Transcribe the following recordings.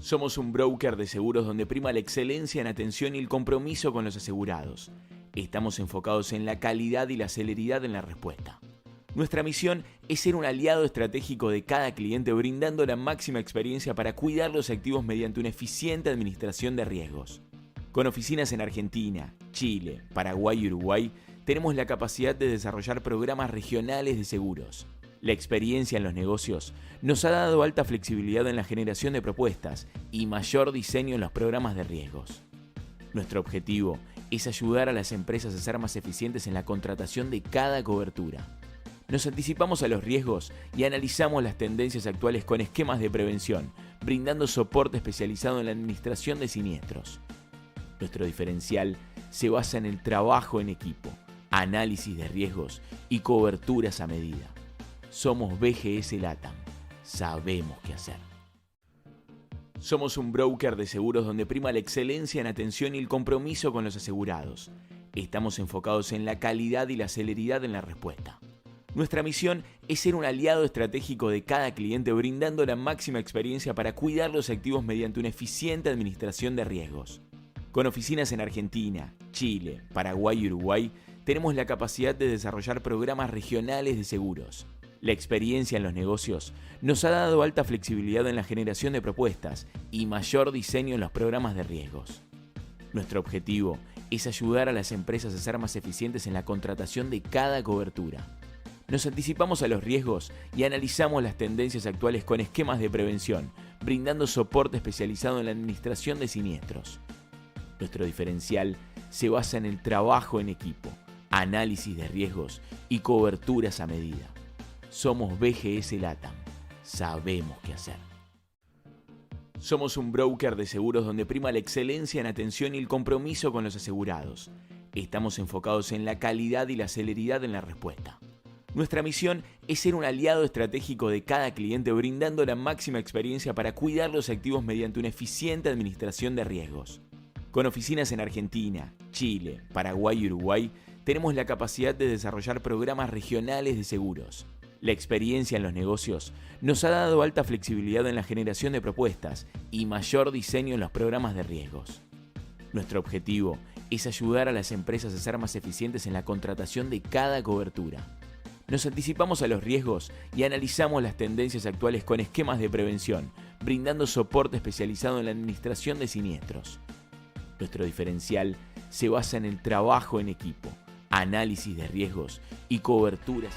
Somos un broker de seguros donde prima la excelencia en atención y el compromiso con los asegurados. Estamos enfocados en la calidad y la celeridad en la respuesta. Nuestra misión es ser un aliado estratégico de cada cliente, brindando la máxima experiencia para cuidar los activos mediante una eficiente administración de riesgos. Con oficinas en Argentina, Chile, Paraguay y Uruguay, tenemos la capacidad de desarrollar programas regionales de seguros. La experiencia en los negocios nos ha dado alta flexibilidad en la generación de propuestas y mayor diseño en los programas de riesgos. Nuestro objetivo es ayudar a las empresas a ser más eficientes en la contratación de cada cobertura. Nos anticipamos a los riesgos y analizamos las tendencias actuales con esquemas de prevención, brindando soporte especializado en la administración de siniestros. Nuestro diferencial se basa en el trabajo en equipo, análisis de riesgos y coberturas a medida. Somos BGS LATAM. Sabemos qué hacer. Somos un broker de seguros donde prima la excelencia en atención y el compromiso con los asegurados. Estamos enfocados en la calidad y la celeridad en la respuesta. Nuestra misión es ser un aliado estratégico de cada cliente, brindando la máxima experiencia para cuidar los activos mediante una eficiente administración de riesgos. Con oficinas en Argentina, Chile, Paraguay y Uruguay, tenemos la capacidad de desarrollar programas regionales de seguros. La experiencia en los negocios nos ha dado alta flexibilidad en la generación de propuestas y mayor diseño en los programas de riesgos. Nuestro objetivo es ayudar a las empresas a ser más eficientes en la contratación de cada cobertura. Nos anticipamos a los riesgos y analizamos las tendencias actuales con esquemas de prevención, brindando soporte especializado en la administración de siniestros. Nuestro diferencial se basa en el trabajo en equipo, análisis de riesgos y coberturas a medida. Somos BGS LATAM. Sabemos qué hacer. Somos un broker de seguros donde prima la excelencia en atención y el compromiso con los asegurados. Estamos enfocados en la calidad y la celeridad en la respuesta. Nuestra misión es ser un aliado estratégico de cada cliente, brindando la máxima experiencia para cuidar los activos mediante una eficiente administración de riesgos. Con oficinas en Argentina, Chile, Paraguay y Uruguay, tenemos la capacidad de desarrollar programas regionales de seguros. La experiencia en los negocios nos ha dado alta flexibilidad en la generación de propuestas y mayor diseño en los programas de riesgos. Nuestro objetivo es ayudar a las empresas a ser más eficientes en la contratación de cada cobertura. Nos anticipamos a los riesgos y analizamos las tendencias actuales con esquemas de prevención, brindando soporte especializado en la administración de siniestros. Nuestro diferencial se basa en el trabajo en equipo, análisis de riesgos y coberturas.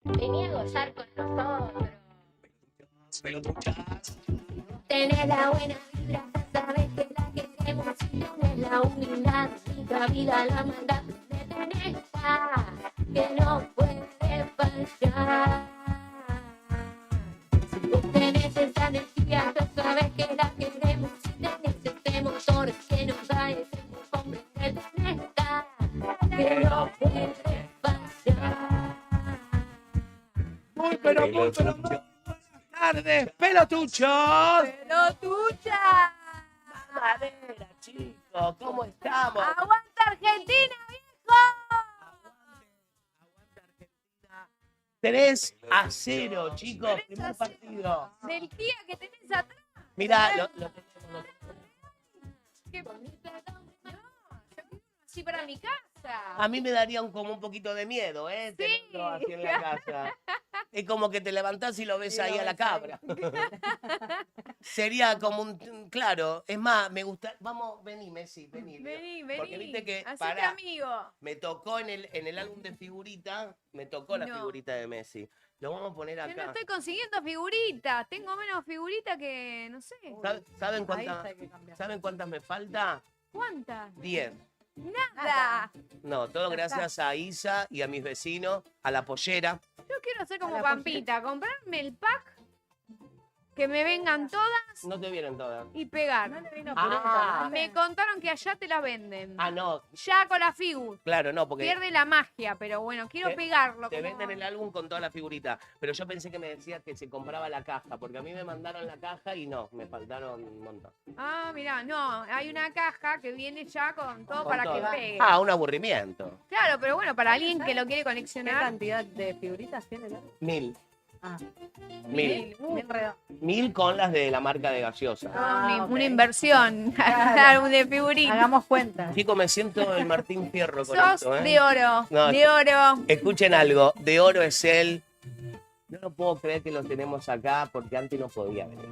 Vení a gozar con nosotros. Pelotuchas. Tenés la buena vibra, sabes que la queremos. Si tenés la humildad, la vida la manda. Tenés esta que no puede fallar. Si tú tenés esa energía, tú sabes que la queremos. Si tenés ese motor que nos da ese empujón, tenés esta que no puede fallar. Muy buenas tardes, pelotuchos. ¡Pelotucha! Madera, chicos, ¿cómo estamos? ¡Aguanta Argentina, viejo! Aguante Argentina. 3-0, chicos, primer partido. Del tía que tenés atrás. Mirá, lo tenemos. ¿Qué? No, yo quiero así para mi casa. A mí me daría como un poquito de miedo, tenerlo así en la casa. Es como que te levantás y lo ves ahí a la cabra. Sería como un... Claro, es más, me gusta... Vamos, vení, Messi, vení. Vení, Porque viste que... Hacete pará, amigo. me tocó en el álbum de figurita, me tocó la No. figurita de Messi. Lo vamos a poner Yo no acá. estoy consiguiendo figuritas. Tengo menos figuritas que, no sé. ¿Saben cuántas me falta? ¿Cuántas? 10. Nada. No, todo gracias a Isa y a mis vecinos, a la pollera. Yo quiero hacer como Pampita. Comprarme el pack. Que me vengan todas No te vienen todas. y pegar. Me contaron que allá te las venden. Ah, no, Ya con la figu. claro, no, porque Pierde la magia, pero bueno, quiero Te- pegarlo. te como- venden el álbum con toda la figurita. Pero yo pensé que me decías que se compraba la caja, porque a mí me mandaron la caja y no, me faltaron un montón. Ah, mirá, no, hay una caja que viene ya con todo Con para todo. que pegue. Ah, un aburrimiento. Claro, pero bueno, para alguien que lo quiere ¿Qué coleccionar. cantidad de figuritas tiene? 1000. Ah, 1000. bien redondo. 1000 con las de la marca de gaseosa. Una, ok. una inversión Claro. de figuritas. Hagamos cuenta. Chico, me siento el Martín Fierro con Sos esto, de oro, No, de oro. Escuchen algo, de oro es él. No lo puedo creer que lo tenemos acá porque antes no podía venir.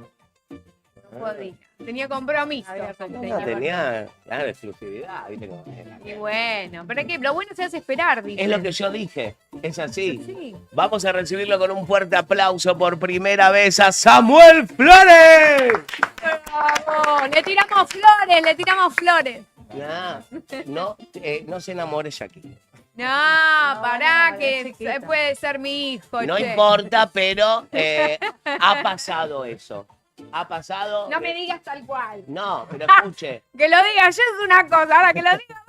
No podía. Tenía compromiso. Había con el compromiso. No señor. tenía, claro, exclusividad, ¿viste cómo es? Y bueno, pero es que lo bueno se hace esperar, ¿viste? Es lo que yo dije, es así. Sí. Vamos a recibirlo con un fuerte aplauso por primera vez a Samuel Flores. Vamos, le tiramos flores, le tiramos flores. Nah, no se enamore Jackie. No, No, pará, no, que es chiquita. puede ser mi hijo. No che. importa, pero ha pasado eso. Ha pasado. No me digas tal cual. No, pero escuche. Que lo diga yo es una cosa, ahora que lo diga.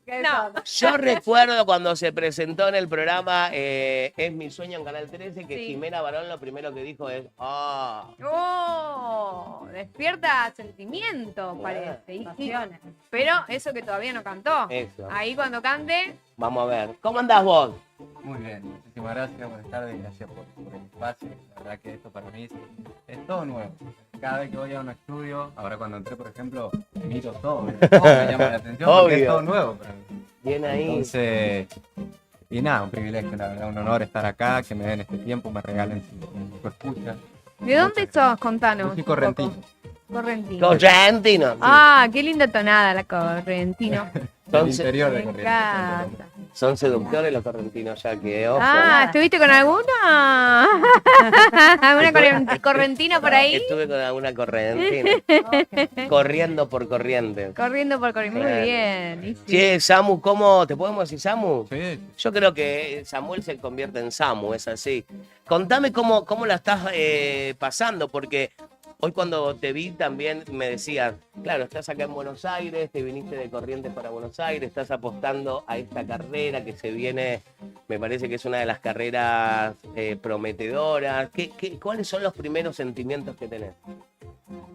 ¿Qué No. son? Yo recuerdo cuando se presentó en el programa Es mi sueño en Canal 13 que Sí. Jimena Barón lo primero que dijo es ¡ah! Oh, despierta sentimiento, parece. Y sí, Pasiones. pero eso que todavía no cantó. Eso. Ahí cuando cante, Vamos a ver. ¿Cómo andás vos? Muy bien, muchísimas gracias, buenas tardes, gracias por el espacio. La verdad que esto para mí es todo nuevo. Cada vez que voy a un estudio, ahora cuando entré, por ejemplo, miro todo, me llama la atención porque Obvio. es todo nuevo para mí. Bien ahí. Entonces, y nada, un privilegio, la verdad, un honor estar acá, que me den este tiempo, me regalen su escucha. ¿de dónde sos? Contanos. Yo soy un poco. correntino. Correntino. Correntino. Ah, qué linda tonada la correntino. Del Son, interior de Me Corrientes. encanta. son seductores los correntinos, ya que ojo. Ah, ¿estuviste con alguna? ¿Alguna correntina por ahí? Estuve con alguna correntina. Corriendo por corriente. Corriendo por corriente. Muy Claro. bien. Y sí. Che, Samu, ¿cómo te podemos decir Samu? Sí, Yo creo que Samuel se convierte en Samu, es así. Contame cómo la estás pasando, porque hoy cuando te vi también me decían, claro, estás acá en Buenos Aires, te viniste de Corrientes para Buenos Aires, estás apostando a esta carrera que se viene, me parece que es una de las carreras prometedoras. ¿Cuáles son los primeros sentimientos que tenés?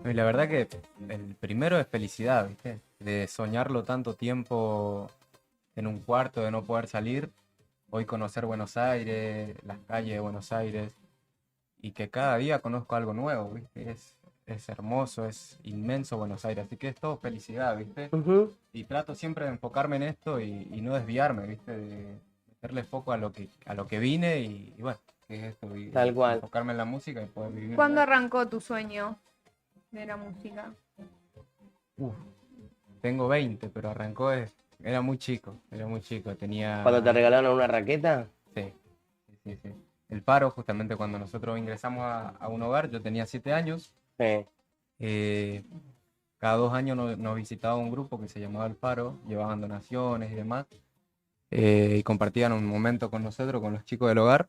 Y la verdad que el primero es felicidad, ¿viste? De soñarlo tanto tiempo en un cuarto, de no poder salir. Hoy conocer Buenos Aires, las calles de Buenos Aires, y que cada día conozco algo nuevo, ¿viste? Es hermoso, es inmenso Buenos Aires, así que es todo felicidad, ¿viste? Y trato siempre de enfocarme en esto y no desviarme, ¿viste? De meterle foco a lo que vine y bueno, que es esto, y Tal cual. enfocarme en la música y poder vivir. ¿Cuándo arrancó tu sueño de la música? Uf, tengo 20, pero era muy chico, tenía... ¿Cuando te regalaron una raqueta? Sí, sí, sí. el paro, justamente cuando nosotros ingresamos a un hogar, yo tenía 7 años. Sí. Cada 2 años nos visitaba un grupo que se llamaba El Faro, llevaban donaciones y demás, y compartían un momento con nosotros, con los chicos del hogar.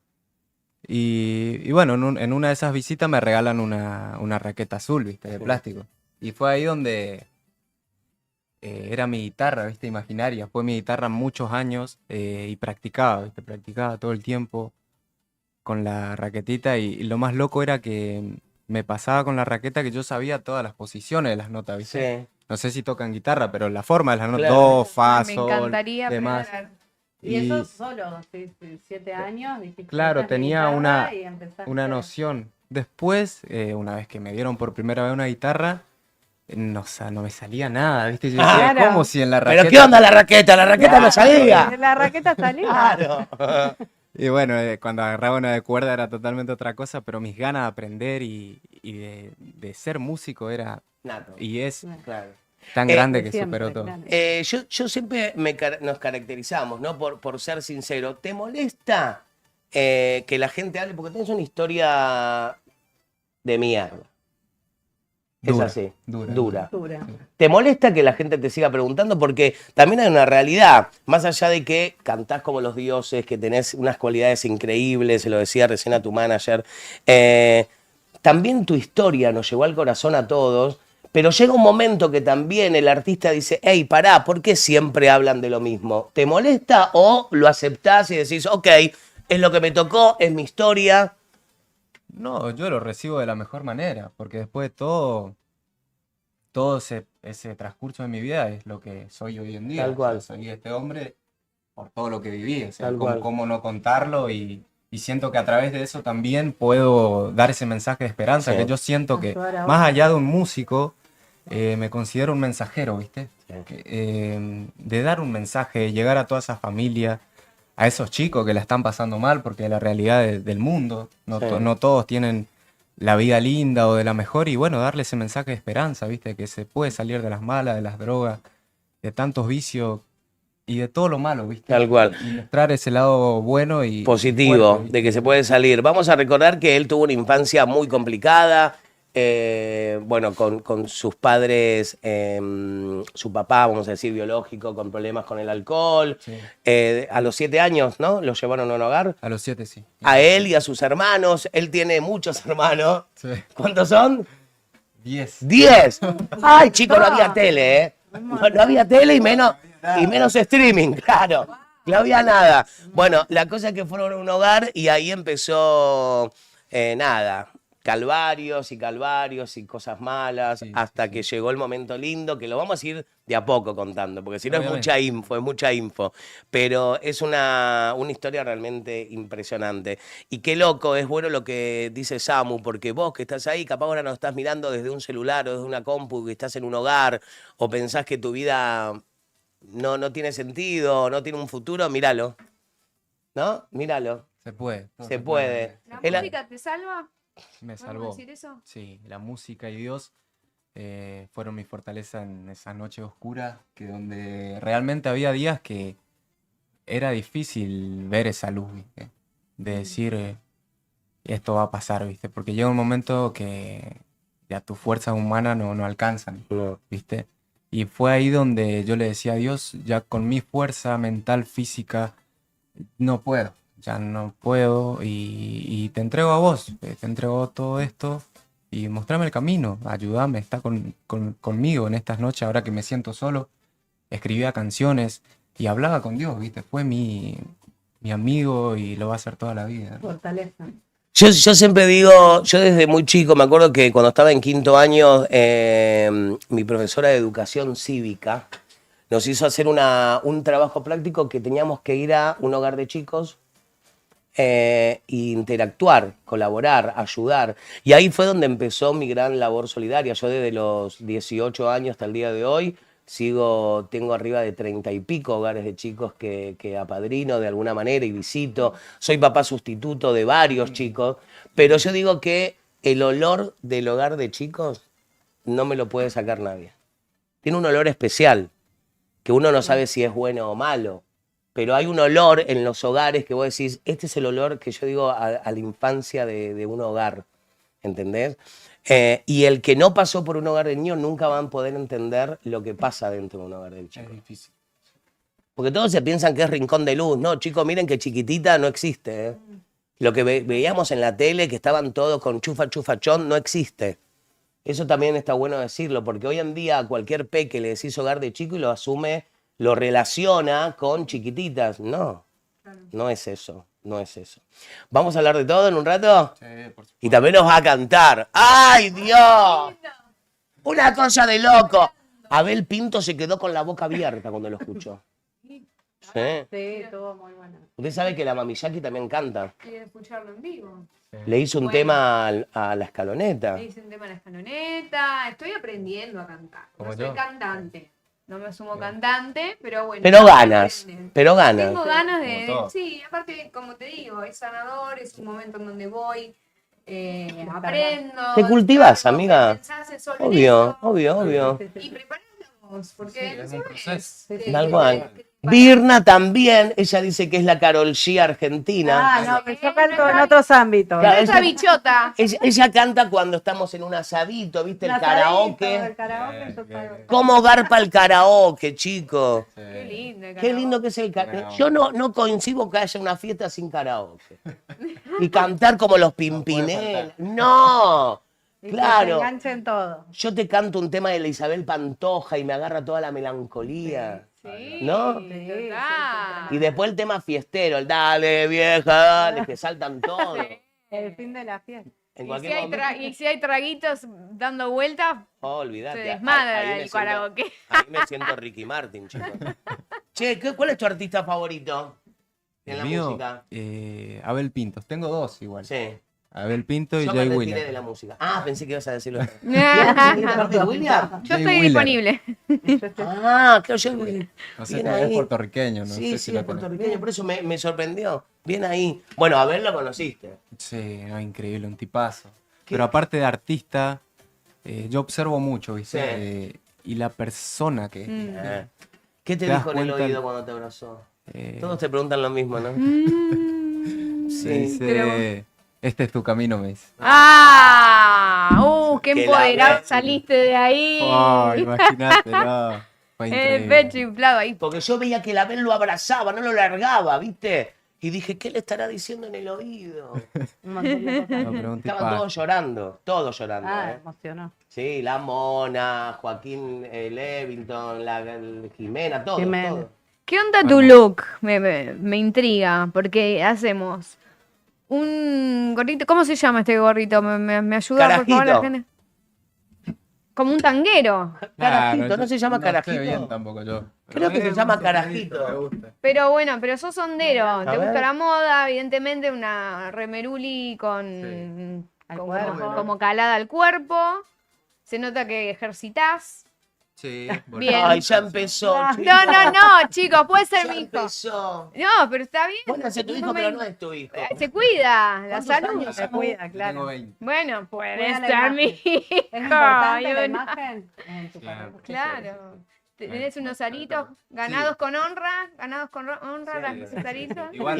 Y bueno, en una de esas visitas me regalan una raqueta azul, ¿viste? De Sí. plástico. Y fue ahí donde era mi guitarra, ¿viste? Imaginaria. Fue mi guitarra muchos años y practicaba, ¿viste? Practicaba todo el tiempo con la raquetita y lo más loco era que me pasaba con la raqueta que yo sabía todas las posiciones de las notas, ¿viste? Sí. No sé si tocan guitarra, pero la forma de las notas, Claro. do, fa, Me sol, encantaría demás. aprender. Y eso solo, sí, 7 años. Dijiste, Claro, "Esta es mi tenía guitarra", y empezaste. una noción. Después, una vez que me dieron por primera vez una guitarra, no me salía nada, ¿viste? Yo decía, Claro. ¿cómo si en la raqueta? ¿Pero qué onda la raqueta? La raqueta no salía. La raqueta salía. Claro. Y bueno, cuando agarraba una de cuerda era totalmente otra cosa, pero mis ganas de aprender y de ser músico era Nato. y es Claro. tan grande que Siempre, superó todo. claro. Yo siempre nos caracterizamos, ¿no? Por ser sincero. ¿Te molesta que la gente hable? Porque tenés una historia de mierda. Dura, es así. dura. Dura. ¿Te molesta que la gente te siga preguntando? Porque también hay una realidad. Más allá de que cantás como los dioses, que tenés unas cualidades increíbles, se lo decía recién a tu manager, también tu historia nos llegó al corazón a todos. Pero llega un momento que también el artista dice, hey, pará, ¿por qué siempre hablan de lo mismo? ¿Te molesta o lo aceptás y decís, ok, es lo que me tocó, es mi historia? No, yo lo recibo de la mejor manera, porque después de todo ese transcurso de mi vida es lo que soy hoy en día. Tal cual. O sea, soy este hombre por todo lo que viví, o sea, Tal cual. cómo no contarlo y siento que a través de eso también puedo dar ese mensaje de esperanza, Sí. que yo siento que Ayudar a más otros. allá de un músico, me considero un mensajero, ¿viste? Sí. De dar un mensaje, de llegar a toda esa familia, a esos chicos que la están pasando mal, porque la realidad del mundo, no, Sí. no todos tienen la vida linda o de la mejor, y bueno, darle ese mensaje de esperanza, ¿viste? Que se puede salir de las malas, de las drogas, de tantos vicios y de todo lo malo, ¿viste? Tal cual. Y mostrar ese lado bueno y Positivo, fuerte, ¿viste? de que se puede salir. Vamos a recordar que él tuvo una infancia muy complicada, bueno, con sus padres, su papá, vamos a decir, biológico, con problemas con el alcohol. Sí. A los 7 años, ¿no? Lo llevaron a un hogar. A los 7 sí. A él y a sus hermanos. Él tiene muchos hermanos. Sí. ¿Cuántos son? 10. 10. Ay, chicos, no había tele, ¿eh? No había tele y menos streaming, claro. No había nada. Bueno, la cosa es que fueron a un hogar y ahí empezó, nada, calvarios y cosas malas, Sí, hasta sí. que llegó el momento lindo, que lo vamos a ir de a poco contando, porque si no es Obviamente. mucha info. Pero es una historia realmente impresionante. Y qué loco, es bueno lo que dice Samu, porque vos que estás ahí, capaz ahora nos estás mirando desde un celular o desde una compu, que estás en un hogar, o pensás que tu vida no tiene sentido, no tiene un futuro, míralo. ¿No? Míralo. Se puede. todo Se puede. ¿La Él- música te salva? Me ¿Podemos salvó. decir eso? Sí, la música y Dios fueron mi fortaleza en esa noche oscura, que donde realmente había días que era difícil ver esa luz, ¿viste? De decir, esto va a pasar, ¿viste? Porque llega un momento que ya tus fuerzas humanas no alcanzan, No. ¿viste? Y fue ahí donde yo le decía a Dios, ya con mi fuerza mental, física, no puedo, ya no puedo y te entrego a vos, te entrego todo esto y mostrame el camino, ayúdame, está conmigo en estas noches, ahora que me siento solo, escribía canciones y hablaba con Dios, ¿viste? Fue mi amigo y lo va a ser toda la vida. Fortaleza. Yo siempre digo, yo desde muy chico, me acuerdo que cuando estaba en 5º año, mi profesora de educación cívica nos hizo hacer un trabajo práctico que teníamos que ir a un hogar de chicos, interactuar, colaborar, ayudar. Y ahí fue donde empezó mi gran labor solidaria. Yo desde los 18 años hasta el día de hoy tengo arriba de 30 y pico hogares de chicos que apadrino de alguna manera y visito. Soy papá sustituto de varios chicos, pero yo digo que el olor del hogar de chicos no me lo puede sacar nadie. Tiene un olor especial, que uno no sabe si es bueno o malo, pero hay un olor en los hogares que vos decís, este es el olor que yo digo a la infancia de un hogar, ¿entendés? Y el que no pasó por un hogar de niños nunca van a poder entender lo que pasa dentro de un hogar del chico. Es difícil. Porque todos se piensan que es rincón de luz. No, chicos, miren que chiquitita no existe. ¿Eh? Lo que veíamos en la tele, que estaban todos con chufa, chufachón, no existe. Eso también está bueno decirlo, porque hoy en día a cualquier peque le decís hogar de chico y lo asume, lo relaciona con chiquititas. No, no es eso, no es eso. ¿Vamos a hablar de todo en un rato? Sí, por supuesto. Y también nos va a cantar. ¡Ay, Dios! Una cosa de loco. Abel Pinto se quedó con la boca abierta cuando lo escuchó. ¿Sí? Sí, estuvo muy bueno. Usted sabe que la Mamizaki también canta. Y de escucharlo en vivo. Le hizo un Bueno. tema a la escaloneta. Le hice un tema en la escaloneta. Estoy aprendiendo a cantar. Como No soy yo. cantante. No me asumo cantante, pero bueno. Pero uno ganas, aprende. pero ganas. Tengo ganas de... Como todo. Sí, aparte, como te digo, es sanador, es un momento en donde voy, aprendo. Te cultivas, descargo, amiga. pensás solo en Obvio, eso, obvio, obvio. Y preparás la voz, porque Sí, es un no proceso. es, Tal cual. Birna también, ella dice que es la Karol G argentina. Ah, no, pero yo canto en otros ámbitos. Claro, Esa bichota. Ella canta cuando estamos en un asadito, ¿viste? El El karaoke. karaoke, yo canto. ¿Cómo garpa el karaoke, chico? Qué lindo. el Qué lindo karaoke. que es el karaoke. Bueno. Yo no coincido que haya una fiesta sin karaoke. Y cantar como los Pimpinela. No, Y que se claro. enganchen todo. Yo te canto un tema de la Isabel Pantoja y me agarra toda la melancolía. Sí, ¿No? total. Y después el tema fiestero, el dale vieja, dale, que saltan todos. El fin de la fiesta. En Y si, cualquier hay momento. y si hay traguitos dando vueltas, Oh, olvidate. se desmadra Ahí me el siento- karaoke. Ahí me siento Ricky Martin, chicos. Che, ¿cuál es tu artista favorito en El la mío, música? Abel Pintos. Tengo dos igual. Sí. Abel Pinto y Yo me Jay retiré de Wheeler. la música. Ah, pensé que ibas a decirlo. Yo William? Jay estoy Wheeler. disponible. Ah, claro, yo... No sé Bien si es ahí. puertorriqueño, no Sí, sé sí, si es lo tenés. puertorriqueño, por eso me sorprendió. Bien ahí. Bueno, a ver, lo conociste. Sí, no, increíble, un tipazo. ¿Qué? Pero aparte de artista, yo observo mucho, ¿viste? Sí. Y la persona que... Ah. ¿Qué te Te das dijo en el cuenta- oído cuando te abrazó? eh, Todos te preguntan lo mismo, ¿no? me Sí. dice, este es tu camino, me dice. Qué Que empoderado la- saliste de ahí. Oh, imagínate, no. Fue El increíble. pecho inflado ahí. Porque yo veía que el Abel lo abrazaba, no lo largaba, ¿viste? Y dije, ¿qué le estará diciendo en el oído? Un montón de cosas. No, pero un Estaban tipazo. todos llorando, Ah, ¿eh? emocionó. Sí, la Mona, Joaquín Levington, Jimena, todos, Jimena. todos. ¿Qué onda tu look? Me intriga, porque hacemos un gorrito. ¿Cómo se llama este gorrito? ¿Me ayuda, por favor, la Carajito. gente? Como un tanguero. Carajito, ¿no se llama no carajito? sé bien tampoco yo. Creo que se me llama gusta, carajito. Me gusta. Pero bueno, pero sos sondero. Te ver. gusta la moda, evidentemente, una remeruli con, Sí. Al como, cuerpo. como calada al cuerpo. Se nota que ejercitas. Sí, Bien. Ay, ya empezó. No, chico. no, chicos, puede ser Ya mi hijo. empezó. No, pero está bien. Bueno, es tu Un hijo, pero momento. no es tu hijo. Se cuida, la ¿Cuántos salud. años? Se cuida, Tengo claro. 20. Bueno, puede Cuida la ser mi imagen. hijo. Es importante y la una- imagen en tu Claro. carrera. Claro. Tenés unos aritos ganados con honra, honra, Sí. los aritos. Igual,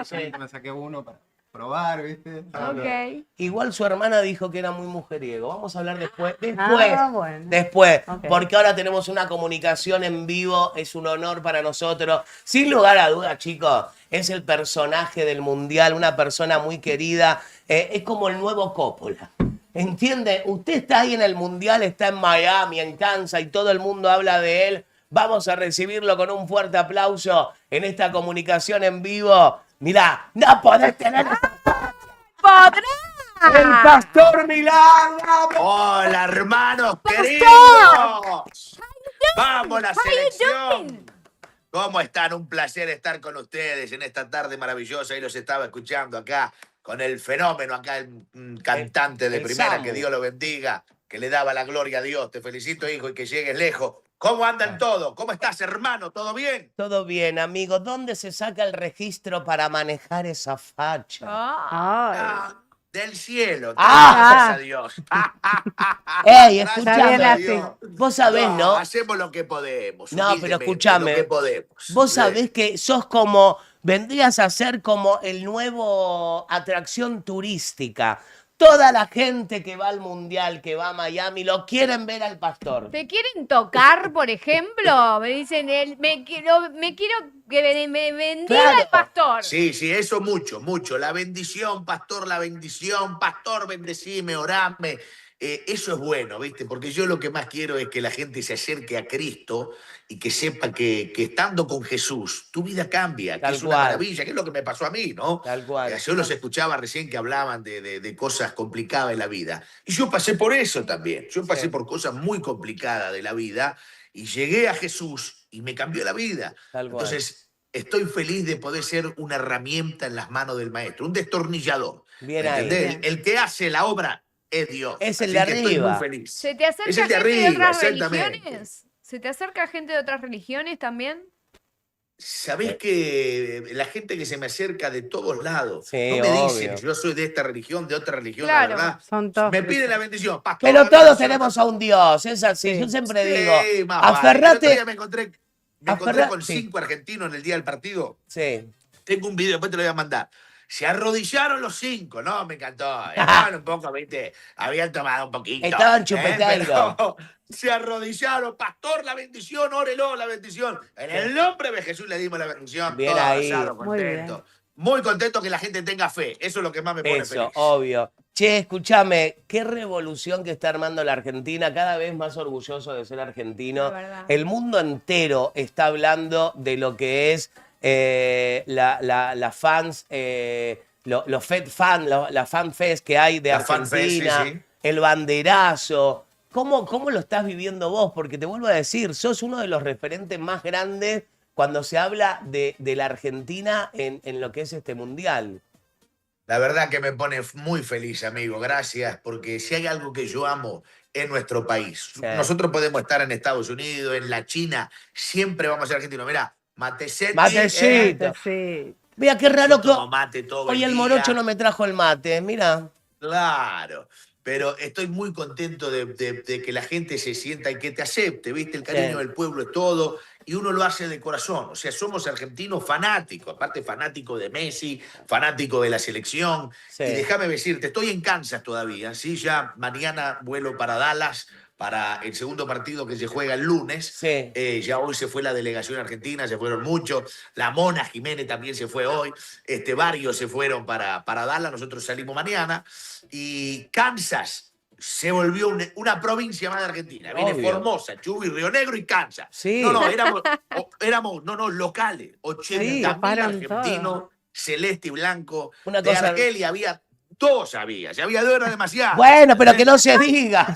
Sí. me saqué uno para probar, ¿viste? Ok. Igual su hermana dijo que era muy mujeriego. Vamos a hablar después. Ah, bueno. Después, Ok. porque ahora tenemos una comunicación en vivo, es un honor para nosotros. Sin lugar a dudas, chicos, es el personaje del Mundial, una persona muy querida, es como el nuevo Coppola. ¿Entiende? Usted está ahí en el Mundial, está en Miami, en Kansas, y todo el mundo habla de él. Vamos a recibirlo con un fuerte aplauso en esta comunicación en vivo. Mirá, no podés tener ¡Podrá! el Pastor Milán. ¡Vamos! Hola, hermanos queridos. Vamos, la selección. ¿Cómo están? Un placer estar con ustedes en esta tarde maravillosa. Y los estaba escuchando acá con el fenómeno, acá el cantante de el primera, Samu. que Dios lo bendiga, que le daba la gloria a Dios. Te felicito, hijo, y que llegues lejos. ¿Cómo andan todos? ¿Cómo estás, hermano? ¿Todo bien? Todo bien, amigo. ¿Dónde se saca el registro para manejar esa facha? Ah, Ay, Ah, Del cielo, Ah. gracias a Dios. Ey, Gracias escuchame. a Dios. Vos sabés, ¿no? Hacemos lo que podemos. No, pero humildemente, escuchame. Lo que podemos. Vos sabés que sos como, vendrías a ser como el nuevo atracción turística. Toda la gente que va al mundial, que va a Miami, lo quieren ver al pastor. ¿Te quieren tocar, por ejemplo? Me dicen, me quiero que me bendiga Claro. el pastor. Sí, eso mucho. La bendición, pastor, bendecime, orame. Eso es bueno, ¿viste? Porque yo lo que más quiero es que la gente se acerque a Cristo y que sepa que estando con Jesús, tu vida cambia, que Tal es una cual. maravilla, que es lo que me pasó a mí, ¿no? Tal cual. Yo los escuchaba recién que hablaban de cosas complicadas de la vida. Y yo pasé por eso también. Yo pasé Sí. por cosas muy complicadas de la vida y llegué a Jesús y me cambió la vida. Tal cual. Entonces, estoy feliz de poder ser una herramienta en las manos del maestro, un destornillador. Bien ¿Me ahí. entendés? El que hace la obra es Dios. Es el Así de que estoy arriba. muy feliz. ¿Se te acerca Es el de gente de arriba, otras exactamente. religiones? ¿Se te acerca gente de otras religiones también? Sabés que la gente que se me acerca de todos lados, Sí, no me obvio. dicen yo soy de esta religión, de otra religión, Claro. la verdad. Son todos Me piden la bendición. Pastor, Pero la todos bendición. tenemos a un Dios, es así. Sí. Yo siempre Sí, digo, más vale. El otro aferrate. día me encontré con Sí. 5 argentinos en el día del partido. Sí. Tengo un video, después te lo voy a mandar. Se arrodillaron los 5, ¿no? Me encantó. Estaban un poco, ¿viste? Habían tomado un poquito. Estaban chupeteiros. Pero se arrodillaron. Pastor, la bendición, órelo, la bendición. En el nombre de Jesús le dimos la bendición. Bien Todos ahí. abrazados, Muy bien. contentos. Muy contento que la gente tenga fe. Eso es lo que más me pone Eso, feliz. obvio. Che, escúchame, qué revolución que está armando la Argentina, cada vez más orgulloso de ser argentino. La verdad. El mundo entero está hablando de lo que es la fans, los Fed Fan, la Fan Fest que hay de La Fan Fest, Argentina, sí. el banderazo. ¿Cómo lo estás viviendo vos? Porque te vuelvo a decir, sos uno de los referentes más grandes cuando se habla de la Argentina en lo que es este mundial. La verdad que me pone muy feliz, amigo. Gracias, porque si hay algo que yo amo es nuestro país. Sí. Nosotros podemos estar en Estados Unidos, en la China, siempre vamos a ser argentinos. Mirá, matecito. Matecito. Sí. Mira, qué raro que Tomo mate todo hoy el día. morocho no me trajo el mate, mira. Claro, pero estoy muy contento de que la gente se sienta y que te acepte, ¿viste? El cariño Sí. del pueblo es todo y uno lo hace de corazón. O sea, somos argentinos fanáticos, aparte fanático de Messi, fanático de la selección. Sí. Y déjame decirte, estoy en Kansas todavía, ¿sí? Ya mañana vuelo para Dallas para el segundo partido que se juega el lunes. Sí. Ya hoy se fue la delegación argentina, se fueron muchos. La Mona Jiménez también se fue hoy. Varios se fueron para Dallas, nosotros salimos mañana. Y Kansas se volvió una provincia más de Argentina. Viene Obvio. Formosa, Chubut, Río Negro y Kansas. Sí. No, éramos locales. 80.000 taparon argentinos, todo. celeste y blanco. Una De cosa- Argelia había dos, había. Si había dos era demasiado. Bueno, pero que no se diga.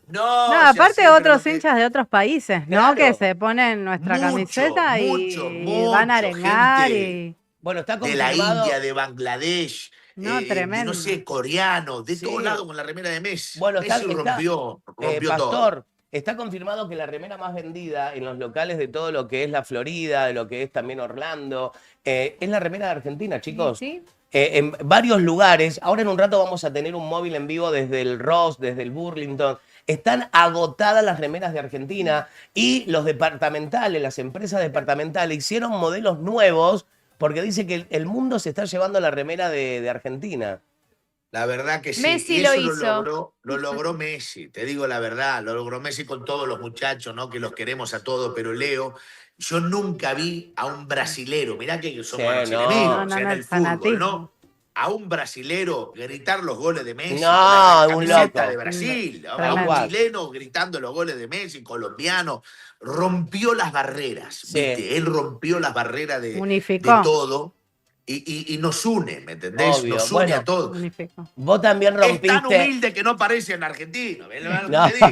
No, No, o sea, aparte siempre otros lo que- hinchas de otros países, ¿no? Claro. Que se ponen nuestra Mucho, camiseta mucho, y van a arengar gente. y... Bueno, está De la confirmado. India, de Bangladesh, No, tremendo. no sé, coreanos, de Sí. todos lados con la remera de Messi. Bueno, está- Messi está- rompió todo. Pastor, está confirmado que la remera más vendida en los locales de todo lo que es la Florida, de lo que es también Orlando, es la remera de Argentina, chicos. ¿Sí? En varios lugares. Ahora en un rato vamos a tener un móvil en vivo desde el Ross, desde el Burlington. Están agotadas las remeras de Argentina y los departamentales, las empresas departamentales hicieron modelos nuevos porque dice que el mundo se está llevando la remera de Argentina. La verdad que sí. Messi y lo eso hizo. lo logró Messi, te digo la verdad, lo logró Messi con todos los muchachos, ¿no? Que los queremos a todos, pero Leo, yo nunca vi a un brasilero, mirá que somos Sí, los no. enemigos No, no, en no, el el fútbol, fanatismo. ¿no? A un brasilero gritar los goles de Messi, No, la un camiseta loco. de Brasil, a Tremendo. un chileno gritando los goles de Messi, colombiano, rompió las barreras, Sí. ¿viste? Él rompió las barreras de Unificó. todo y nos une, ¿me entendés? Obvio, Nos une bueno. a todos. Unificó. Vos también Es tan rompiste. humilde que no parece un argentino. ¿Ves lo que No. te digo?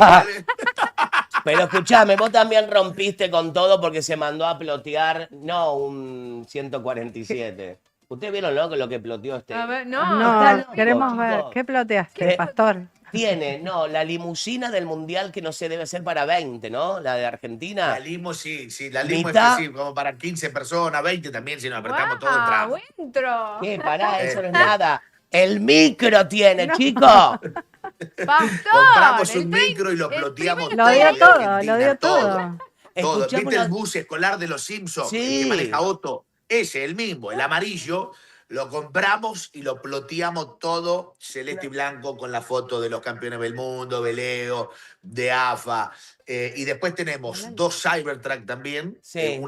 Pero escuchame, vos también rompiste con todo porque se mandó a plotear, no un 147. ¿Ustedes vieron lo que ploteó este? A ver, no, No, está loco. queremos ver. chicos. ¿Qué ploteaste, ¿Qué? pastor? Tiene, no, la limusina del mundial que no sé, debe ser para 20, ¿no? La de Argentina. La limo, sí, la limo Mitad. es sí, como para 15 personas, 20 también, si nos apretamos Guau, todo entramos. entro. ¿Qué? Pará, eso no es Eh. nada. El micro tiene, chico. Pastor, Compramos un estoy- micro y lo el ploteamos primer- Lo dio de todo, Argentina, lo dio todo. Todo. Escuchame ¿Viste el una- bus escolar de los Simpsons? El Sí. que maneja Otto. Ese, el mismo, el amarillo. Lo compramos y lo ploteamos todo celeste y blanco con la foto de los campeones del mundo, de Leo, de AFA. Y después tenemos 2 Cybertruck también. Sí.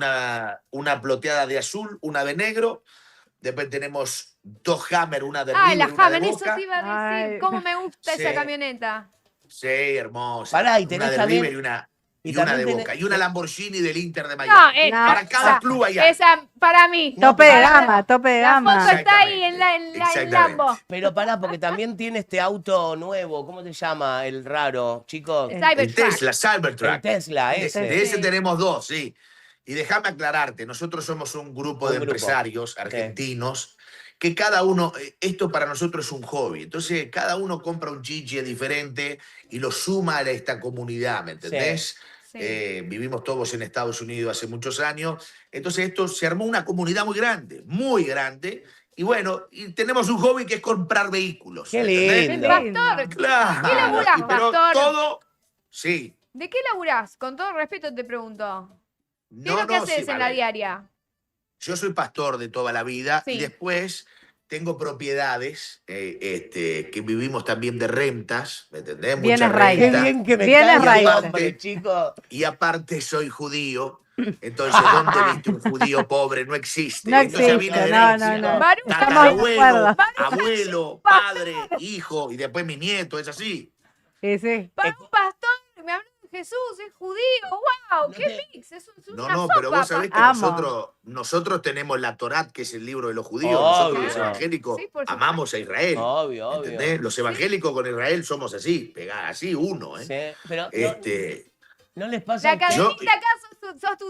Una ploteada de azul, una de negro. Después tenemos 2 Hammer, una de Ay, River, la una de Hammer, eso Boca. te iba a decir. Ay. ¿Cómo me gusta Sí. esa camioneta? Sí, hermosa. Pará, y una tenés de también- River y y una también de tenés- Boca. Y una Lamborghini del Inter de No, Miami. No, Para cada club allá. esa para mí. No, Tope de pero- gama, tope de La gama. foto está ahí en la en Exactamente. Lambo. Pero pará, porque también tiene este auto nuevo. ¿Cómo se llama? El raro, chicos. El Cybertruck. Tesla, Cybertruck. El Tesla, De ese. ese Sí. tenemos 2, sí. Y déjame aclararte, nosotros somos un grupo Un de grupo. empresarios argentinos que cada uno, esto para nosotros es un hobby. Entonces, cada uno compra un chiche diferente y lo suma a esta comunidad, ¿me entendés? Sí. Vivimos todos en Estados Unidos hace muchos años. Entonces, esto se armó una comunidad muy grande, muy grande. Y bueno, y tenemos un hobby que es comprar vehículos. Qué ¿me entendés? lindo. Pastor, Claro. ¿qué laburás, Pero pastor? todo, sí. ¿de qué laburás? Con todo respeto te pregunto. ¿Qué es No, lo que no, haces sí, en la vale. diaria? Yo soy pastor de toda la vida Sí. y después tengo propiedades que vivimos también de rentas, ¿me entendés? Bienes Mucha raíces. Qué renta. bien que me Bien cae es el raíz. hombre, chico. Y aparte soy judío. Entonces, ¿dónde viste un judío pobre? No existe. No Esto ya existe, viene de no, herencia. no, no. Baru, Estamos de Tatarabuelo, acuerdo. abuelo, padre, hijo y después mi nieto, es así. Sí, sí. para un pastor, me habló de Jesús, es judío, wow, No qué te- mix, es No, una no, sopa. pero vos sabés que Amo. nosotros tenemos la Torá, que es el libro de los judíos. Obvio. Nosotros los evangélicos Sí, por supuesto. amamos a Israel. Obvio, obvio. ¿Entendés? Los evangélicos con Israel somos así, así uno, ¿eh? Sí, pero no les La pasa que... cadenita acá sos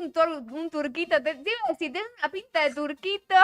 un turquito, te iba a decir, tenés una pinta de turquito.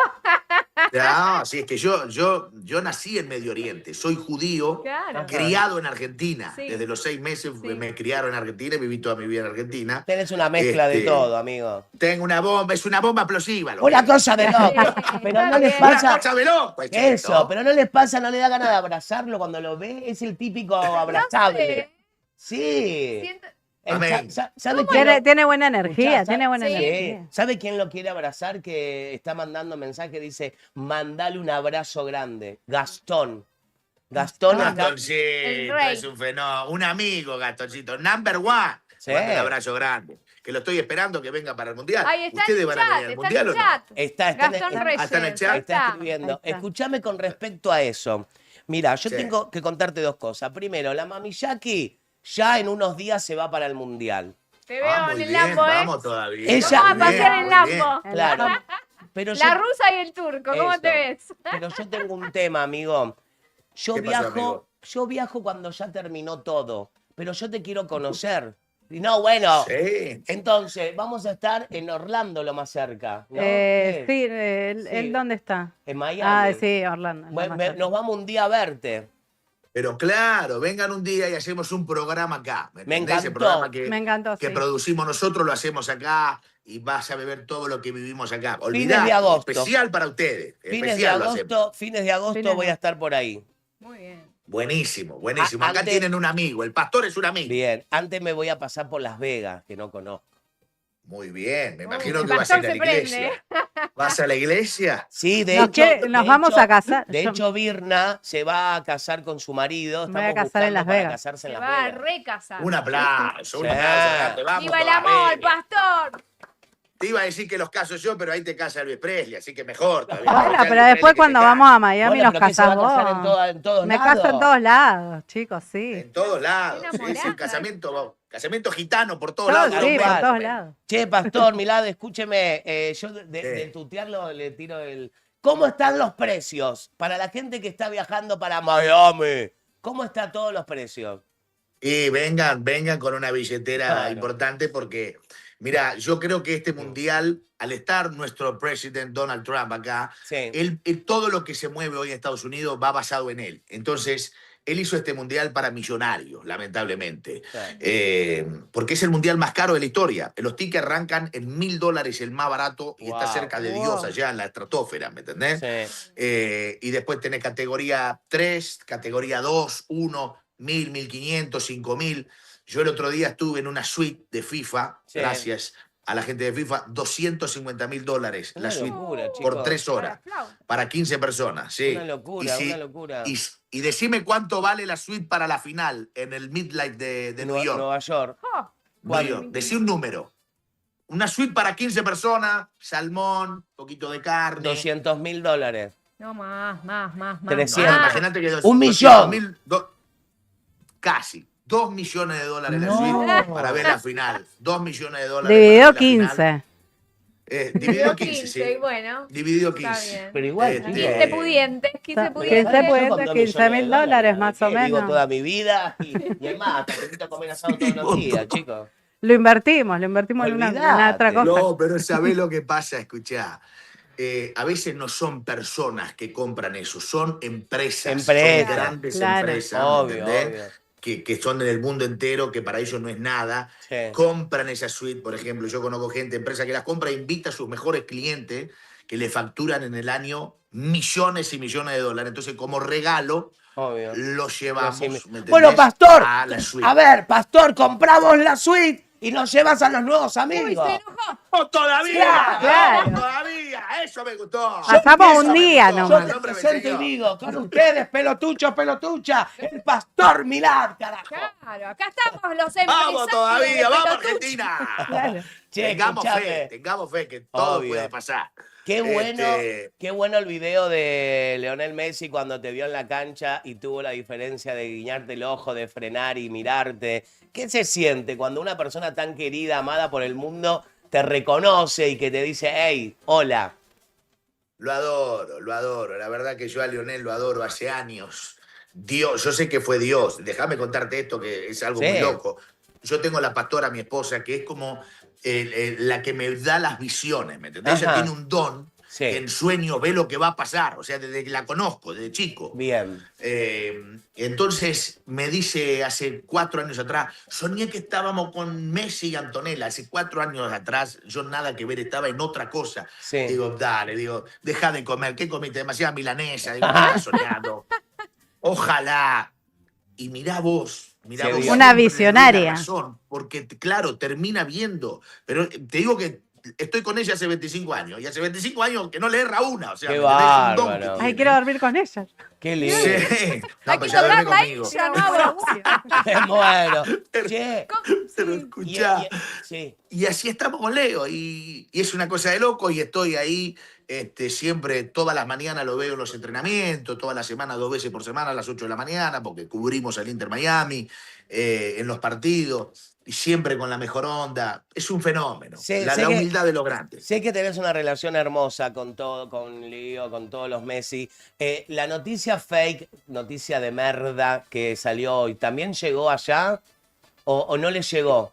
No, sí, es que yo nací en Medio Oriente, soy judío, Claro. criado en Argentina. Sí. Desde los 6 meses Sí. me criaron en Argentina y viví toda mi vida en Argentina. Tenés una mezcla de Este, todo, amigo. Tengo una bomba, es una bomba explosiva. lo Una que- cosa de loco. Sí, Pero está no les bien. Una pasa... cosa de loco, es cierto. Eso, pero no les pasa, no le da ganas de abrazarlo cuando lo ve. Es el típico abrazable. Sí. Siento- Amén. ¿Sabe quién Tiene buena energía, Escuchá, tiene buena sí. energía. ¿Sabe quién lo quiere abrazar? Que está mandando mensaje, dice, mandale un abrazo grande. Gastón. Gastón está... Gastoncito, rey. es un fenómeno. Un amigo, Gastoncito. Number one. Sí. Te mando un abrazo grande. Que lo estoy esperando que venga para el Mundial. Ahí está en ¿Ustedes el van a chat, venir al está en Mundial el o no? chat. Está Gastón Reyes. está en el chat. ahí Está escribiendo. Ahí está. Escúchame con respecto a eso. Mira, yo Sí. tengo que contarte dos cosas. Primero, la Mamiyaki ya en unos días se va para el Mundial. Te veo Ah, en muy el bien, Lambo, ¿eh? vamos todavía. Ella- Vamos a Muy bien, pasear en muy bien. Lambo. Claro. Pero La yo, rusa y el turco, ¿cómo Eso. te ves? pero yo tengo un tema, amigo. Yo ¿Qué pasó, viajo, amigo? yo viajo cuando ya terminó todo. Pero yo te quiero conocer. Y no, bueno. Sí. Entonces, vamos a estar en Orlando, lo más cerca. ¿no? Sí, ¿Qué? ¿él dónde está? En Miami. Ah, sí, Orlando. lo Bueno, más cerca. nos vamos un día a verte. Pero claro, vengan un día y hacemos un programa acá. Me entendés? El encantó. programa que, Me encantó, que sí. producimos nosotros lo hacemos acá y vas a beber todo lo que vivimos acá. Fines Olvidá, de agosto. especial para ustedes. Fines de especial lo hacemos. agosto Fines de voy a estar por ahí. Muy bien. Buenísimo, buenísimo. A- Acá antes- tienen un amigo, el pastor es un amigo. Bien, antes me voy a pasar por Las Vegas, que no conozco. Muy bien, me Uy, imagino el que vas a ir a pastor la se iglesia. ¿Vas a la iglesia? Sí, de Nos hecho. quiere- nos vamos a casar. De Yo- hecho, Birna se va a casar con su marido. Me voy a Estamos casar en buscando Las para Vegas. casarse en Se Las va a Vegas. recasar. Un aplauso, un Sí. aplauso. grande, vamos ¡Viva el amor, todavía. pastor! Te iba a decir que los caso yo, pero ahí te casa Elvis Presley, así que mejor todavía. Bueno, Escuchá a pero Elvis después Presley que cuando te vamos canta. a Miami Bueno, nos pero que se va a casamos. casar en todos Me lados. caso en todos lados, chicos, sí. En todos lados. Una Sí, sí, morada. casamiento gitano por todos Todos, lados. sí, Claro, por todos lados. Che, pastor, Milad, escúcheme. Yo Sí. de tutearlo le tiro el. ¿Cómo están los precios? Para la gente que está viajando para Miami. ¿Cómo están todos los precios? Y vengan con una billetera Claro. importante porque, mira, yo creo que este mundial, al estar nuestro presidente Donald Trump acá, Sí. todo lo que se mueve hoy en Estados Unidos va basado en él. Entonces, Él hizo este mundial para millonarios, lamentablemente. Sí. Porque es el mundial más caro de la historia. Los tickets arrancan en $1000, el más barato, y está Wow. cerca de Dios allá en la estratosfera, ¿me entendés? Sí. Y después tenés categoría 3, categoría 2, 1, 1000, 1500, 5000. Yo el otro día estuve en una suite de FIFA, Sí. gracias a la gente de FIFA, $250.000 la Una suite locura, por chicos. 3 horas, para 15 personas. Sí. Una locura, y, una locura. y decime cuánto vale la suite para la final en el Midlight de New York. Nueva York. New York. Decí un número. Una suite para 15 personas, salmón, poquito de carne. $200.000. No, más. 300. No, imagínate que Un millón. 200.000, casi. $2 millones la No. suite para ver la final. $2 millones para Dividido ver la final. 15. Dividido 15, sí. y bueno. Dividido Está 15. bien. Pero igual, Este, chicos. 15 pudientes, 15 ¿Qué pudientes. se puede? Yo con 2 15.000 millones de dólares, más o ¿qué? Vivo menos. toda mi vida y es más, te necesito comer asado todos los días, chicos. Lo invertimos en una Olvidate. otra cosa. No, pero ¿sabés lo que pasa? Escuchá. A veces no son personas que compran eso, son empresas. Empresas. Son grandes Claro. empresas, ¿me Obvio, entendés? obvio. Que son en el mundo entero, que para ellos no es nada. Sí. Compran esa suite, por ejemplo. Yo conozco gente, empresa que las compra e invita a sus mejores clientes que le facturan en el año millones y millones de dólares. Entonces, como regalo, Obvio. los llevamos. Sí, ¿me entendés? Bueno, pastor, A la suite. a ver, pastor, compramos la suite y nos llevas a los nuevos Uy, amigos. se enojó. ¡Vamos todavía! Claro. ¡Vamos todavía! ¡Eso me gustó! Pasamos Eso un me día gustó. nomás. Yo te Nombre del presento y Señor. digo, con ustedes, pelotucha, el pastor Milán, carajo. Claro, acá estamos los empresarios. ¡Vamos todavía! ¡Vamos, Pelotucho. Argentina! Claro. Che, Tengamos escuchame. fe que todo Obvio. puede pasar. Qué bueno, Este, qué bueno el video de Lionel Messi cuando te vio en la cancha y tuvo la diferencia de guiñarte el ojo, de frenar y mirarte. ¿Qué se siente cuando una persona tan querida, amada por el mundo, te reconoce y que te dice, hey, hola? Lo adoro, lo adoro. La verdad que yo a Lionel lo adoro hace años. Dios, yo sé que fue Dios. Déjame contarte esto que es algo Sí. muy loco. Yo tengo a la pastora, mi esposa, que es como la que me da las visiones, ¿me entendés? Ella Ajá. tiene un don Sí. que en sueño ve lo que va a pasar. O sea, desde que la conozco, desde chico. Bien. Entonces me dice hace 4 años atrás, soñé que estábamos con Messi y Antonella. Hace 4 años atrás yo nada que ver, estaba en otra cosa. Sí. Digo, dale, deja de comer. ¿Qué comiste? Demasiada milanesa. Digo, estás soñando. Ojalá. Y mirá vos. Mirá Se vos. vio. Una siempre le doy la visionaria. razón, porque, claro, termina viendo. Pero te digo que estoy con ella hace 25 años. Y hace 25 años que no le erra una. O sea, Qué ¿me entendés? Es un don que bárbaro. tiene. Ay, quiero dormir con ella. Qué lindo. Sí. Hay No, que pues ya duerme tocarla ahí, conmigo. ya no hago. Me muero. Che. Pero y- escuchá. sí. Y así estamos con Leo. Y es una cosa de loco. Y estoy ahí siempre, todas las mañanas lo veo en los entrenamientos, todas las semanas, 2 veces por semana a las 8 de la mañana, porque cubrimos al Inter Miami en los partidos. Y siempre con la mejor onda. Es un fenómeno. Sí, la sé que- humildad de los grandes. Sé que tenés una relación hermosa con todo, con Leo, con todos los Messi. La noticia fake, noticia de merda que salió hoy, ¿también llegó allá o no le llegó?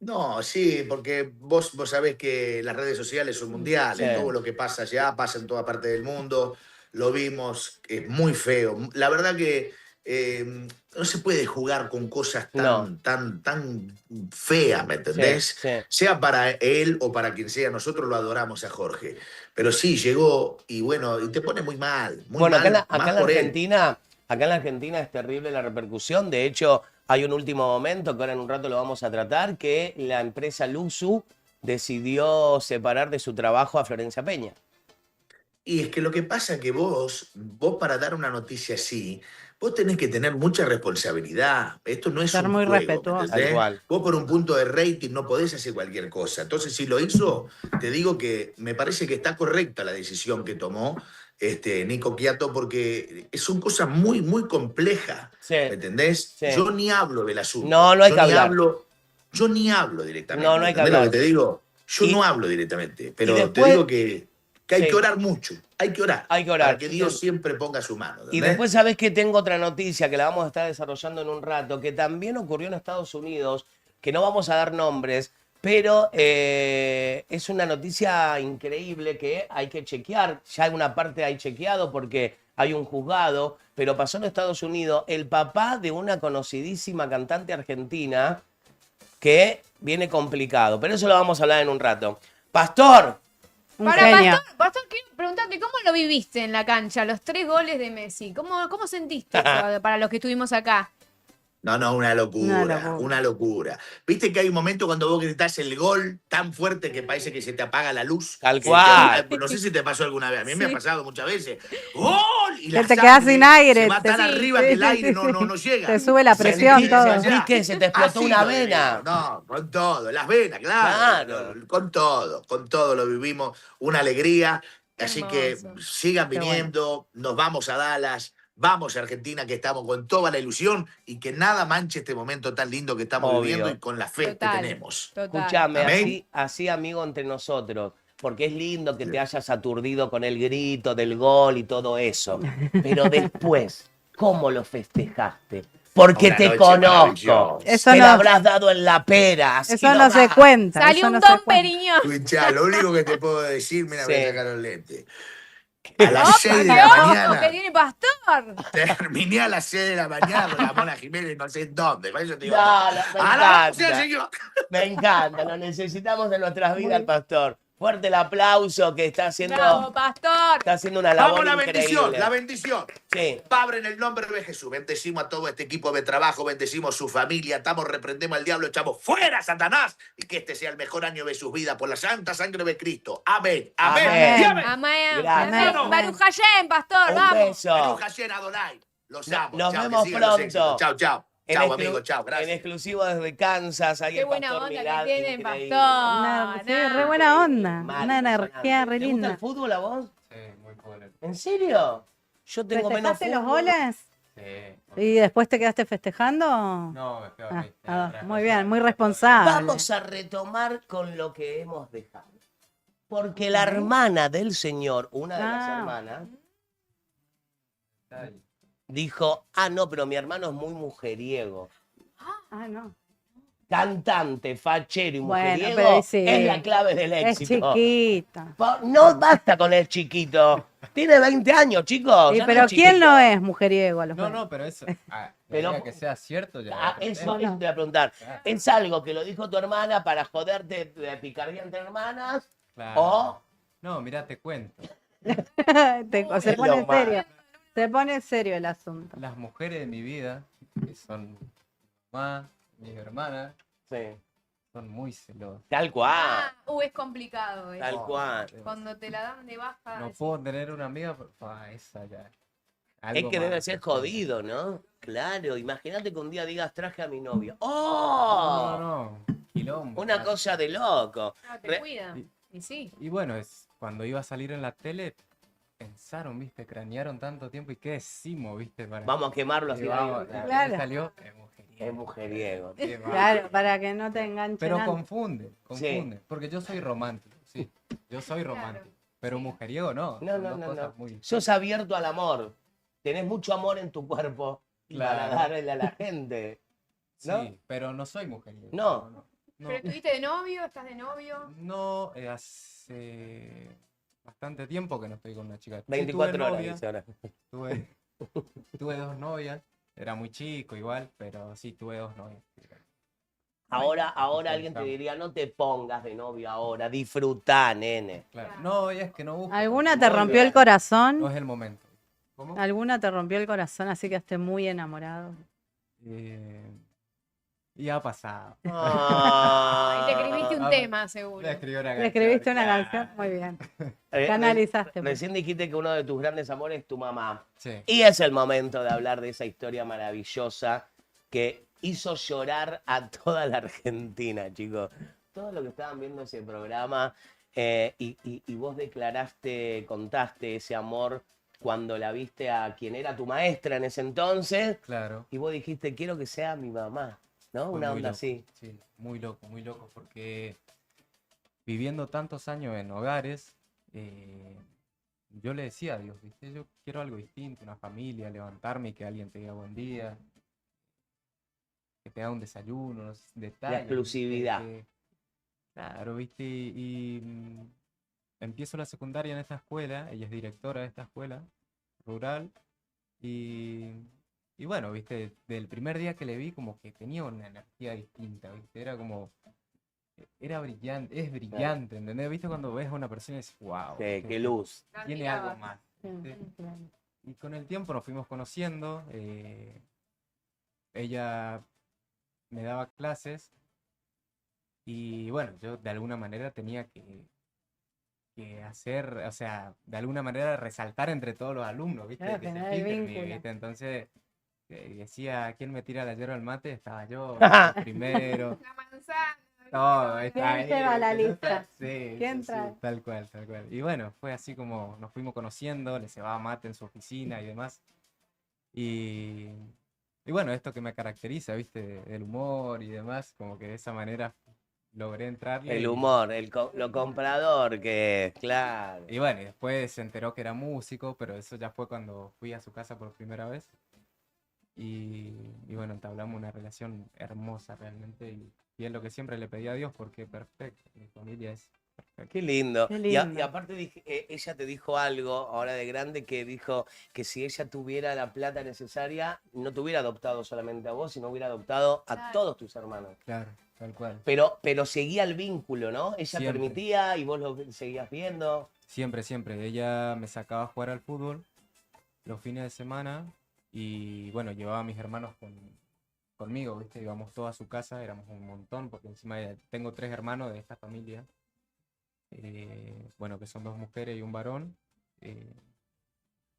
No, sí, porque vos sabés que las redes sociales son mundiales, Sí. todo lo que pasa allá pasa en toda parte del mundo, lo vimos, es muy feo. La verdad que no se puede jugar con cosas tan feas, ¿me entendés? Sí, sí. Sea para él o para quien sea, nosotros lo adoramos a Jorge. Pero sí, llegó y bueno, y te pone muy mal, muy Bueno, mal, acá más en la por él. Acá en la Argentina es terrible la repercusión. De hecho, hay un último momento que ahora en un rato lo vamos a tratar, que la empresa Luzu decidió separar de su trabajo a Florencia Peña. Y es que lo que pasa es que vos para dar una noticia así, vos tenés que tener mucha responsabilidad. Esto no es Ser un muy juego, ¿me respetuoso. entendés? Tal cual. Vos por un punto de rating no podés hacer cualquier cosa. Entonces, si lo hizo, te digo que me parece que está correcta la decisión que tomó Nico Quiato, porque son cosas muy, muy complejas. Sí. ¿Me entendés? Sí. Yo ni hablo del asunto. No, no hay Yo que ni hablar. yo ni hablo directamente. No, no hay que ¿entendés hablar. lo que te digo? Yo Y- no hablo directamente, pero y te después- digo que hay Sí. que orar mucho. Hay que orar. Hay que orar. Para que Dios siempre ponga su mano. Y ¿entendés? después sabés que tengo otra noticia que la vamos a estar desarrollando en un rato, que también ocurrió en Estados Unidos, que no vamos a dar nombres, pero es una noticia increíble que hay que chequear. Ya hay una parte ahí chequeado porque hay un juzgado, pero pasó en Estados Unidos. El papá de una conocidísima cantante argentina que viene complicado, pero eso lo vamos a hablar en un rato. Pastor, Un Para genio. Pastor, quiero preguntarte, ¿cómo lo viviste en la cancha, los 3 goles de Messi? ¿Cómo sentiste eso para los que estuvimos acá? No, una locura, Una locura. una locura. Viste que hay un momento cuando vos gritás el gol tan fuerte que parece que se te apaga la luz. Tal Que cual. no sé si te pasó alguna vez, a mí me ha Sí. pasado muchas veces. ¡Gol! Y Que la te quedás sangre sin aire, se va te- tan sí, arriba sí, que el sí, aire sí, no sí. llega. Te sube la presión, Sentís todo. allá. ¿Sentís que se te explotó Así una lo vena? vivimos. No, con todo, las venas, claro. Claro. Con todo lo vivimos, una alegría. Así que Hermoso. sigan Qué bueno. viniendo, nos vamos a Dallas, vamos a Argentina, que estamos con toda la ilusión y que nada manche este momento tan lindo que estamos Obvio. viviendo y con la fe Total. que tenemos. Total. Escúchame, Amén. así amigo entre nosotros, porque es lindo que te hayas aturdido con el grito del gol y todo eso, pero después, ¿cómo lo festejaste? Porque Una te noche conozco. maravillosa. Eso Te no- lo habrás dado en la pera. así Eso no se nomás. cuenta. Salió eso un no se Don cuenta. Periñón. Escuchá, lo único que te puedo decir, mira, voy Sí. a sacar los lentes. A las ¡Opa, 6 de qué la ojo mañana, que tiene Pastor! terminé a las 6 de la mañana con la Mona Jiménez, no sé en dónde. Por eso te digo, No, no. no, me A la encanta. sea, señor. Me encanta, lo necesitamos en nuestras vidas, el pastor. Fuerte el aplauso que está haciendo, ¡Bravo, Pastor! está haciendo una labor Vamos, la increíble. bendición, la bendición. Sí. Padre, en el nombre de Jesús, bendecimos a todo este equipo de trabajo, bendecimos su familia, estamos, reprendemos al diablo, echamos fuera, Satanás, y que este sea el mejor año de sus vidas por la santa sangre de Cristo. Amén, amén, Amén. y amén. Amén. Gracias. Amén. Baruch Hashem, Pastor, Un vamos. beso. Baruch Hashem Adonai. Los No- amo. nos Chao, que vemos sigan los pronto. éxitos. Chao, chao. En Chao, exclu- amigo, chao, En gracias. exclusivo desde Kansas, ahí Qué el buena pastor onda Milad, que tienen, increíble. Pastor. Sí, re buena onda. Mal, Una energía impresionante. re ¿Te gusta linda. el fútbol a vos? Sí, muy poder. ¿En serio? Yo tengo menos ¿Festejaste los fútbol. goles? Sí. ¿Y después te quedaste festejando? No, me quedo Ah, ahí. muy bien, muy responsable. Vamos a retomar con lo que hemos dejado. Porque la hermana del Señor, una de las Ah. hermanas, Está ahí. dijo, no, pero mi hermano es muy mujeriego. Ah, no. Cantante, fachero y Bueno, mujeriego pero sí. es la clave del Es éxito. chiquita. No basta con el chiquito. Tiene 20 años, chicos. Sí, ya pero es ¿quién chiquito. no es mujeriego a los No, 20? no, pero eso. Pero- Pero que sea cierto ya. Ah, es eso otro tema. te voy a preguntar. Claro. ¿Es algo que lo dijo tu hermana para joderte de picardía entre hermanas? Claro. O No, mira, te cuento. Se Es pone lo en serio. Se pone serio el asunto. Las mujeres de mi vida, que son mi mamá, mis hermanas, sí, son muy celosas. tal cual, Es complicado eso. tal cual. Cuando te la dan de baja. No decís, puedo tener una amiga, pero esa ya. Es Algo que debe más. ser jodido, ¿no? Claro, imagínate que un día digas traje a mi novio. No, ¡Oh! no, quilombo. Una claro. cosa de loco. te Re- cuida. Y sí. Y bueno, cuando iba a salir en la tele, pensaron, viste, cranearon tanto tiempo y qué decimos, viste, para. Vamos a quemarlo así. Y vamos, Claro. Claro. salió, Es mujeriego. qué va. Claro, para que no te enganchen. Pero antes. confunde, porque yo soy romántico, sí, yo soy romántico, pero mujeriego no, No, son no, dos no, cosas no. muy. Sos abierto al amor. Tenés mucho amor en tu cuerpo para Claro. darle a la gente. ¿no? Sí, pero no soy mujeriego. No. no, ¿Pero estuviste de novio? ¿Estás de novio? no, hace bastante tiempo que no estoy con una chica. Sí, 24 tuve horas, novia, dice ahora. tuve, tuve 2 novias, era muy chico igual, pero sí, tuve 2 novias. Ahora alguien te diría, no te pongas de novio ahora, disfrutá, nene. Claro. No, y es que no busco. ¿Alguna porque te no rompió es- el corazón? No es el momento. ¿Cómo? ¿Alguna te rompió el corazón así que esté muy enamorado? Y ha pasado. Ah. Y te escribiste un Ah, tema, seguro. Le escribí una Le escribiste una canción. canción, muy bien. Eh, Canalizaste. Recién dijiste que uno de tus grandes amores es tu mamá. Sí. Y es el momento de hablar de esa historia maravillosa que hizo llorar a toda la Argentina, chicos. Todo lo que estaban viendo ese programa y vos contaste ese amor cuando la viste a quien era tu maestra en ese entonces Claro. y vos dijiste, quiero que sea mi mamá, ¿no? Fue Una muy onda loco, así. Sí, muy loco, porque viviendo tantos años en hogares, yo le decía a Dios, ¿viste? Yo quiero algo distinto, una familia, levantarme y que alguien te diga buen día, que te haga un desayuno, unos detalles. ¿viste? exclusividad. Claro, ¿viste? Y empiezo la secundaria en esta escuela, ella es directora de esta escuela, rural. Y, y bueno, viste, del primer día que le vi como que tenía una energía distinta, viste, era como, era brillante, es brillante, ¿entendés? Viste cuando ves a una persona y dices, wow, Qué luz. tiene algo más. Sí, ¿viste? claro. Y con el tiempo nos fuimos conociendo, ella me daba clases y bueno, yo de alguna manera tenía que hacer, o sea, de alguna manera resaltar entre todos los alumnos, ¿viste? Claro, Que se generar el fijen en mí, vínculo. ¿viste? Entonces decía, ¿quién me tira la yerba al mate? Estaba yo, el primero, La manzana. todo, está ¿Quién se va a la ¿viste? lista? Sí, ¿Quién sí, sí, trae? tal cual, tal cual. Y bueno, fue así como nos fuimos conociendo, le cebaba mate en su oficina y demás. Y, y bueno, esto que me caracteriza, ¿viste? El humor y demás, como que de esa manera logré entrarle. El humor, lo comprador que es, claro. Y bueno, y después se enteró que era músico, pero eso ya fue cuando fui a su casa por primera vez. Y bueno, entablamos una relación hermosa realmente. Y es lo que siempre le pedí a Dios, porque perfecto, mi familia es perfecta. Qué lindo. Qué Y, lindo. y aparte ella te dijo algo, ahora de grande, que dijo que si ella tuviera la plata necesaria, no te hubiera adoptado solamente a vos, sino hubiera adoptado a Claro. todos tus hermanos. Claro, tal cual. Pero seguía el vínculo, ¿no? Ella Siempre. permitía y vos lo seguías viendo. Siempre, siempre. Ella me sacaba a jugar al fútbol los fines de semana y bueno, llevaba a mis hermanos conmigo, ¿viste? Íbamos todos a su casa, éramos un montón, porque encima tengo 3 hermanos de esta familia, bueno, que son 2 mujeres y un varón.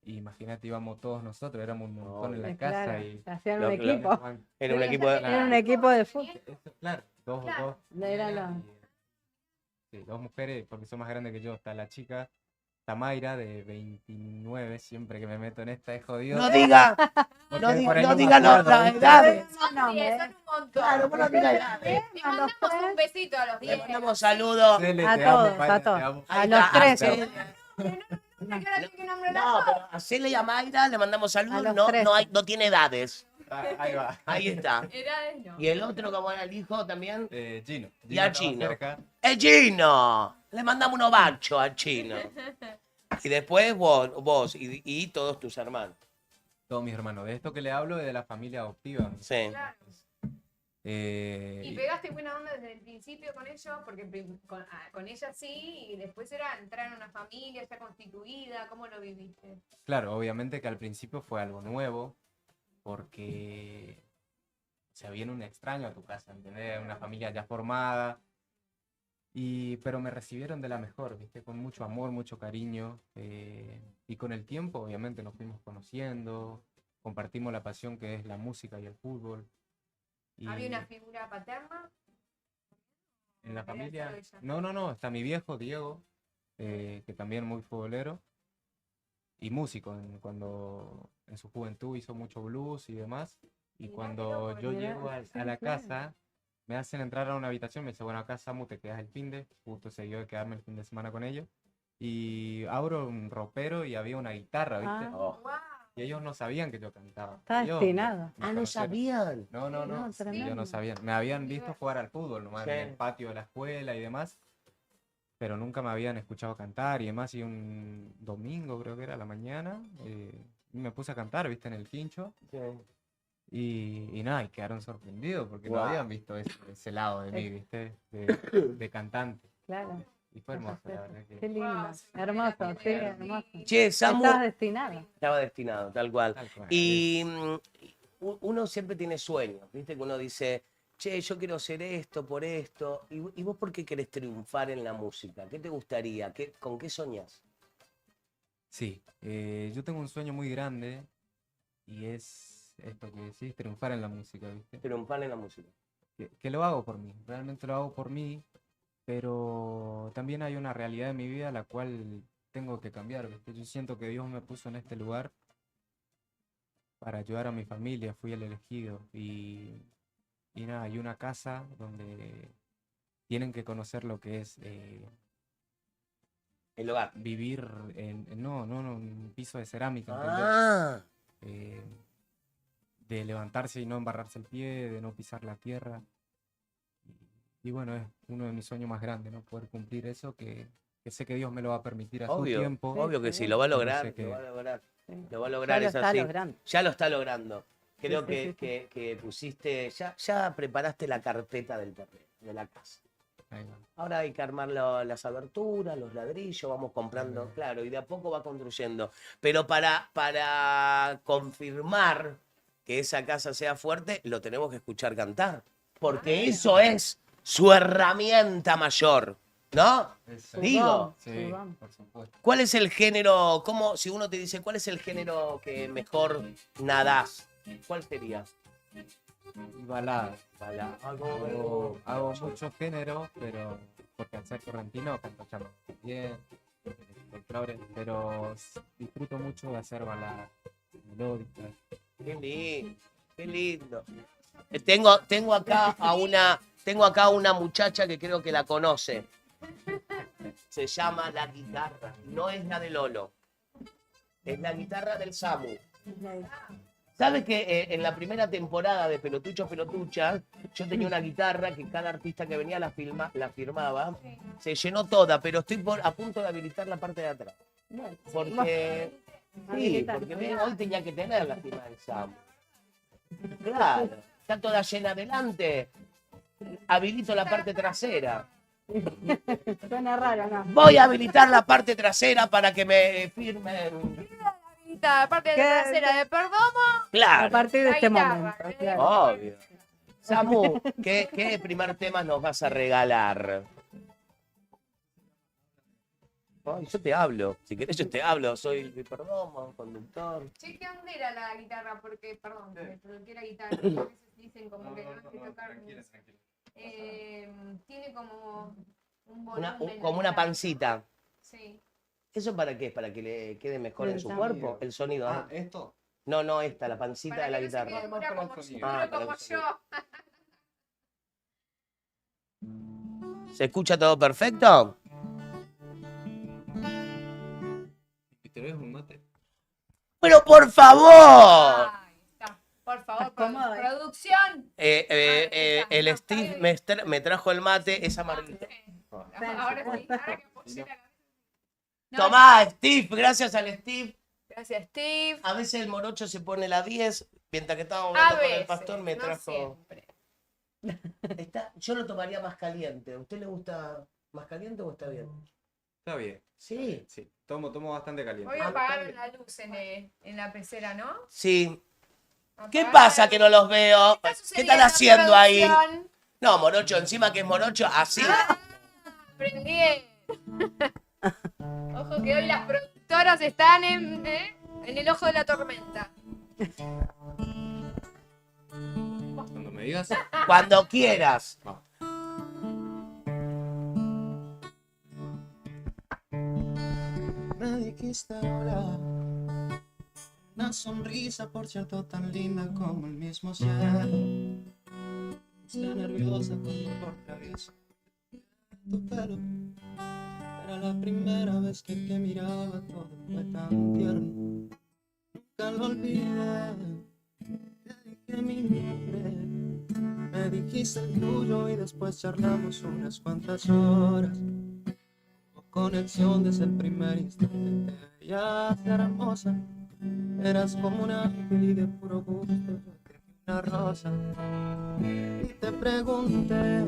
Y imagínate, íbamos todos nosotros, éramos un montón en la casa Claro, y... hacían un Lo- lo- equipo. Era un equipo de... Era un equipo de fútbol. Claro, dos Claro. Era mujeres lo- sí, 2 mujeres, porque son más grandes que yo. Está la chica, Mayra, de 29, siempre que me meto en esta es jodido. No diga, porque no por diga, ahí no me diga acuerdo, las ¿viste? edades. Son No, 10, hombre. son un montón. Claro, vos no digas edades. Le A los mandamos tres. un besito a los 10. Le mandamos saludos. Cele, A te amo, todos, Mayra, a te todos. amo. A Ahí los está, tres. te amo. No, pero a Cele y a Mayra le mandamos A saludos, los no, tres. no tiene edades. Ahí va. Ahí está. Edades no. Y el otro, como era el hijo también, Gino. Y a estaba Gino. cerca. ¡el Gino! Le mandamos unos bachos a Chino. Y después vos y todos tus hermanos. Todos mis hermanos. De esto que le hablo es de la familia adoptiva. Sí. Claro. Eh, Y pegaste buena onda desde el principio con ellos, porque con ella sí, y después era entrar en una familia ya constituida. ¿Cómo lo viviste? Claro, obviamente que al principio fue algo nuevo, porque se viene un extraño a tu casa, ¿entendés? Una familia ya formada, pero me recibieron de la mejor, ¿viste? Con mucho amor, mucho cariño, y con el tiempo obviamente nos fuimos conociendo, compartimos la pasión que es la música y el fútbol. Y ¿Había una figura paterna? en la ¿Era familia, solo ella? no, está mi viejo Diego, que también muy futbolero y músico, cuando en su juventud hizo mucho blues y demás. Y Mirá, cuando qué loco, yo mirá, llego a sí, la claro. casa, me hacen entrar a una habitación, me dice, bueno, acá Samu te quedas el finde, justo se dio de quedarme el fin de semana con ellos. Y abro un ropero y había una guitarra, ¿viste? Ah. Oh. ¡Wow! Y ellos no sabían que yo cantaba. Está Ellos destinado. me Ah, no conocieron. sabían. No, No, ellos tremendo. no sabían. Me habían visto jugar al fútbol nomás Sí. en el patio de la escuela y demás, pero nunca me habían escuchado cantar y demás. Y un domingo, creo que era a la mañana, me puse a cantar, viste, en el quincho. Y nada, y quedaron sorprendidos porque no Guau. habían visto ese lado de mí, viste, de cantante. Claro. Y fue hermoso, la verdad Qué que lindo. Hermoso, sí, hermoso. Che, Samu Estabas destinado. estaba destinado, tal cual. tal cual. Y uno siempre tiene sueños, ¿viste? Que uno dice, che, yo quiero hacer esto por esto. ¿Y vos por qué querés triunfar en la música? ¿Qué te gustaría? ¿Con qué soñás? Sí, yo tengo un sueño muy grande y es esto que decís, triunfar en la música, ¿viste? Triunfar en la música. Que lo hago por mí, realmente lo hago por mí, pero también hay una realidad en mi vida la cual tengo que cambiar, ¿viste? Yo siento que Dios me puso en este lugar para ayudar a mi familia, fui el elegido y nada, hay una casa donde tienen que conocer lo que es El hogar. vivir no, un piso de cerámica, ¿entendés? Ah, De levantarse y no embarrarse el pie, de no pisar la tierra. Y bueno, es uno de mis sueños más grandes, ¿no? Poder cumplir eso, que sé que Dios me lo va a permitir a su obvio, tiempo. obvio que sí, Sí, lo va a Pero lograr, sé que- lo va a lograr. sí. Lo va a lograr, Ya lo es está así. logrando. Ya lo está logrando. Creo Sí, sí, que pusiste, ya preparaste la carpeta del terreno, de la casa. Ahí va. Ahora hay que armar las aberturas, los ladrillos, vamos comprando, claro, y de a poco va construyendo. Pero para confirmar que esa casa sea fuerte, lo tenemos que escuchar cantar. Porque eso es su herramienta mayor, ¿no? Eso. Digo, Sí, Vamos. por supuesto. ¿cuál es el género, si uno te dice, cuál es el género que mejor nadás? ¿Cuál sería? Balada. Balada. Hago muchos géneros, pero porque al ser correntino canto charlo bien, folclore, pero disfruto mucho de hacer baladas melódicas. Qué lindo, qué lindo. Tengo acá a una muchacha que creo que la conoce. Se llama La Guitarra. No es la de Lolo. Es la guitarra del Samu. ¿Sabes que en la primera temporada de Pelotuchos Pelotuchas, yo tenía una guitarra que cada artista que venía la firmaba? Se llenó toda, pero estoy a punto de habilitar la parte de atrás. Porque, sí, porque hoy tenía que tener la firma del Samu. Claro, está toda llena adelante. Habilito la parte trasera. Suena raro, ¿no? Voy a habilitar la parte trasera para que me firmen. La parte de ¿Qué? la trasera de Perdomo. A Claro, partir de La este guitarra, momento, claro. obvio. Samu, ¿qué primer tema nos vas a regalar? Ay, yo te hablo. Si querés, yo te hablo. Soy el Perdomo, conductor. Che, ¿qué onda era la guitarra? Porque, perdón, me coloqué la guitarra. A veces dicen como que no hay que tocar. Tiene como un volumen. Como una pancita. Sí. ¿Eso para qué? ¿Para que le quede mejor en su El cuerpo? El sonido. Ah, ¿no? ¿esto? No, esta, la pancita Para de la que no se guitarra. quede dura Para el como, sonido. Ah, dura para como el sonido. yo. ¿Se escucha todo perfecto? ¿Y te ves un mate? ¡Pero por favor! Ahí está. Por favor, Estás cómoda, ¿eh? producción. El Steve me trajo el mate, es amarguito. Ahora sí, ahora que apoyé la cabeza. No, Tomá, Steve, gracias al Steve. Gracias, Steve. A veces el morocho se pone la 10, mientras que estábamos A hablando con el veces, pastor me no trajo... siempre. Yo lo tomaría más caliente. ¿A usted le gusta más caliente o está bien? Está bien. Sí. Sí, tomo bastante caliente. Hoy apagaron la luz en la pecera, ¿no? Sí. ¿Qué Apagaron pasa la que luz. no los veo? está ¿Qué sucediendo están en la haciendo ahí? producción? No, morocho, encima que es morocho, así. Aprendí. Ojo que hoy las productoras están en el ojo de la tormenta. Cuando me digas. Cuando quieras. Me dijiste ahora una sonrisa, por cierto, tan linda como el mismo cielo. Estoy nerviosa cuando por travieso tu pelo. Era la primera vez que te miraba, todo fue tan tierno. Nunca lo olvidé. Te dije mi nombre, me dijiste el tuyo y después charlamos unas cuantas horas. Conexión desde el primer instante. Te veías hermosa, eras como un ángel y de puro gusto yo te di una rosa. Y te pregunté,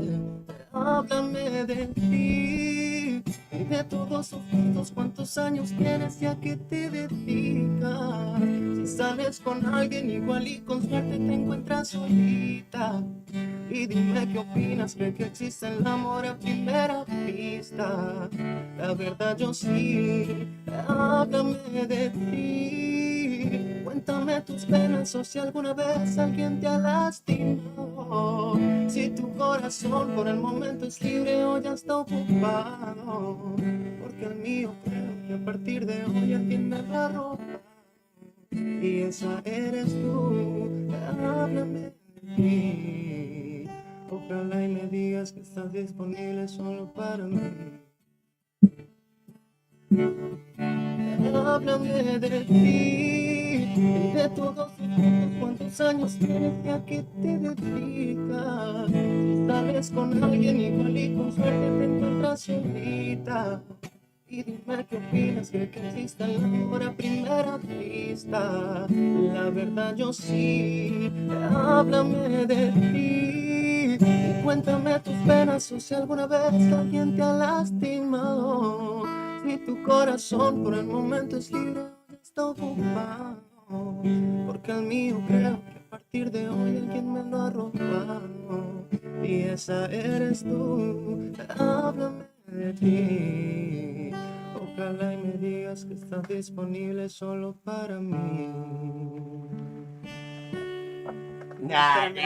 háblame de ti y de todos tus juntos, cuántos años tienes y a qué te dedicas. Si sales con alguien igual y con suerte te encuentras solita. Y dime qué opinas, ¿cree que existe el amor a primera vista? La verdad yo sí, háblame de ti. Cuéntame tus penas o si alguna vez alguien te ha lastimado. Si tu corazón por el momento es libre o ya está ocupado. Porque el mío creo que a partir de hoy alguien me va a robar. Y esa eres tú, háblame de ti. Ojalá y me digas que estás disponible solo para mí. Háblame de ti y de todos tus gustos, cuántos años tienes y a qué te dedicas. Si sales con alguien igual y con suerte te encuentras solita. Y dime qué opinas, ¿cree que existe el amor a primera vista? egoísta. La verdad yo sí, háblame de ti. Y cuéntame tus penas o si alguna vez alguien te ha lastimado. Si tu corazón por el momento es libre, está ocupado. Porque el mío creo que a partir de hoy alguien me lo ha robado. Y esa eres tú, háblame de ti. Ojalá y me digas que estás disponible solo para mí. No, no.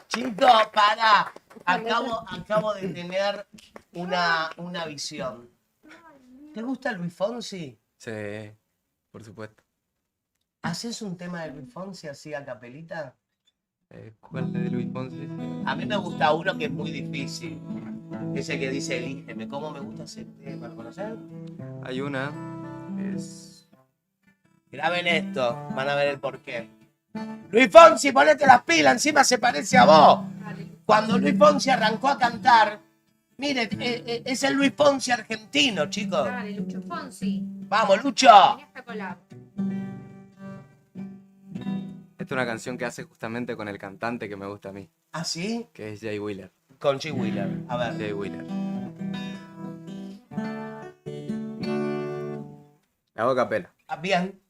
Chicos, para. Acabo de tener una visión. ¿Te gusta Luis Fonsi? Sí, por supuesto. ¿Haces un tema de Luis Fonsi así a capelita? ¿Cuál de Luis Fonsi? A mí me gusta uno que es muy difícil. Ese que dice elígeme. ¿Cómo me gusta ese tema? ¿Conocer? Hay una, es... Graben esto, van a ver el porqué. Luis Fonsi, ponete las pilas, encima se parece a vos. Cuando Luis Fonsi arrancó a cantar, miren, es el Luis Fonsi argentino, chicos. Dale, Lucho Fonsi. Vamos, Lucho. Vení hasta colado. Esta es una canción que hace justamente con el cantante que me gusta a mí, ¿Ah, sí? que es Jay Wheeler. Con G. Wheeler. A ver. Jay Wheeler. La hago a capela. Ah, bien.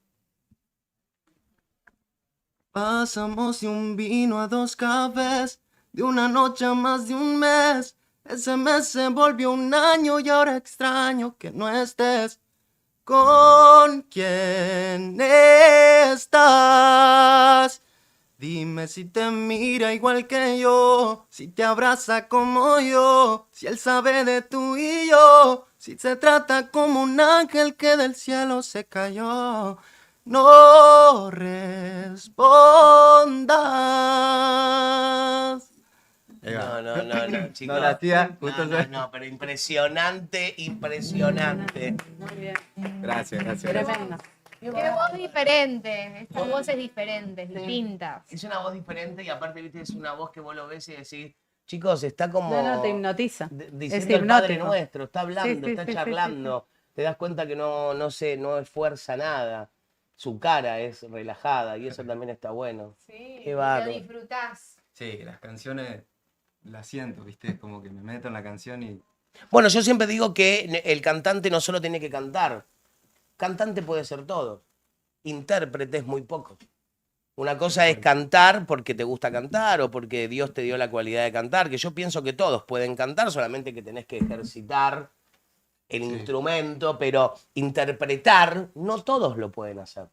Pasamos de un vino a 2 cafés, de una noche a más de un mes. Ese mes se volvió un año y ahora extraño que no estés. ¿Con quién estás? Dime si te mira igual que yo, si te abraza como yo, si él sabe de tú y yo, si se trata como un ángel que del cielo se cayó. No respondas. No, chicos. No, la tía, justo No, pero impresionante. Muy bien. Gracias. Tremendo. Qué voz diferente. Estas voces diferentes, distintas. Es una voz diferente y aparte, viste, es una voz que vos lo ves y decís, chicos, está como No, te hipnotiza. diciendo el Padre hipnótico. Nuestro, está hablando, Sí, está sí, charlando. Te das cuenta que no esfuerza nada. Su cara es relajada y eso también está bueno. Sí, Qué lo bárbaro. disfrutás. Sí, las canciones las siento, ¿viste? Es como que me meto en la canción y... Bueno, yo siempre digo que el cantante no solo tiene que cantar. Cantante puede ser todo. Intérprete es muy poco. Una cosa es cantar porque te gusta cantar o porque Dios te dio la cualidad de cantar, que yo pienso que todos pueden cantar, solamente que tenés que ejercitar el instrumento, pero interpretar no todos lo pueden hacer.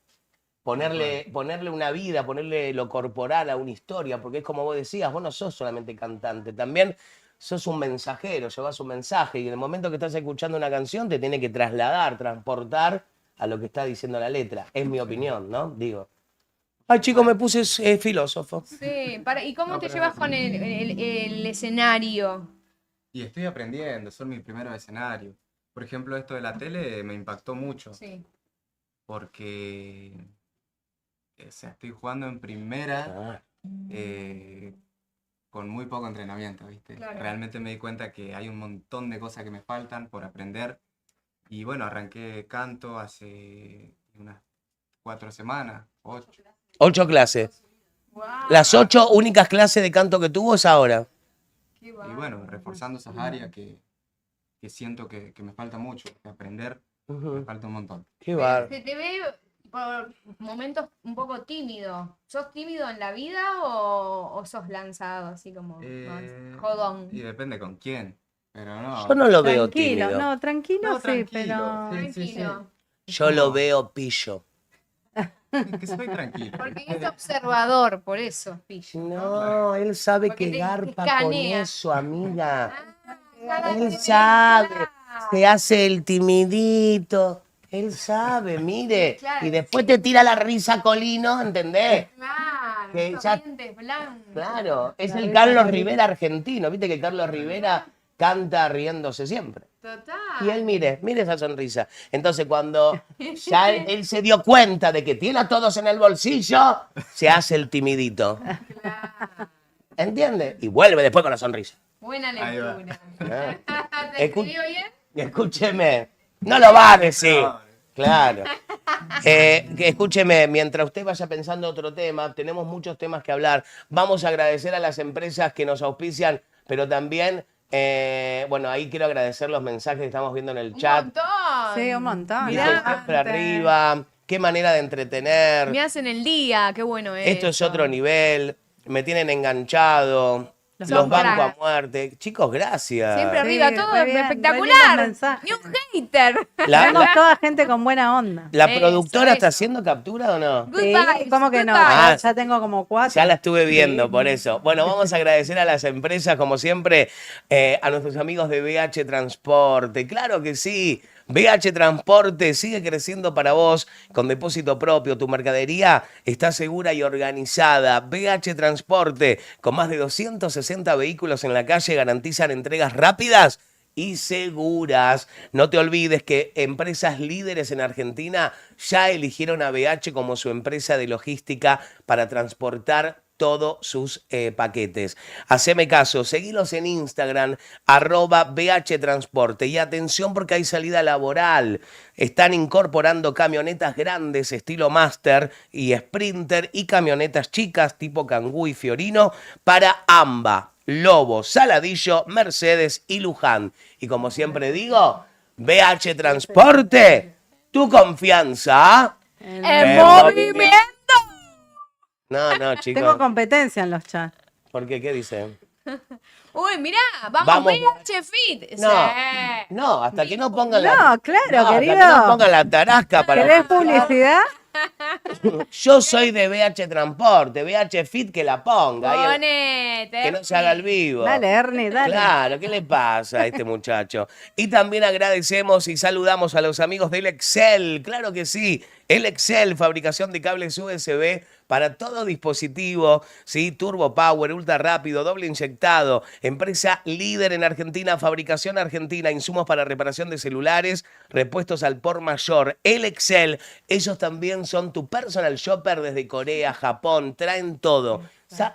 Ponerle una vida, ponerle lo corporal a una historia, porque es como vos decías, vos no sos solamente cantante, también sos un mensajero, llevas un mensaje y en el momento que estás escuchando una canción te tiene que trasladar, transportar a lo que está diciendo la letra. Es mi opinión, ¿no? Digo. Ay, chico, me puse filósofo. Sí, ¿y cómo No, te pero llevas sí. con el escenario? Y estoy aprendiendo, son mis primeros escenarios. Por ejemplo, esto de la tele me impactó mucho, Sí. porque o sea, estoy jugando en primera con muy poco entrenamiento, ¿viste? Claro. Realmente me di cuenta que hay un montón de cosas que me faltan por aprender. Y bueno, arranqué canto hace unas 4 semanas, 8. 8 clases. Wow, Las 8 únicas clases de canto que tuvo es ahora. qué Y bárbaro. bueno, reforzando esas áreas que siento que me falta mucho, que aprender me falta un montón. Qué bárbaro. Se te ve por momentos un poco tímido. ¿Sos tímido en la vida o sos lanzado así como más jodón? Y depende con quién, pero no. Yo no lo veo Tranquilo, tímido. no, tranquilo, No, sí, tranquilo, pero... sí, sí, sí. Tranquilo. Yo lo veo pillo. Que soy tranquilo. Porque es observador, por eso, pillo. No, él sabe Porque que te garpa con escanea. eso, amiga. Cada Él vez que sabe. claro. Se hace el timidito. Él sabe, mire. Claro. Y después te tira la risa colino, ¿entendés? Claro, Que esos ya- dientes blancos. Claro, es La el risa Carlos colino. Rivera argentino. Viste que Carlos Rivera canta riéndose siempre. Total. Y él mire esa sonrisa. Entonces cuando ya él se dio cuenta de que tiene a todos en el bolsillo, se hace el timidito. Claro. ¿Entiendes? Y vuelve después con la sonrisa. Buena Ahí va. lectura. Ah. ¿Te Escu- escribió bien? Escúcheme, No lo va a decir. Claro. Que escúcheme, mientras usted vaya pensando otro tema, tenemos muchos temas que hablar. Vamos a agradecer a las empresas que nos auspician, pero también, bueno, ahí quiero agradecer los mensajes que estamos viendo en el Un chat. montón. Sí, un montón. Dice Mirá. siempre arriba, qué manera de entretener. Me hacen el día, qué bueno es. Esto es otro nivel, me tienen enganchado, Los los banco a crack. muerte. Chicos, gracias. Siempre arriba, Sí, todo re bien, re espectacular. lindos mensajes. Ni un hater. Tenemos toda gente con buena onda. ¿La Eso, sí, está eso. haciendo captura o no? Good Sí, vibes, ¿cómo que good no? vibes. Ah, Ya tengo como 4. Ya la estuve viendo, por eso. Bueno, vamos a agradecer a las empresas, como siempre, a nuestros amigos de BH Transporte. Claro que sí. BH Transporte sigue creciendo para vos con depósito propio. Tu mercadería está segura y organizada. BH Transporte, con más de 260 vehículos en la calle, garantizan entregas rápidas y seguras. No te olvides que empresas líderes en Argentina ya eligieron a BH como su empresa de logística para transportar todos sus paquetes. Haceme caso, seguilos en Instagram, @BH Transporte. Y atención porque hay salida laboral. Están incorporando camionetas grandes estilo Master y Sprinter y camionetas chicas tipo Kangoo y Fiorino para AMBA, Lobo, Saladillo, Mercedes y Luján. Y como siempre digo, BH Transporte, tu confianza. ¡En En movimiento! No, chicos. Tengo competencia en los chats. ¿Por qué? ¿Qué dicen? Uy, mirá, vamos, Vamos. BH Fit. No, Sí. no, hasta que no pongan la... No, claro, hasta querido. que no pongan la tarasca para... ¿Querés publicidad? Yo soy de BH Transporte, BH Fit que la ponga. ahí Ponete. que no se haga el vivo. Dale, Ernie, dale. Claro, ¿qué le pasa a este muchacho? Y también agradecemos y saludamos a los amigos del Excel, claro que sí, el Excel, fabricación de cables USB para todo dispositivo, ¿sí? Turbo Power, ultra rápido, doble inyectado, empresa líder en Argentina, fabricación argentina, insumos para reparación de celulares, repuestos al por mayor. El Excel, ellos también son tu personal shopper desde Corea, Japón, traen todo.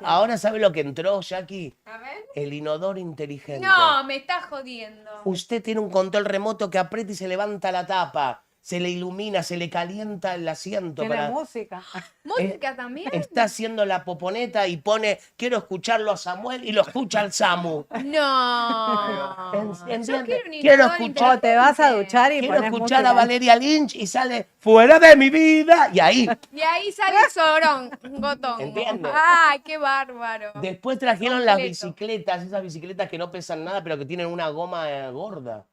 Ahora sabe lo que entró, Jackie, A ver. el inodoro inteligente. No, me estás jodiendo. Usted tiene un control remoto que aprieta y se levanta la tapa. Se le ilumina, se le calienta el asiento. Tiene Para... música. ¿Música también? Está haciendo la poponeta y pone, quiero escucharlo a Samuel y lo escucha al Samu. No. ¿Entiende? Yo quiero un Quiero inodoro escuchar- O te vas a duchar y Quiero pones escuchar música. a Valeria Lynch y sale fuera de mi vida. Y ahí. Y ahí sale Sorón, un gotón. Entiende. Ay, qué bárbaro. Después trajeron las Completo. bicicletas, esas bicicletas que no pesan nada, pero que tienen una goma gorda.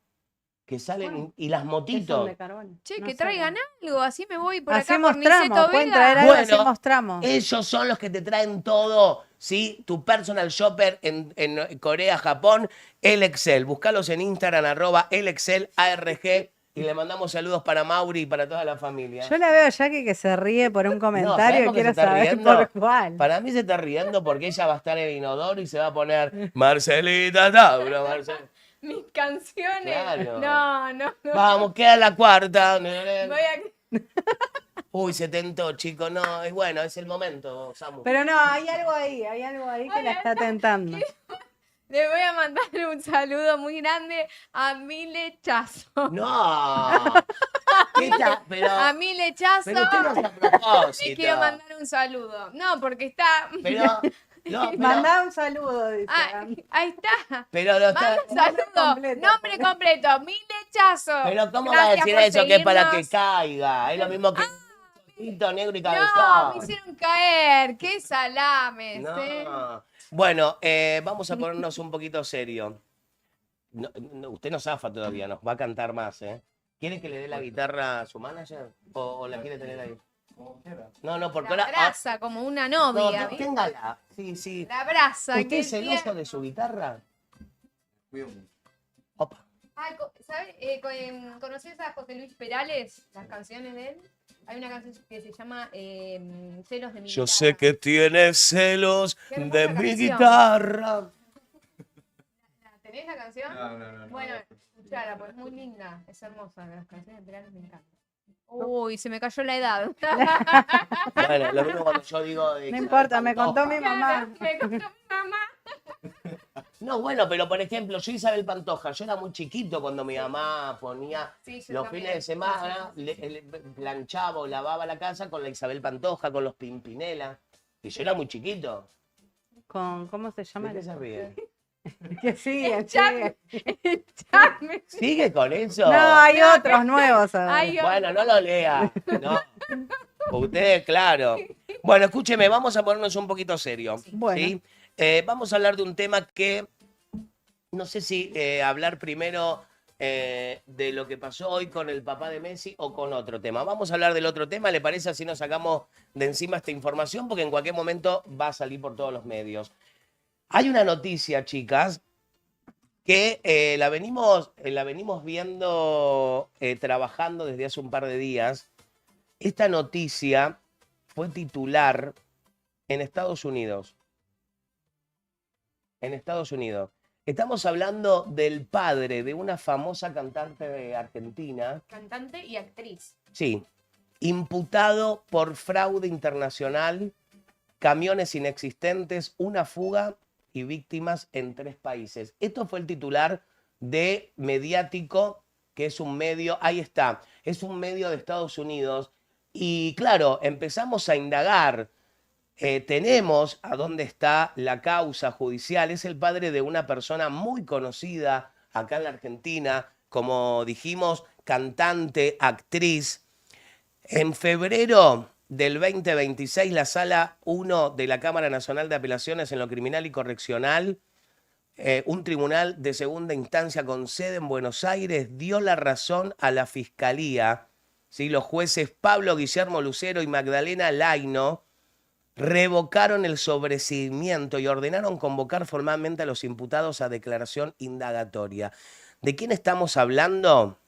Que salen, y las Que son motitos. de carbón. Che, No que sé. traigan algo, así me voy por Así acá por mostramos, Niceto pueden Vega. traer algo, Bueno, así mostramos. Ellos son los que te traen todo, ¿sí? Tu personal shopper en Corea, Japón, el Excel. Búscalos en Instagram, @elexcelarg. Y le mandamos saludos para Mauri y para toda la familia. Yo la veo a Jackie que se ríe por un ¿sabes comentario y por qué quiero se está saber riendo? por cuál. Para mí se está riendo porque ella va a estar en el inodoro y se va a poner Marcelita Tauro, Mis canciones. Claro. No. Vamos, queda la cuarta. Voy a... Uy, se tentó, chico. No, es bueno, es el momento, Samu. Pero no, hay algo ahí que la está tentando. Le voy a mandar un saludo muy grande a Mile Chazo. No. ¿Qué tal? Pero, A Mile Chazo. pero usted no hace a Le propósito. quiero mandar un saludo. No, porque está... Pero, no, pero, Mandá un saludo, dice. Ah, ahí está. pero, no está- Manda un saludo. completo. Nombre completo. Mile Chazo. pero ¿cómo va a Gracias decir por eso que es para que seguirnos. caiga? Es lo mismo que Tito negro y No, cabezón. me hicieron caer. Qué salames, ¿eh? No. Bueno, vamos a ponernos un poquito serio. Usted no zafa todavía, nos va a cantar más, ¿eh? ¿Quiere que le dé la guitarra a su manager? ¿O la quiere tener ahí? No, porque La ahora... abraza como una no, novia. ¿viste? téngala. Sí, sí. La abraza. ¿Usted que es celoso bien. de su guitarra? Opa. Ay, ¿sabes? ¿Conoces a José Luis Perales? Las canciones de él. Hay una canción que se llama Celos de mi Yo guitarra. sé que tienes celos Qué hermosa de mi canción. guitarra. ¿Tenés la canción? No. Bueno, escuchala, pues es muy linda. Es hermosa. Las canciones de Perales me encantan. Uy, se me cayó la edad. Bueno, lo mismo cuando yo digo... No importa, me contó mi mamá. Me contó mi mamá. No, bueno, pero por ejemplo, yo Isabel Pantoja, yo era muy chiquito cuando mi mamá ponía Sí, yo los también. fines de semana, le planchaba o lavaba la casa con la Isabel Pantoja, con los Pimpinela. Y yo era muy chiquito. ¿Cómo se llama? ¿De qué se ríe? Que sigue, Charme. sigue. Charme. ¿Sigue con eso? No, hay otros nuevos ahora. Ay, Bueno, no lo lea. No. Usted, claro. Bueno, escúcheme, vamos a ponernos un poquito serio. Bueno. ¿sí? Vamos a hablar de un tema que no sé si hablar primero de lo que pasó hoy con el papá de Messi o con otro tema. Vamos a hablar del otro tema, ¿le parece? Así nos sacamos de encima esta información porque en cualquier momento va a salir por todos los medios. Hay una noticia, chicas, que la venimos viendo, trabajando desde hace un par de días. Esta noticia fue titular en Estados Unidos. En Estados Unidos. Estamos hablando del padre de una famosa cantante de Argentina. Cantante y actriz. Sí. Imputado por fraude internacional, camiones inexistentes, una fuga y víctimas en 3 países. Esto fue el titular de Mediático, que es un medio, ahí está, es un medio de Estados Unidos. Y claro, empezamos a indagar. Tenemos a dónde está la causa judicial. Es el padre de una persona muy conocida acá en la Argentina, como dijimos, cantante, actriz. En febrero del 2026, la Sala 1 de la Cámara Nacional de Apelaciones en lo Criminal y Correccional, un tribunal de segunda instancia con sede en Buenos Aires, dio la razón a la Fiscalía. ¿Sí? Los jueces Pablo Guillermo Lucero y Magdalena Laino revocaron el sobreseimiento y ordenaron convocar formalmente a los imputados a declaración indagatoria. ¿De quién estamos hablando?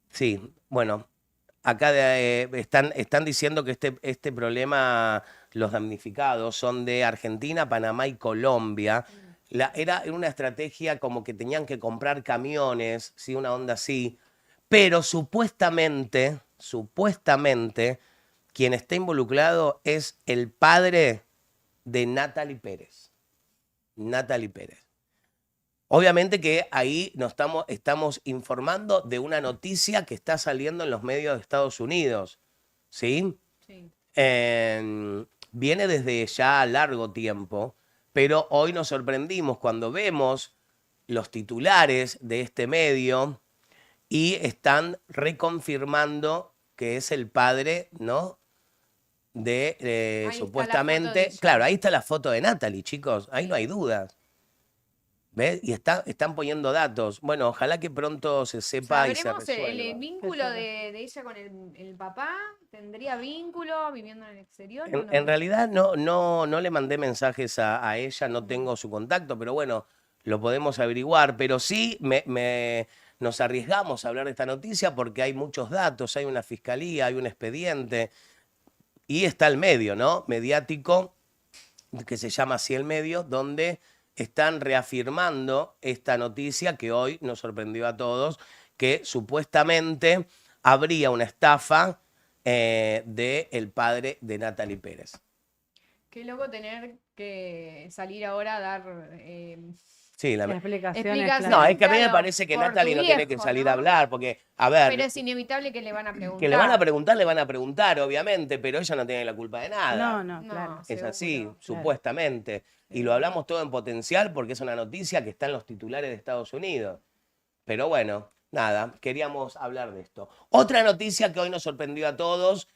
Sí, bueno, acá están diciendo que este problema, los damnificados son de Argentina, Panamá y Colombia. Era una estrategia como que tenían que comprar camiones, ¿sí? Una onda así, pero supuestamente, quien está involucrado es el padre de Natalie Pérez. Natalie Pérez. Obviamente que ahí estamos informando de una noticia que está saliendo en los medios de Estados Unidos, ¿sí? Sí. Viene desde ya largo tiempo, pero hoy nos sorprendimos cuando vemos los titulares de este medio y están reconfirmando que es el padre, ¿no? De Ahí está la supuestamente. foto de ella. Claro, ahí está la foto de Natalie, chicos. Ahí no hay dudas. ¿Ves? Y están poniendo datos. Bueno, ojalá que pronto se sepa y se ¿Sabremos el resuelva. vínculo de ella con el papá? ¿Tendría vínculo viviendo en el exterior? o no? En realidad no le mandé mensajes a ella, no tengo su contacto, pero bueno, lo podemos averiguar. Pero sí nos arriesgamos a hablar de esta noticia porque hay muchos datos, hay una fiscalía, hay un expediente y está el medio, ¿no? Mediático, que se llama así el medio, donde están reafirmando esta noticia que hoy nos sorprendió a todos, que supuestamente habría una estafa del padre de Natalie Pérez. Qué loco tener que salir ahora a dar Sí, Explicaciones, explicaciones. No, es que a mí me Claro, parece que por Natalie tu no tiene que viejo, salir ¿no? a hablar, porque, a ver, pero es inevitable que le van a preguntar. que le van a preguntar, obviamente, pero ella no tiene la culpa de nada. No, claro. Es así, seguro. supuestamente. Y lo hablamos todo en potencial porque es una noticia que está en los titulares de Estados Unidos. Pero bueno, nada, queríamos hablar de esto. Otra noticia que hoy nos sorprendió a todos,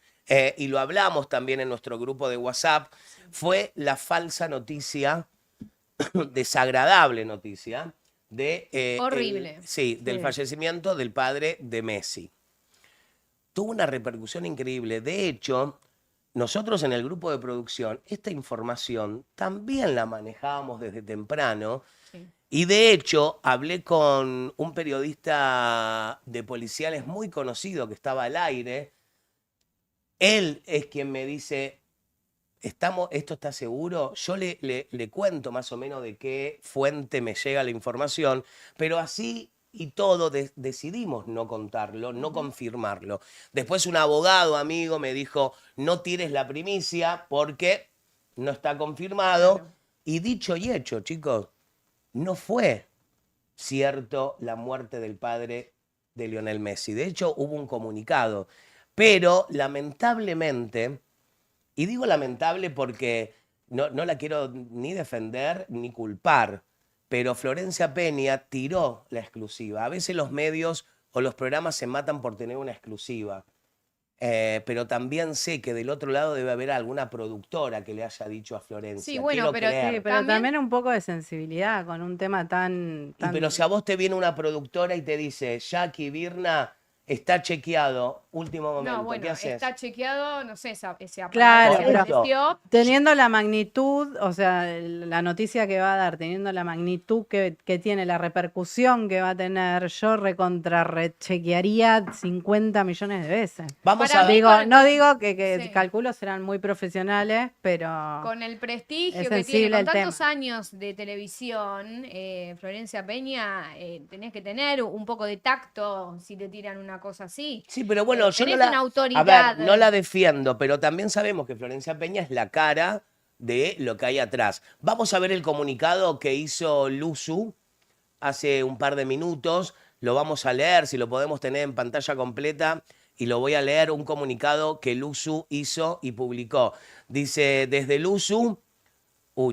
y lo hablamos también en nuestro grupo de WhatsApp, fue la falsa noticia, desagradable noticia, Horrible. del fallecimiento del padre de Messi. Tuvo una repercusión increíble. De hecho, nosotros en el grupo de producción, esta información también la manejábamos desde temprano. Sí. Y de hecho, hablé con un periodista de policiales muy conocido que estaba al aire. Él es quien me dice, ¿esto está seguro? Yo le cuento más o menos de qué fuente me llega la información, pero así y todo decidimos no contarlo, no confirmarlo. Después un abogado amigo me dijo, no tires la primicia porque no está confirmado. Claro. Y dicho y hecho, chicos, no fue cierto la muerte del padre de Lionel Messi. De hecho, hubo un comunicado. Pero lamentablemente, y digo lamentable porque no la quiero ni defender ni culpar, pero Florencia Peña tiró la exclusiva. A veces los medios o los programas se matan por tener una exclusiva. Pero también sé que del otro lado debe haber alguna productora que le haya dicho a Florencia. Sí, bueno, quiero pero creer. Sí, pero También- también un poco de sensibilidad con un tema tan... Y pero si a vos te viene una productora y te dice, Jackie Birna está chequeado, último momento, No, bueno, ¿qué haces? está chequeado, no sé, ese aparato Claro, se pero- apareció. Teniendo la magnitud, o sea, la noticia que va a dar, teniendo la magnitud que tiene, la repercusión que va a tener, yo rechequearía 50 millones de veces. Vamos Para a mí- Digo, con- no digo que sí. calculo serán muy profesionales, pero Con el prestigio Es que tiene, sensible con el tantos tema. años de televisión, Florencia Peña, tenés que tener un poco de tacto si te tiran una cosa así. Sí, pero bueno, yo no tenés la, una a autoridad. ver, no la defiendo, pero también sabemos que Florencia Peña es la cara de lo que hay atrás. Vamos a ver el comunicado que hizo Luzu hace un par de minutos. Lo vamos a leer, si lo podemos tener en pantalla completa, y lo voy a leer, un comunicado que Luzu hizo y publicó. Dice, desde Luzu...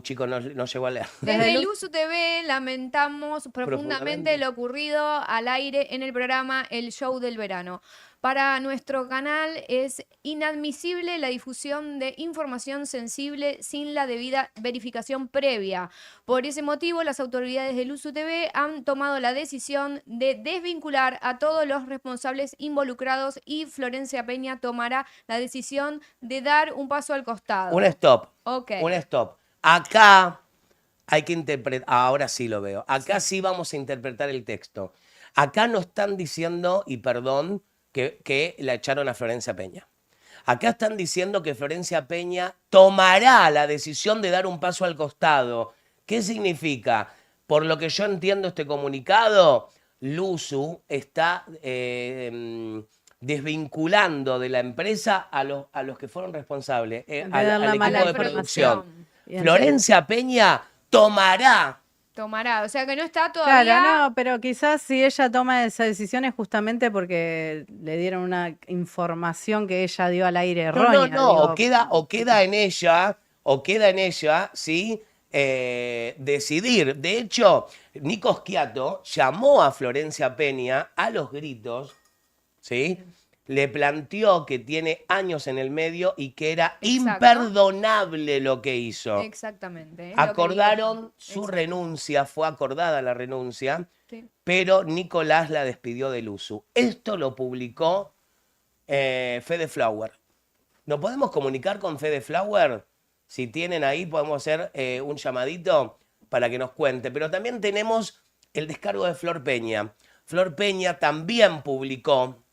chicos, no llegó a leer. Desde el Uso TV lamentamos profundamente Profundamente. lo ocurrido al aire en el programa El Show del Verano. Para nuestro canal es inadmisible la difusión de información sensible sin la debida verificación previa. Por ese motivo, las autoridades del Uso TV han tomado la decisión de desvincular a todos los responsables involucrados y Florencia Peña tomará la decisión de dar un paso al costado. Un stop. Ok. Un stop. Acá hay que interpretar, ahora sí lo veo, acá sí vamos a interpretar el texto. Acá no están diciendo, y perdón, que la echaron a Florencia Peña. Acá están diciendo que Florencia Peña tomará la decisión de dar un paso al costado. ¿Qué significa? Por lo que yo entiendo este comunicado, Luzu está desvinculando de la empresa a los que fueron responsables, de al dar la equipo mala de información. producción. Y Florencia Peña tomará. Tomará, o sea que no está todavía. Claro, no, pero quizás si ella toma esa decisión es justamente porque le dieron una información que ella dio al aire No, errónea. no, digo. o queda en ella, ¿sí? Decidir. De hecho, Nico Schiato llamó a Florencia Peña a los gritos, ¿sí? Le planteó que tiene años en el medio y que era Exacto. imperdonable lo que hizo. Exactamente. es lo que Acordaron dijo. su Exacto. renuncia, fue acordada la renuncia, Sí. pero Nicolás la despidió del uso. Esto lo publicó Fede Flower. ¿Nos podemos comunicar con Fede Flower? Si tienen ahí, podemos hacer un llamadito para que nos cuente. Pero también tenemos el descargo de Flor Peña. Flor Peña también publicó,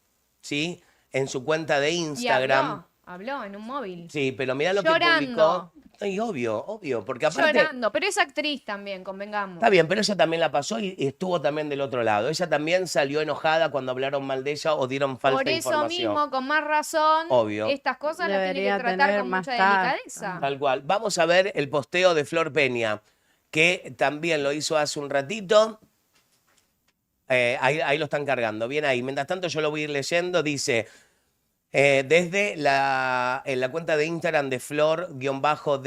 ¿sí? En su cuenta de Y Instagram. habló en un móvil. Sí, pero mira lo que Llorando. publicó. Ay, obvio, porque aparte... Llorando, pero es actriz también, convengamos. Está bien, pero ella también la pasó y estuvo también del otro lado. Ella también salió enojada cuando hablaron mal de ella o dieron falsa Por eso información. mismo, con más razón, Obvio. estas cosas las tiene Debería que tratar tener con más mucha tacto. delicadeza. Tal cual. Vamos a ver el posteo de Flor Peña, que también lo hizo hace un ratito. Ahí lo están cargando. Bien ahí. Mientras tanto, yo lo voy a ir leyendo. Dice, desde en la cuenta de Instagram de Flor-D-P,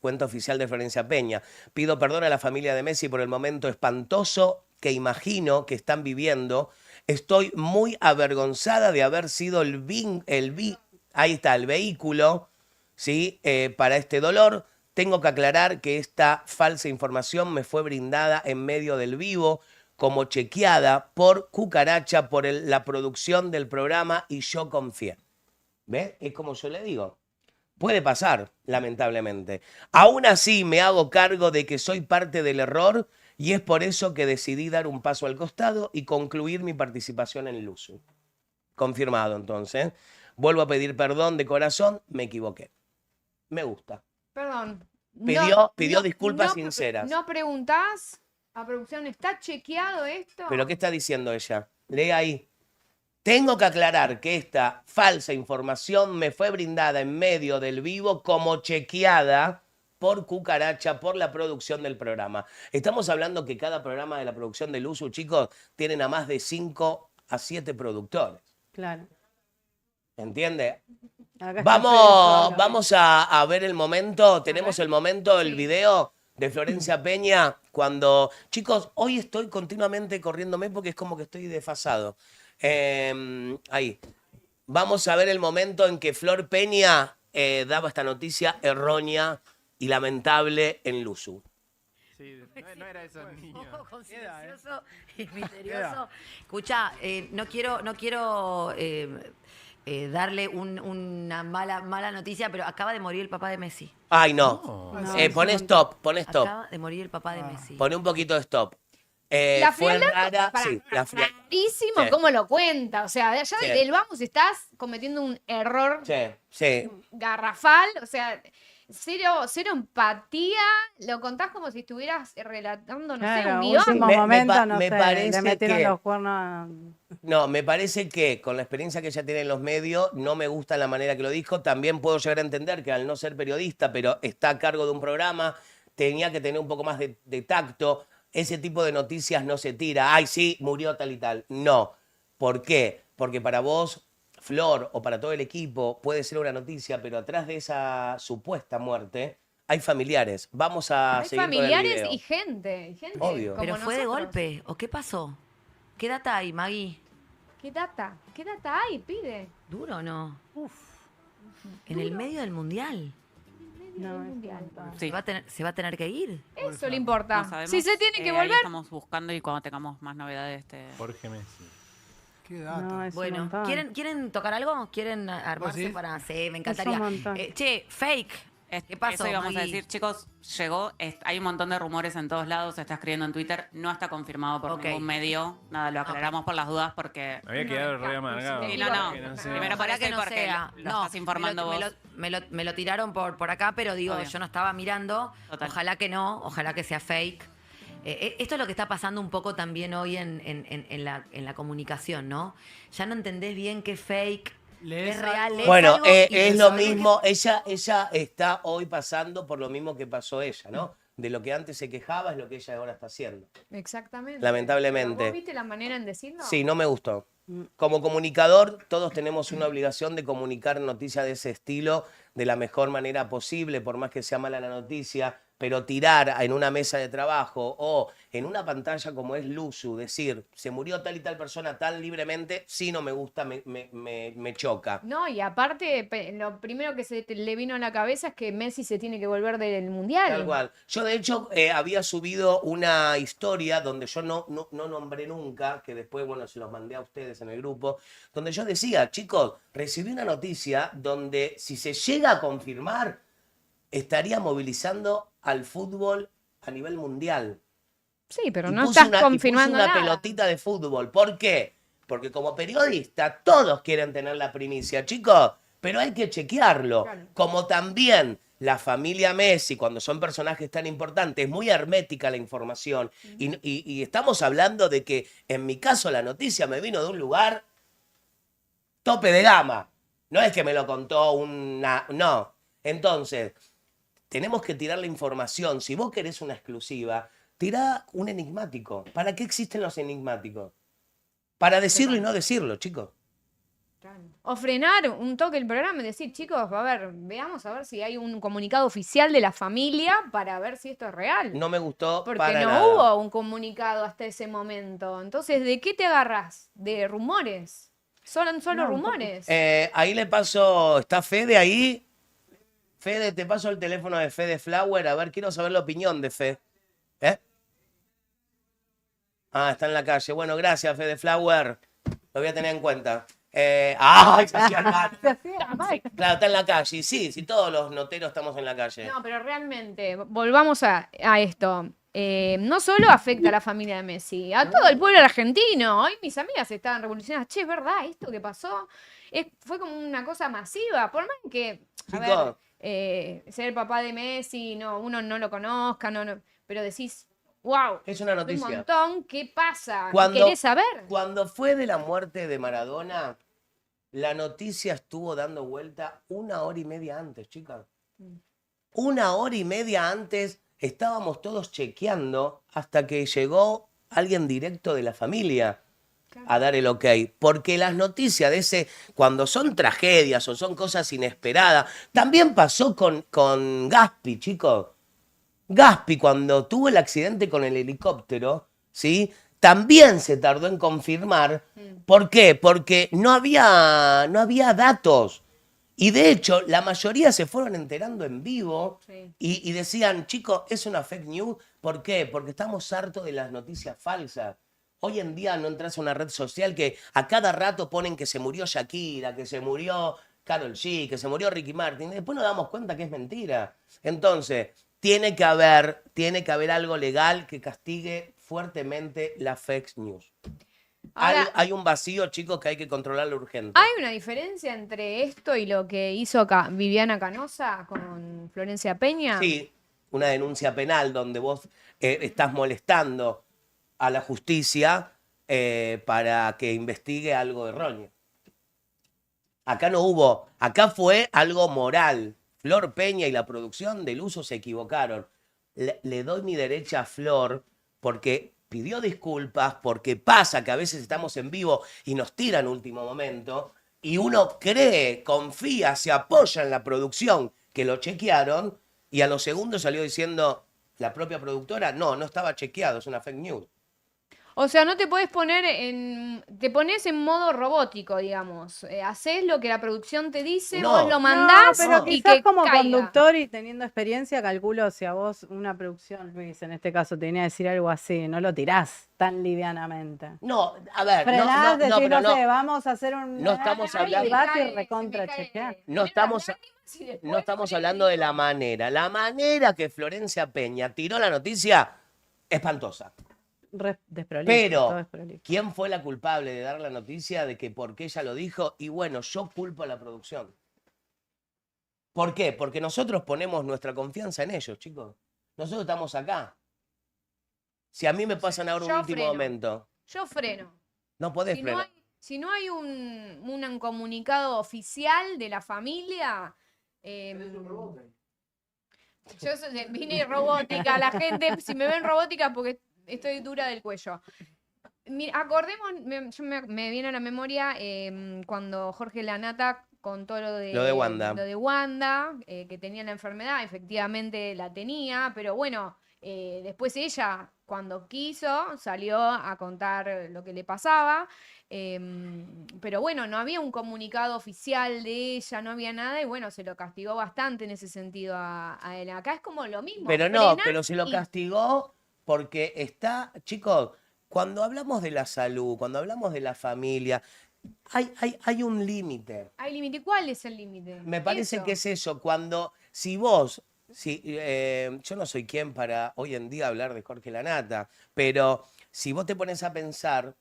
cuenta oficial de Florencia Peña. Pido perdón a la familia de Messi por el momento espantoso que imagino que están viviendo. Estoy muy avergonzada de haber sido el vehículo, ¿sí? Para este dolor. Tengo que aclarar que esta falsa información me fue brindada en medio del vivo, como chequeada por Cucaracha, por la producción del programa, y yo confié. ¿Ves? Es como yo le digo. Puede pasar, lamentablemente. Aún así me hago cargo de que soy parte del error y es por eso que decidí dar un paso al costado y concluir mi participación en el uso. Confirmado, entonces. Vuelvo a pedir perdón de corazón, me equivoqué. Me gusta. Perdón. Pidió disculpas no, sinceras. ¿No preguntás a producción, está chequeado esto? ¿Pero qué está diciendo ella? Lee ahí. Tengo que aclarar que esta falsa información me fue brindada en medio del vivo como chequeada por Cucaracha, por la producción del programa. Estamos hablando que cada programa de la producción del Luzu, chicos, tienen a más de 5 a 7 productores. Claro. ¿Entiende? Acá está Vamos, Fede vamos a ver el momento. Tenemos el momento, el video de Florencia Peña. Cuando, chicos, hoy estoy continuamente corriéndome porque es como que estoy desfasado. Ahí. Vamos a ver el momento en que Flor Peña daba esta noticia errónea y lamentable en Luzu. Sí, no era eso, niño. Con silencioso y misterioso. Escucha, no quiero darle una mala noticia, pero acaba de morir el papá de Messi. Ay, no. Pone stop, pone stop. Acaba de morir el papá de Messi. Pone un poquito de stop. La Fue frialdad, rara. pará, Sí, la frialdad. rarísimo Sí. cómo lo cuenta. O sea, ya Sí. del vamos estás cometiendo un error Sí, sí. garrafal. O sea, cero empatía. Lo contás como si estuvieras relatando, no sé, Claro, un guión. último Me momento, pa- no me sé, parece le metieron que- los cuernos. No, me parece que con la experiencia que ella tiene en los medios, no me gusta la manera que lo dijo. También puedo llegar a entender que al no ser periodista, pero está a cargo de un programa, tenía que tener un poco más de tacto. Ese tipo de noticias no se tira. Ay, sí, murió tal y tal. No. ¿Por qué? Porque para vos, Flor, o para todo el equipo, puede ser una noticia, pero atrás de esa supuesta muerte hay familiares. Vamos a Hay seguir con el familiares video. y gente. Obvio. ¿Pero como fue de nosotros. golpe o qué pasó? ¿Qué data hay, Maggie? ¿Qué data? ¿Qué data hay, pide? ¿Duro o no? En el medio del mundial. No, es Mundial. un montón. Sí. ¿Se va a tener que ir? Eso le importa. No sabemos. Si se tiene que Ahí volver, estamos buscando y cuando tengamos más novedades Jorge Messi. Qué dato. No, es un Bueno, montón. ¿quieren tocar algo? ¿Quieren armarse decís? para...? Sí, me Es encantaría. un montón. Che, fake. ¿Qué pasó, Eso íbamos a Maggie? decir, chicos, llegó, hay un montón de rumores en todos lados, se está escribiendo en Twitter, no está confirmado por Ok. ningún medio, nada, lo aclaramos por las dudas porque... Me había quedado re amargado. Sí, no. Que no sé. Primero por Ojalá eso y porque lo estás informando me lo, vos. me lo tiraron por acá, pero digo, Obvio. yo no estaba mirando. Total. Ojalá que no, ojalá que sea fake. Esto es lo que está pasando un poco también hoy en la comunicación, ¿no? Ya no entendés bien qué es fake, qué es real. lees Bueno, algo y es te lo sabés mismo, ella está hoy pasando por lo mismo que pasó ella, ¿no? De lo que antes se quejaba es lo que ella ahora está haciendo. exactamente. Lamentablemente. ¿Vos viste la manera en decirlo? Sí, no me gustó. Como comunicador, todos tenemos una obligación de comunicar noticias de ese estilo de la mejor manera posible, por más que sea mala la noticia, pero tirar en una mesa de trabajo o en una pantalla como es Luzu, decir, se murió tal y tal persona tan libremente, sí no me gusta, me choca. No, y aparte, lo primero que le vino a la cabeza es que Messi se tiene que volver del Mundial. Tal cual. Yo, de hecho, había subido una historia donde yo no nombré nunca, que después, bueno, se los mandé a ustedes en el grupo, donde yo decía, chicos, recibí una noticia donde si se llega a confirmar, estaría movilizando al fútbol a nivel mundial. Sí, pero Y no puse estás confirmando una nada. pelotita de fútbol. ¿Por qué? Porque como periodista todos quieren tener la primicia, chicos, pero hay que chequearlo. Claro. Como también la familia Messi, cuando son personajes tan importantes, es muy hermética la información. Y estamos hablando de que, en mi caso, la noticia me vino de un lugar tope de gama. No es que me lo contó una... No. Entonces, tenemos que tirar la información. Si vos querés una exclusiva, tirá un enigmático. ¿Para qué existen los enigmáticos? Para decirlo y no decirlo, chicos. O frenar un toque el programa y decir, chicos, a ver, veamos a ver si hay un comunicado oficial de la familia para ver si esto es real. No me gustó Porque para no nada. hubo un comunicado hasta ese momento. Entonces, ¿de qué te agarras? ¿De rumores? Son solo No, rumores. Ahí le paso... ¿Está Fede ahí? Fede, te paso el teléfono de Fede Flower. A ver, quiero saber la opinión de Fede. ¿Eh? Ah, está en la calle. Bueno, gracias, Fede Flower. Lo voy a tener en cuenta. ¡Ay, se hacía mal! Claro, está en la calle. Y sí, todos los noteros estamos en la calle. No, pero realmente, volvamos a esto. No solo afecta a la familia de Messi, a todo el pueblo argentino. Hoy mis amigas estaban revolucionadas. Che, ¿es verdad esto que pasó? Fue como una cosa masiva. Por más que, a Chicos. ver, ser el papá de Messi, uno no lo conozca, pero decís, Wow. Es una Un noticia. montón. ¿Qué pasa? Cuando- ¿Querés saber? Cuando fue de la muerte de Maradona, la noticia estuvo dando vuelta 1 hora y media antes, chicas. 1 hora y media antes estábamos todos chequeando hasta que llegó alguien directo de la familia a dar el ok. Porque las noticias de ese, cuando son tragedias o son cosas inesperadas, también pasó con Gaspi, chicos. Gaspi, cuando tuvo el accidente con el helicóptero, ¿sí? También se tardó en confirmar. ¿Por qué? Porque no había datos. Y de hecho, la mayoría se fueron enterando en vivo y decían, chicos, es una fake news. ¿Por qué? Porque estamos hartos de las noticias falsas. Hoy en día no entras a una red social que a cada rato ponen que se murió Shakira, que se murió Karol G, que se murió Ricky Martin. Después nos damos cuenta que es mentira. Entonces, tiene que haber algo legal que castigue fuertemente la fake news. Ahora- Hay un vacío, chicos, que hay que controlarlo urgente. ¿Hay una diferencia entre esto y lo que hizo Viviana Canosa con Florencia Peña? Sí, una denuncia penal donde vos estás molestando a la justicia para que investigue algo erróneo. Acá no hubo, acá fue algo moral. Flor Peña y la producción del uso se equivocaron. Le doy mi derecha a Flor porque pidió disculpas, porque pasa que a veces estamos en vivo y nos tiran último momento y uno cree, confía, se apoya en la producción que lo chequearon y a los segundos salió diciendo la propia productora, no estaba chequeado, es una fake news. O sea, no te puedes poner te pones en modo robótico, digamos. Haces lo que la producción te dice, No. vos lo mandás No, pero y quizás que como caiga. conductor y teniendo experiencia, calculo si a vos una producción, Luis, en este caso, te venía a decir algo así, no lo tirás tan livianamente. No, a ver, Frenás, decís, pero no sé, vamos a hacer un... No estamos hablando- Y vas y recontra chequeás. No estamos hablando de la manera. La manera que Florencia Peña tiró la noticia, espantosa. Desprolijo, Pero, todo desprolijo. ¿quién fue la culpable de dar la noticia de que porque ella lo dijo? Y bueno, yo culpo a la producción. ¿Por qué? Porque nosotros ponemos nuestra confianza en ellos, chicos. Nosotros estamos acá. Si a mí me pasan ahora un Yo último freno. momento, Yo freno. no podés Si no frenar. hay un comunicado oficial de la familia... vine robótica, la gente, si me ven robótica porque estoy dura del cuello. Mira, acordemos, me viene a la memoria cuando Jorge Lanata contó lo de Wanda. lo de Wanda, que tenía la enfermedad, efectivamente la tenía, pero bueno, después ella, cuando quiso, salió a contar lo que le pasaba. Pero bueno, no había un comunicado oficial de ella, no había nada, y bueno, se lo castigó bastante en ese sentido a él. Acá es como lo mismo. Pero no, frenás pero se lo y- castigó porque está, chicos, cuando hablamos de la salud, cuando hablamos de la familia, hay un límite. Hay límite. ¿Cuál es el límite? Me parece Eso. que es eso, yo no soy quien para hoy en día hablar de Jorge Lanata, pero si vos te pones a pensar,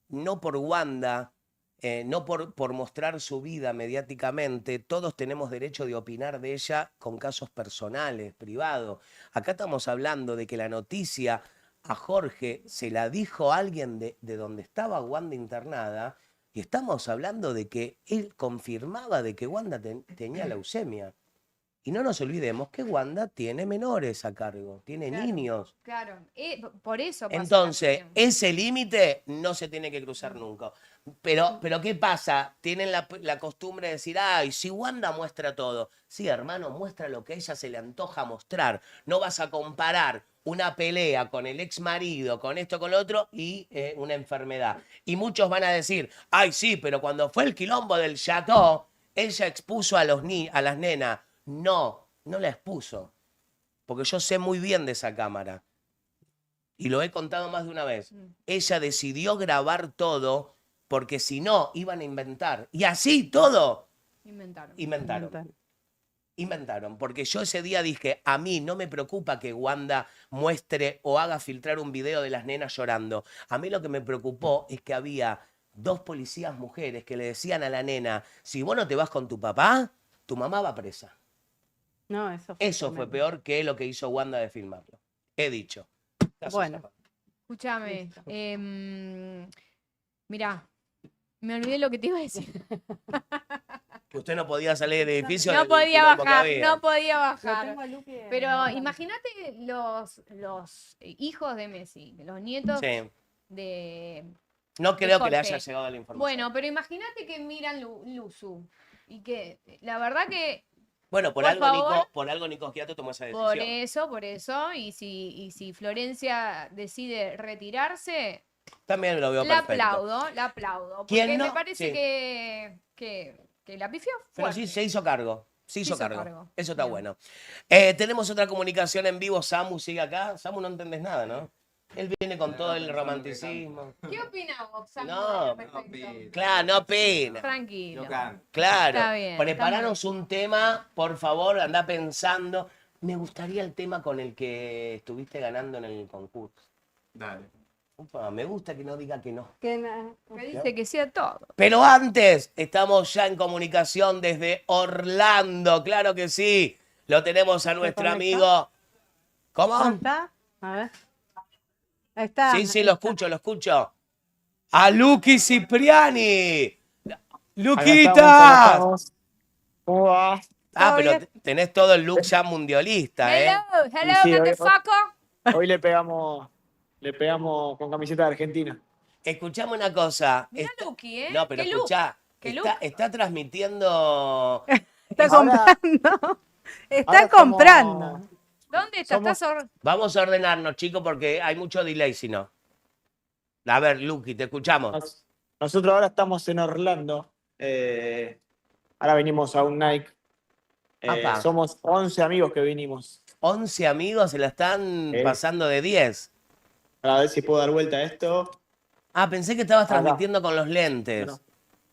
no por Wanda, no por mostrar su vida mediáticamente, todos tenemos derecho de opinar de ella con casos personales, privados. Acá estamos hablando de que la noticia a Jorge se la dijo alguien de donde estaba Wanda internada, y estamos hablando de que él confirmaba de que Wanda tenía leucemia. Y no nos olvidemos que Wanda tiene menores a cargo, tiene Claro, niños. Claro, por eso pasa Entonces, también. ese límite no se tiene que cruzar nunca. Pero ¿qué pasa? Tienen la costumbre de decir, ay, si Wanda muestra todo. Sí, hermano, muestra lo que a ella se le antoja mostrar. No vas a comparar una pelea con el ex marido, con esto, con lo otro, y una enfermedad. Y muchos van a decir, ay, sí, pero cuando fue el quilombo del Chateau, ella expuso a las nenas. No la expuso. Porque yo sé muy bien de esa cámara. Y lo he contado más de una vez. Ella decidió grabar todo porque si no, iban a inventar. Y así todo. Inventaron. Porque yo ese día dije, a mí no me preocupa que Wanda muestre o haga filtrar un video de las nenas llorando. A mí lo que me preocupó es que había 2 policías mujeres que le decían a la nena, si vos no te vas con tu papá, tu mamá va presa. No, eso Eso fue peor que lo que hizo Wanda de filmarlo. He dicho. Bueno, Escúchame. Mirá, me olvidé lo que te iba a decir. Que usted no podía salir del edificio. No del podía quilombo que bajar, había. no podía lo bajar. tengo a Luqui en Pero pantalla. imagínate los hijos de Messi, los nietos Sí. de... No creo que le Jorge. haya llegado la información. Bueno, pero imagínate que miran Luzu y que la verdad que Bueno, por por algo, favor. por algo Nico Schiato tomó esa por decisión. eso, y si Florencia decide retirarse, También lo veo la perfecto. aplaudo. Porque ¿Quién no? me parece Sí. que la pifió Pero fuerte. sí, se hizo cargo. Se hizo hizo cargo. cargo. Eso está Bien. bueno. Tenemos otra comunicación en vivo. Samu sigue acá. Samu, no entendés nada, ¿no? Él viene con todo el romanticismo. ¿Qué opinás vos, Samu, No, al respecto? Claro, no pena. Tranquilo. Claro. Está bien, Preparanos un tema, por favor, anda pensando. Me gustaría el tema con el que estuviste ganando en el concurso. Dale. Upa, me gusta que no diga que no. Que na- Me dice que sea todo. Pero antes, estamos ya en comunicación desde Orlando, claro que sí. Lo tenemos a nuestro conectó? amigo. ¿Cómo? ¿Está? A ver. Ahí está. Sí, sí, lo escucho. A Luqui Cipriani. ¡Luquita! ¿Cómo va? Ah, ¿Todo pero bien? tenés todo el look ya mundialista, ¿eh? Hello, Sí, hoy- motherfucker. Hoy le pegamos con camiseta de Argentina. Escuchame una cosa. Mirá Luqui, ¿eh? No, pero ¿Qué look? escuchá. ¿Qué Está transmitiendo. Está Ahora- comprando. Está ahora estamos- comprando. ¿Dónde está? Somos- ¿Estás Vamos a ordenarnos, chicos, porque hay mucho delay si no. A ver, Luqui, te escuchamos. Nosotros ahora estamos en Orlando. Ahora venimos a un Nike. Apa. Somos 11 amigos que vinimos. 11 amigos se la están pasando de 10. A ver si puedo dar vuelta a esto. Ah, pensé que estabas Acá. transmitiendo con los lentes.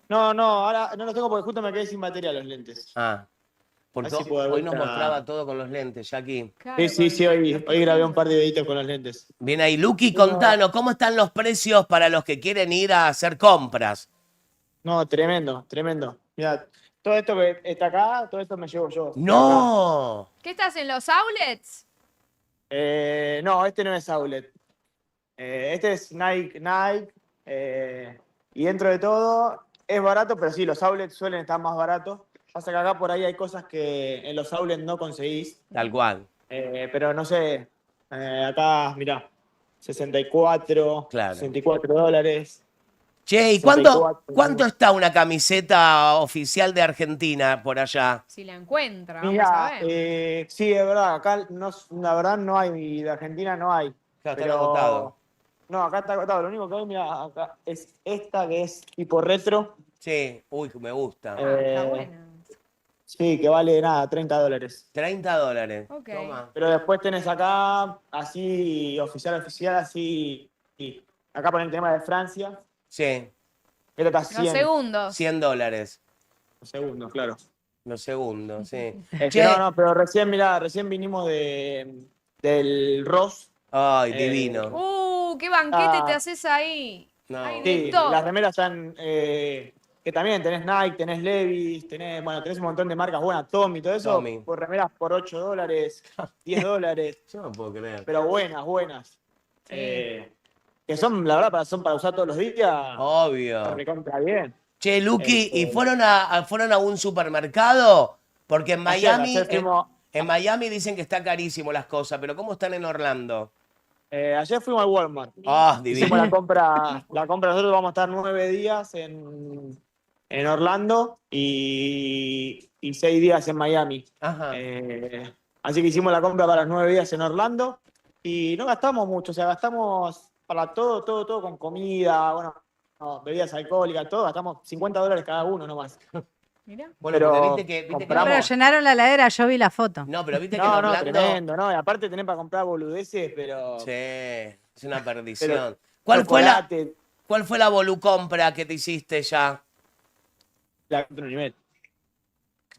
No, ahora no los tengo porque justo me quedé sin batería los lentes. Ah. Porque Así puedo dar hoy nos vuelta. mostraba todo con los lentes, Jackie. Sí, hoy grabé un par de videitos con los lentes. Bien ahí. Luqui, contanos, ¿cómo están los precios para los que quieren ir a hacer compras? No, tremendo. Mira, todo esto que está acá, todo esto me llevo yo. ¡No! ¿Qué estás en los outlets? No, este no es outlet. Este es Nike. Y dentro de todo es barato, pero sí, los outlets suelen estar más baratos. Pasa que acá por ahí hay cosas que en los outlets no conseguís. Tal cual. Pero no sé, acá, mirá, 64, Claro. 64 dólares. Che, ¿y 64, cuánto está una camiseta oficial de Argentina por allá? Si la encuentra, vamos a Mirá, ver. sí, es verdad, acá no, la verdad no hay, de Argentina no hay. Claro, pero- están agotados. No, acá está agotado. Lo único que hay, mira, acá es esta que es tipo retro. Sí, uy, me gusta. Está Eh, buena. Sí, que vale nada, 30 dólares. 30 dólares. Ok. Toma. Pero después tenés acá, así, oficial, así. Y acá ponen el tema de Francia. Sí, Esto está Los 100 segundos. 100 dólares. segundos, claro. Los segundos, sí. Che, Che. no, pero recién, mirá, recién vinimos del Ross. Ay, divino. ¿Qué banquete Ah. te haces ahí? No. Ay, Sí, de todo. las remeras están, que también tenés Nike, tenés Levi's, tenés un montón de marcas buenas, Tommy, todo eso. Tommy. Por remeras por 8 dólares, 10 dólares. Yo no puedo creer. Pero buenas. Que son, la verdad, son para usar todos los días. Obvio. Recontra bien. Che, Luqui, ¿y Este- fueron a un supermercado? Porque en Miami, Ayer fuimos- en Miami dicen que está carísimo las cosas, pero ¿cómo están en Orlando? Ayer fuimos al Walmart. Ah, Hicimos divino. la compra, nosotros vamos a estar 9 días en Orlando y 6 días en Miami. Ajá. Así que hicimos la compra para los 9 días en Orlando y no gastamos mucho, o sea, gastamos para todo con comida, bueno, no, bebidas alcohólicas, todo, gastamos 50 dólares cada uno nomás. Mirá. Bueno, pero porque viste que compramos- Pero llenaron la heladera, yo vi la foto. No, pero viste que en No, Orlando. tremendo, no, y aparte tenés para comprar boludeces, pero... Sí, es una perdición. Pero ¿Cuál fue chocolate, la volucompra que te hiciste ya? otro nivel.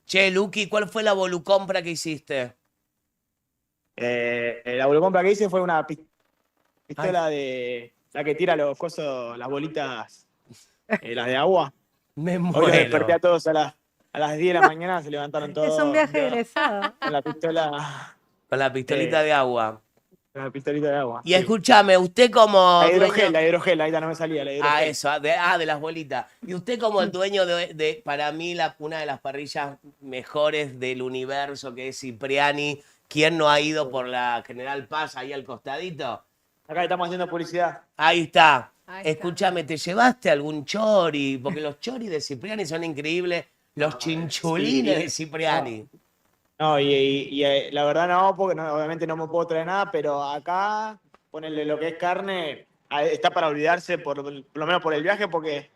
Che, Luqui, ¿cuál fue la volucompra que hiciste? La volucompra que hice fue una pistola de la que tira los cosos, las bolitas, las de agua. Me Hoy los muero. desperté a todos a las 10 de la mañana, se levantaron todos. Es un viaje egresado. Con la pistola. Con la pistolita de agua. La pistolita de agua. Y escúchame, usted como La hidrogel, dueño... la hidrogel, ahí ya no me salía, la hidrogel. Ah, eso, de las bolitas. Y usted como el dueño para mí, una de las parrillas mejores del universo, que es Cipriani, ¿quién no ha ido por la General Paz ahí al costadito? Acá estamos haciendo publicidad. Ahí está. Ahí está. Escúchame, ¿te llevaste algún chori? Porque los choris de Cipriani son increíbles. Los chinchulines de Cipriani. No, y la verdad no, porque obviamente no me puedo traer nada, pero acá, ponerle lo que es carne, está para olvidarse, por lo menos por el viaje, porque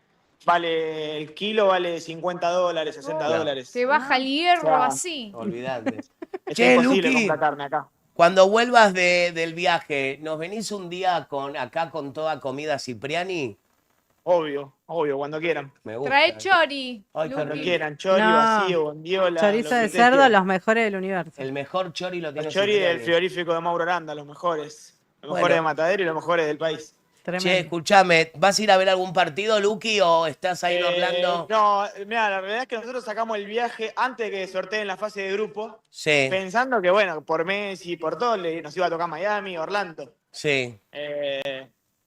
el kilo vale $50, $60. Te baja el hierro O sea, así. Olvidate. Es Che, imposible Luqui, comprar carne acá. cuando vuelvas del viaje, ¿nos venís un día acá con toda comida Cipriani? Obvio, cuando quieran. Me gusta. Trae chori. Ay, qué Cuando rico. quieran, chori, No. vacío, bondiola. Chorizo lo que de ustedes cerdo, quieran. los mejores del universo. El mejor chori lo tiene Los chori Cipriani. del frigorífico de Mauro Aranda, los mejores. Los Bueno. mejores de Matadero y los mejores del país. Tremendo. Che, escúchame, ¿vas a ir a ver algún partido, Luqui, o estás ahí en Orlando? No, mira, la realidad es que nosotros sacamos el viaje antes de que sorteen la fase de grupo, Sí, pensando que, bueno, por Messi, por todo, nos iba a tocar Miami, Orlando. sí.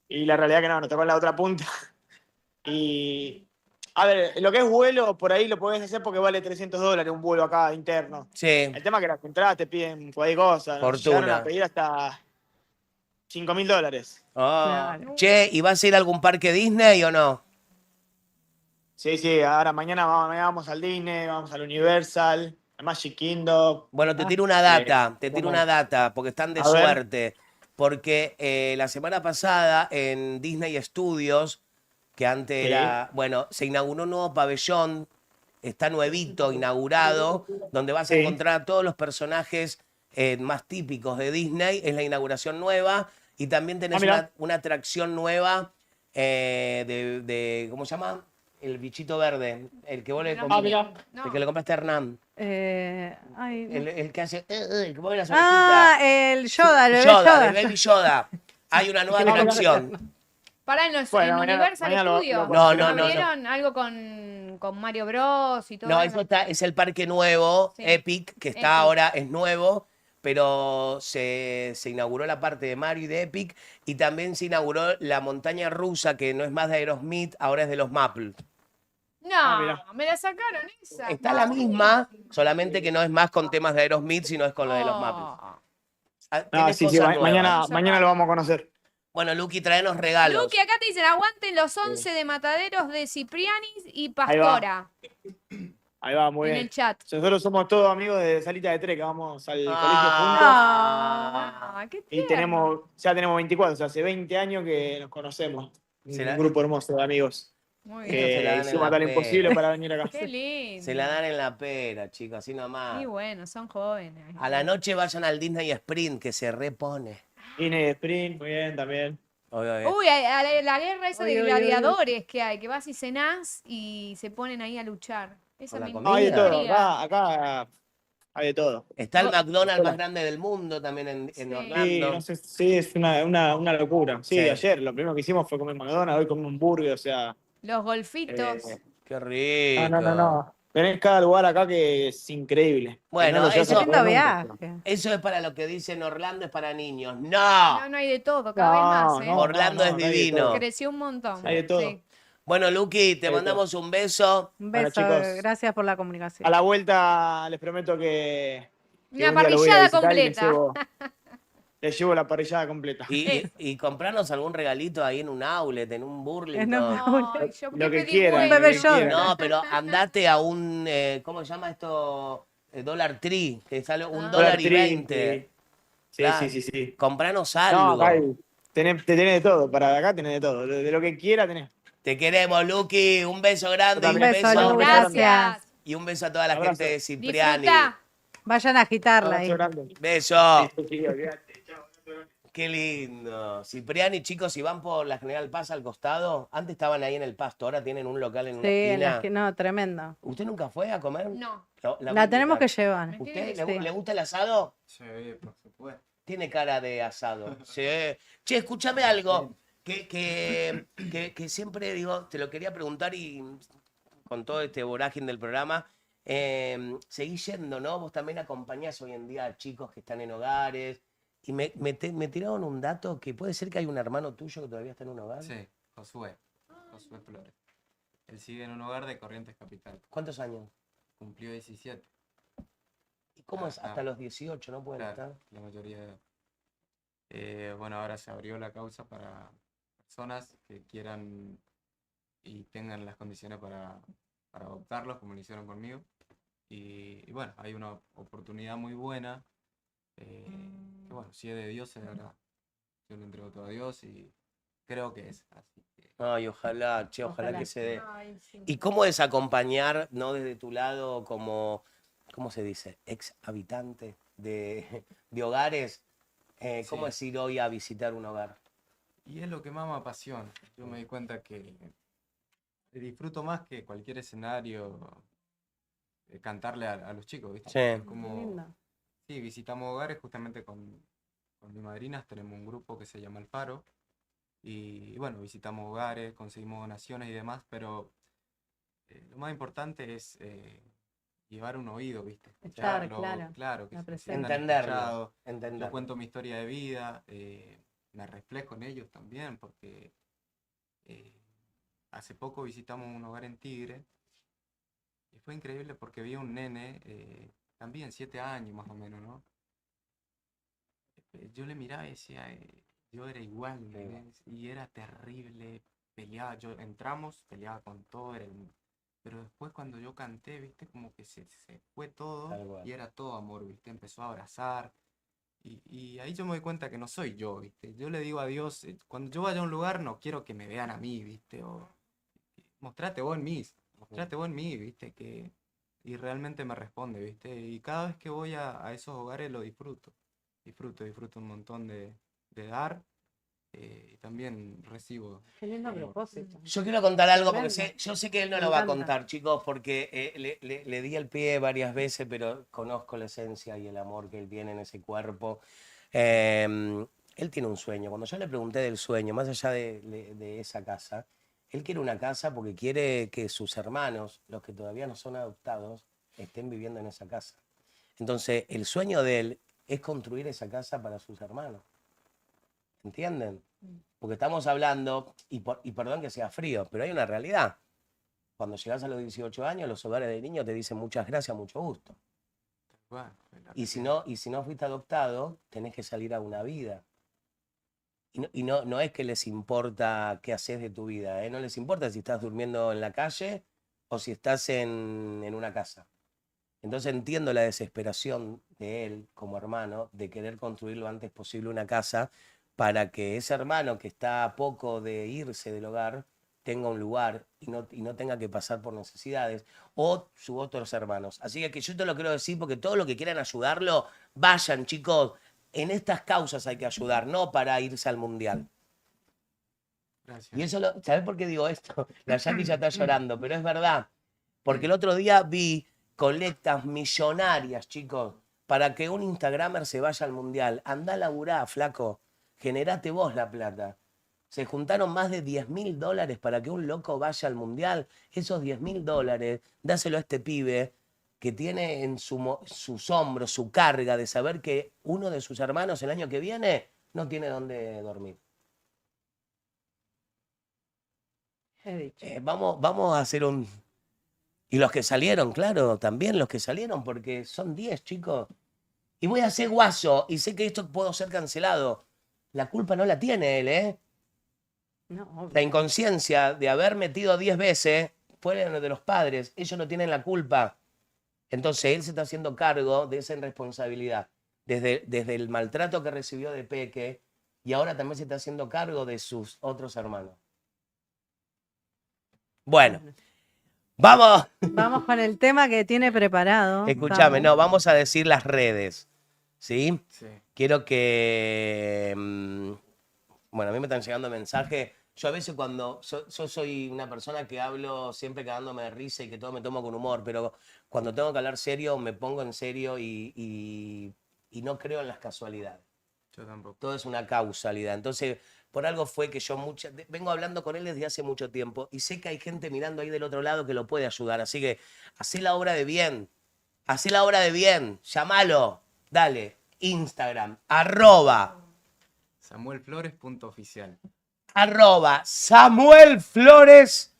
Y la realidad es que no, nos tocó en la otra punta. Y, a ver, lo que es vuelo, por ahí lo podés hacer porque vale $300 un vuelo acá interno. Sí, El tema es que las entradas te piden cualquier cosa. Nos Fortuna. llegaron a pedir hasta $5.000. Ah. Claro. Che, ¿y vas a ir a algún parque Disney o no? Sí, ahora mañana vamos al Disney, vamos al Universal, al Magic Kingdom. Bueno, te tiro una data, porque están de A ver. suerte. Porque la semana pasada en Disney Studios, que antes Sí. era, bueno, se inauguró un nuevo pabellón, está nuevito, inaugurado, donde vas a Sí. encontrar a todos los personajes más típicos de Disney. Es la inauguración nueva y también tenés mirá. una atracción nueva ¿cómo se llama? El bichito verde, el que vos le, No, comp- mirá. el que le compraste a Hernán. Ay, no. El que hace, que mueve las Ah, orejitas. el Yoda, el bebé Yoda, Yoda. el Baby Yoda. Hay una nueva atracción. Para Bueno, en mañana- Universal mañana lo- Studios. lo- No. ¿Vieron algo con Mario Bros y todo No, eso? es el parque nuevo, Sí. Epic, que está Epic. ahora, es nuevo, pero se inauguró la parte de Mario y de Epic, y también se inauguró la montaña rusa, que no es más de Aerosmith, ahora es de los Maple. No, mirá. me la sacaron esa. Está la misma, solamente que no es más con temas de Aerosmith, sino es con lo de los Maple. Oh. Ah, No, tenés sí, cosas mañana, nuevas. mañana lo vamos a conocer. Bueno, Luqui, traenos regalos. Luqui, acá te dicen, aguanten los 11 de Mataderos de Ciprianis y Ahí va. Pastora Ahí va, muy en bien. el chat. Nosotros somos todos amigos de Salita de Tres, que vamos al colegio Ah, qué juntos. Y ya tenemos 24, o sea, hace 20 años que nos conocemos. Se la- Un grupo hermoso de amigos Muy Esto bien. se la dan que en hicimos la hasta lo pera. imposible para venir acá. Qué lindo. Se la dan en la pera, chicos, así nomás. Y bueno, son jóvenes. A la noche vayan al Disney Sprint, que se repone. Disney de Sprint, muy bien también. Uy, a la guerra esa de Uy, uy, uy, uy. gladiadores que hay, que vas y cenás y se ponen ahí a luchar. Esa Con la me comida. No, hay de todo, encantaría. acá hay de todo. Está el Oh, McDonald's hola. más grande del mundo también en Sí. Orlando. Sí, no sé, sí, es una locura. Sí, Sí. ayer lo primero que hicimos fue comer McDonald's, hoy comí un burger, o sea. Los golfitos. Qué rico. No. Tenés cada lugar acá que es increíble. Bueno, Que no lo llevas a eso- probar Tremendo nunca. viaje. Eso es para lo que dicen Orlando, es para niños. ¡No! No, no hay de todo, cada vez más, ¿eh? no, Orlando es no hay de divino. todo. Creció un montón. Hay de todo. Sí. Bueno, Luqui, te Ahí está. mandamos un beso. Un Bueno, beso, chicos. gracias por la comunicación. A la vuelta les prometo que Una un día lo voy a parrillada visitar y completa. les llevo la parrillada completa. Y comprarnos algún regalito ahí en un outlet, en un Burlington. No. Ay, yo Lo que pedí quieran, Un vuelo. bebé lo que Yoda. quieran. No, pero andate a un, ¿cómo se llama esto? Dollar Tree, que sale un Ah. dólar y Tree, 20. Sí, Claro. sí. Compranos No, algo. acá te tenés de todo, para acá tenés de todo. De lo que quiera tenés. Te queremos, Luqui. Un beso grande y Un un beso, beso, Lu, Gracias. gracias. y un beso a toda la Abrazo. gente de Cipriani. Disfruta. Vayan a agitarla ahí. Abrazo grande. Beso. Sí, olvidate. Chao. Qué lindo. Cipriani, chicos, si van por la General Paz al costado, antes estaban ahí en el Pasto, ahora tienen un local en una Sí, en la esquina. no, tremendo. ¿Usted nunca fue a comer? No. La tenemos que llevar. ¿Usted Sí. le gusta el asado? Sí, por supuesto. Tiene cara de asado. Sí. Che, escúchame algo. Que siempre digo, te lo quería preguntar y con todo este vorágine del programa, seguís yendo, ¿no? Vos también acompañás hoy en día a chicos que están en hogares Y me tiraron un dato que puede ser que hay un hermano tuyo que todavía está en un hogar. Sí, Josué Flores. Él sigue en un hogar de Corrientes Capital. ¿Cuántos años? Cumplió 17. ¿Y cómo es? Hasta los 18, ¿no pueden Claro, estar? la mayoría de edad. Bueno, ahora se abrió la causa para personas que quieran y tengan las condiciones para adoptarlos, como lo hicieron conmigo. Y bueno, hay una oportunidad muy buena. Que bueno, si es de Dios, se dará. Yo le entrego todo a Dios y creo que es así. Ay, ojalá, che, ojalá que se dé. Ay, sí. ¿Y cómo es acompañar, no desde tu lado, como, ¿cómo se dice? Ex habitante de hogares? ¿Cómo Sí. es ir hoy a visitar un hogar? Y es lo que más me apasiona. Yo me di cuenta que disfruto más que cualquier escenario cantarle a los chicos, ¿viste? Sí. Es Qué como, lindo. sí, visitamos hogares justamente con mi madrina, tenemos un grupo que se llama El Faro. Y bueno, visitamos hogares, conseguimos donaciones y demás, pero lo más importante es llevar un oído, ¿viste? Estar, claro, Claro, que la se presencia. sientan Entenderlo, escuchados. entenderlo. Yo cuento mi historia de vida, me reflejo en ellos también, porque hace poco visitamos un hogar en Tigre y fue increíble porque vi a un nene, también 7 años más o menos, ¿no? Yo le miraba y decía, yo era igual, ¿entendés? Y era terrible, peleaba, entramos, peleaba con todo, pero después cuando yo canté, ¿viste? Como que se fue todo Tal cual. y era todo amor, ¿viste? Empezó a abrazar. Y ahí yo me doy cuenta que no soy yo, ¿viste? Yo le digo a Dios, cuando yo vaya a un lugar no quiero que me vean a mí, ¿viste? O mostrate vos en mí, ¿viste? Y realmente me responde, ¿viste? Y cada vez que voy a esos hogares lo disfruto. Disfruto un montón de dar y también recibo. Qué lindo amor. propósito. Yo quiero contar algo porque Tremendo. yo sé que él no Me lo va a encanta. contar, chicos, porque le di el pie varias veces, pero conozco la esencia y el amor que él tiene en ese cuerpo. Él tiene un sueño. Cuando yo le pregunté del sueño, más allá de esa casa, él quiere una casa porque quiere que sus hermanos, los que todavía no son adoptados, estén viviendo en esa casa. Entonces, el sueño de él es construir esa casa para sus hermanos. ¿Entienden? Porque estamos hablando, y perdón que sea frío, pero hay una realidad. Cuando llegas a los 18 años, los hogares de niños te dicen muchas gracias, mucho gusto. Bueno, Y si no fuiste adoptado, tenés que salir a una vida. Y no es que les importa qué haces de tu vida, ¿eh? No les importa si estás durmiendo en la calle o si estás en una casa. Entonces entiendo la desesperación de él como hermano de querer construir lo antes posible una casa para que ese hermano que está a poco de irse del hogar tenga un lugar y no tenga que pasar por necesidades, o sus otros hermanos. Así que yo te lo quiero decir porque todo lo que quieran ayudarlo, vayan, chicos. En estas causas hay que ayudar, no para irse al mundial. Gracias. Y eso, ¿sabes por qué digo esto? La Jackie ya está llorando, pero es verdad. Porque el otro día vi colectas millonarias, chicos, para que un instagramer se vaya al mundial. Andá a laburar, flaco. Generate vos la plata. Se juntaron más de $10.000 para que un loco vaya al mundial. Esos $10.000, dáselo a este pibe que tiene en sus hombros su carga de saber que uno de sus hermanos el año que viene no tiene dónde dormir. He dicho. Vamos a hacer un... Y los que salieron, claro, también los que salieron, porque son 10, chicos. Y voy a ser guaso, y sé que esto puedo ser cancelado. La culpa no la tiene él, ¿eh? No, obvio. La inconsciencia de haber metido 10 veces fue de los padres. Ellos no tienen la culpa. Entonces él se está haciendo cargo de esa irresponsabilidad. Desde el maltrato que recibió de peque, y ahora también se está haciendo cargo de sus otros hermanos. Bueno, vamos. Vamos con el tema que tiene preparado. Escúchame, Vamos. no, vamos a decir las redes. ¿Sí? Sí. Quiero que... bueno, a mí me están llegando mensajes. Yo a veces cuando... Yo soy una persona que hablo siempre cagándome de risa y que todo me tomo con humor, pero cuando tengo que hablar serio, me pongo en serio y no creo en las casualidades. Yo tampoco. Todo es una causalidad. Entonces, por algo fue que yo vengo hablando con él desde hace mucho tiempo y sé que hay gente mirando ahí del otro lado que lo puede ayudar. Así que hacé la obra de bien. Hacé la obra de bien. Llámalo. Dale. Instagram, samuelflores.oficial. Samuel Flores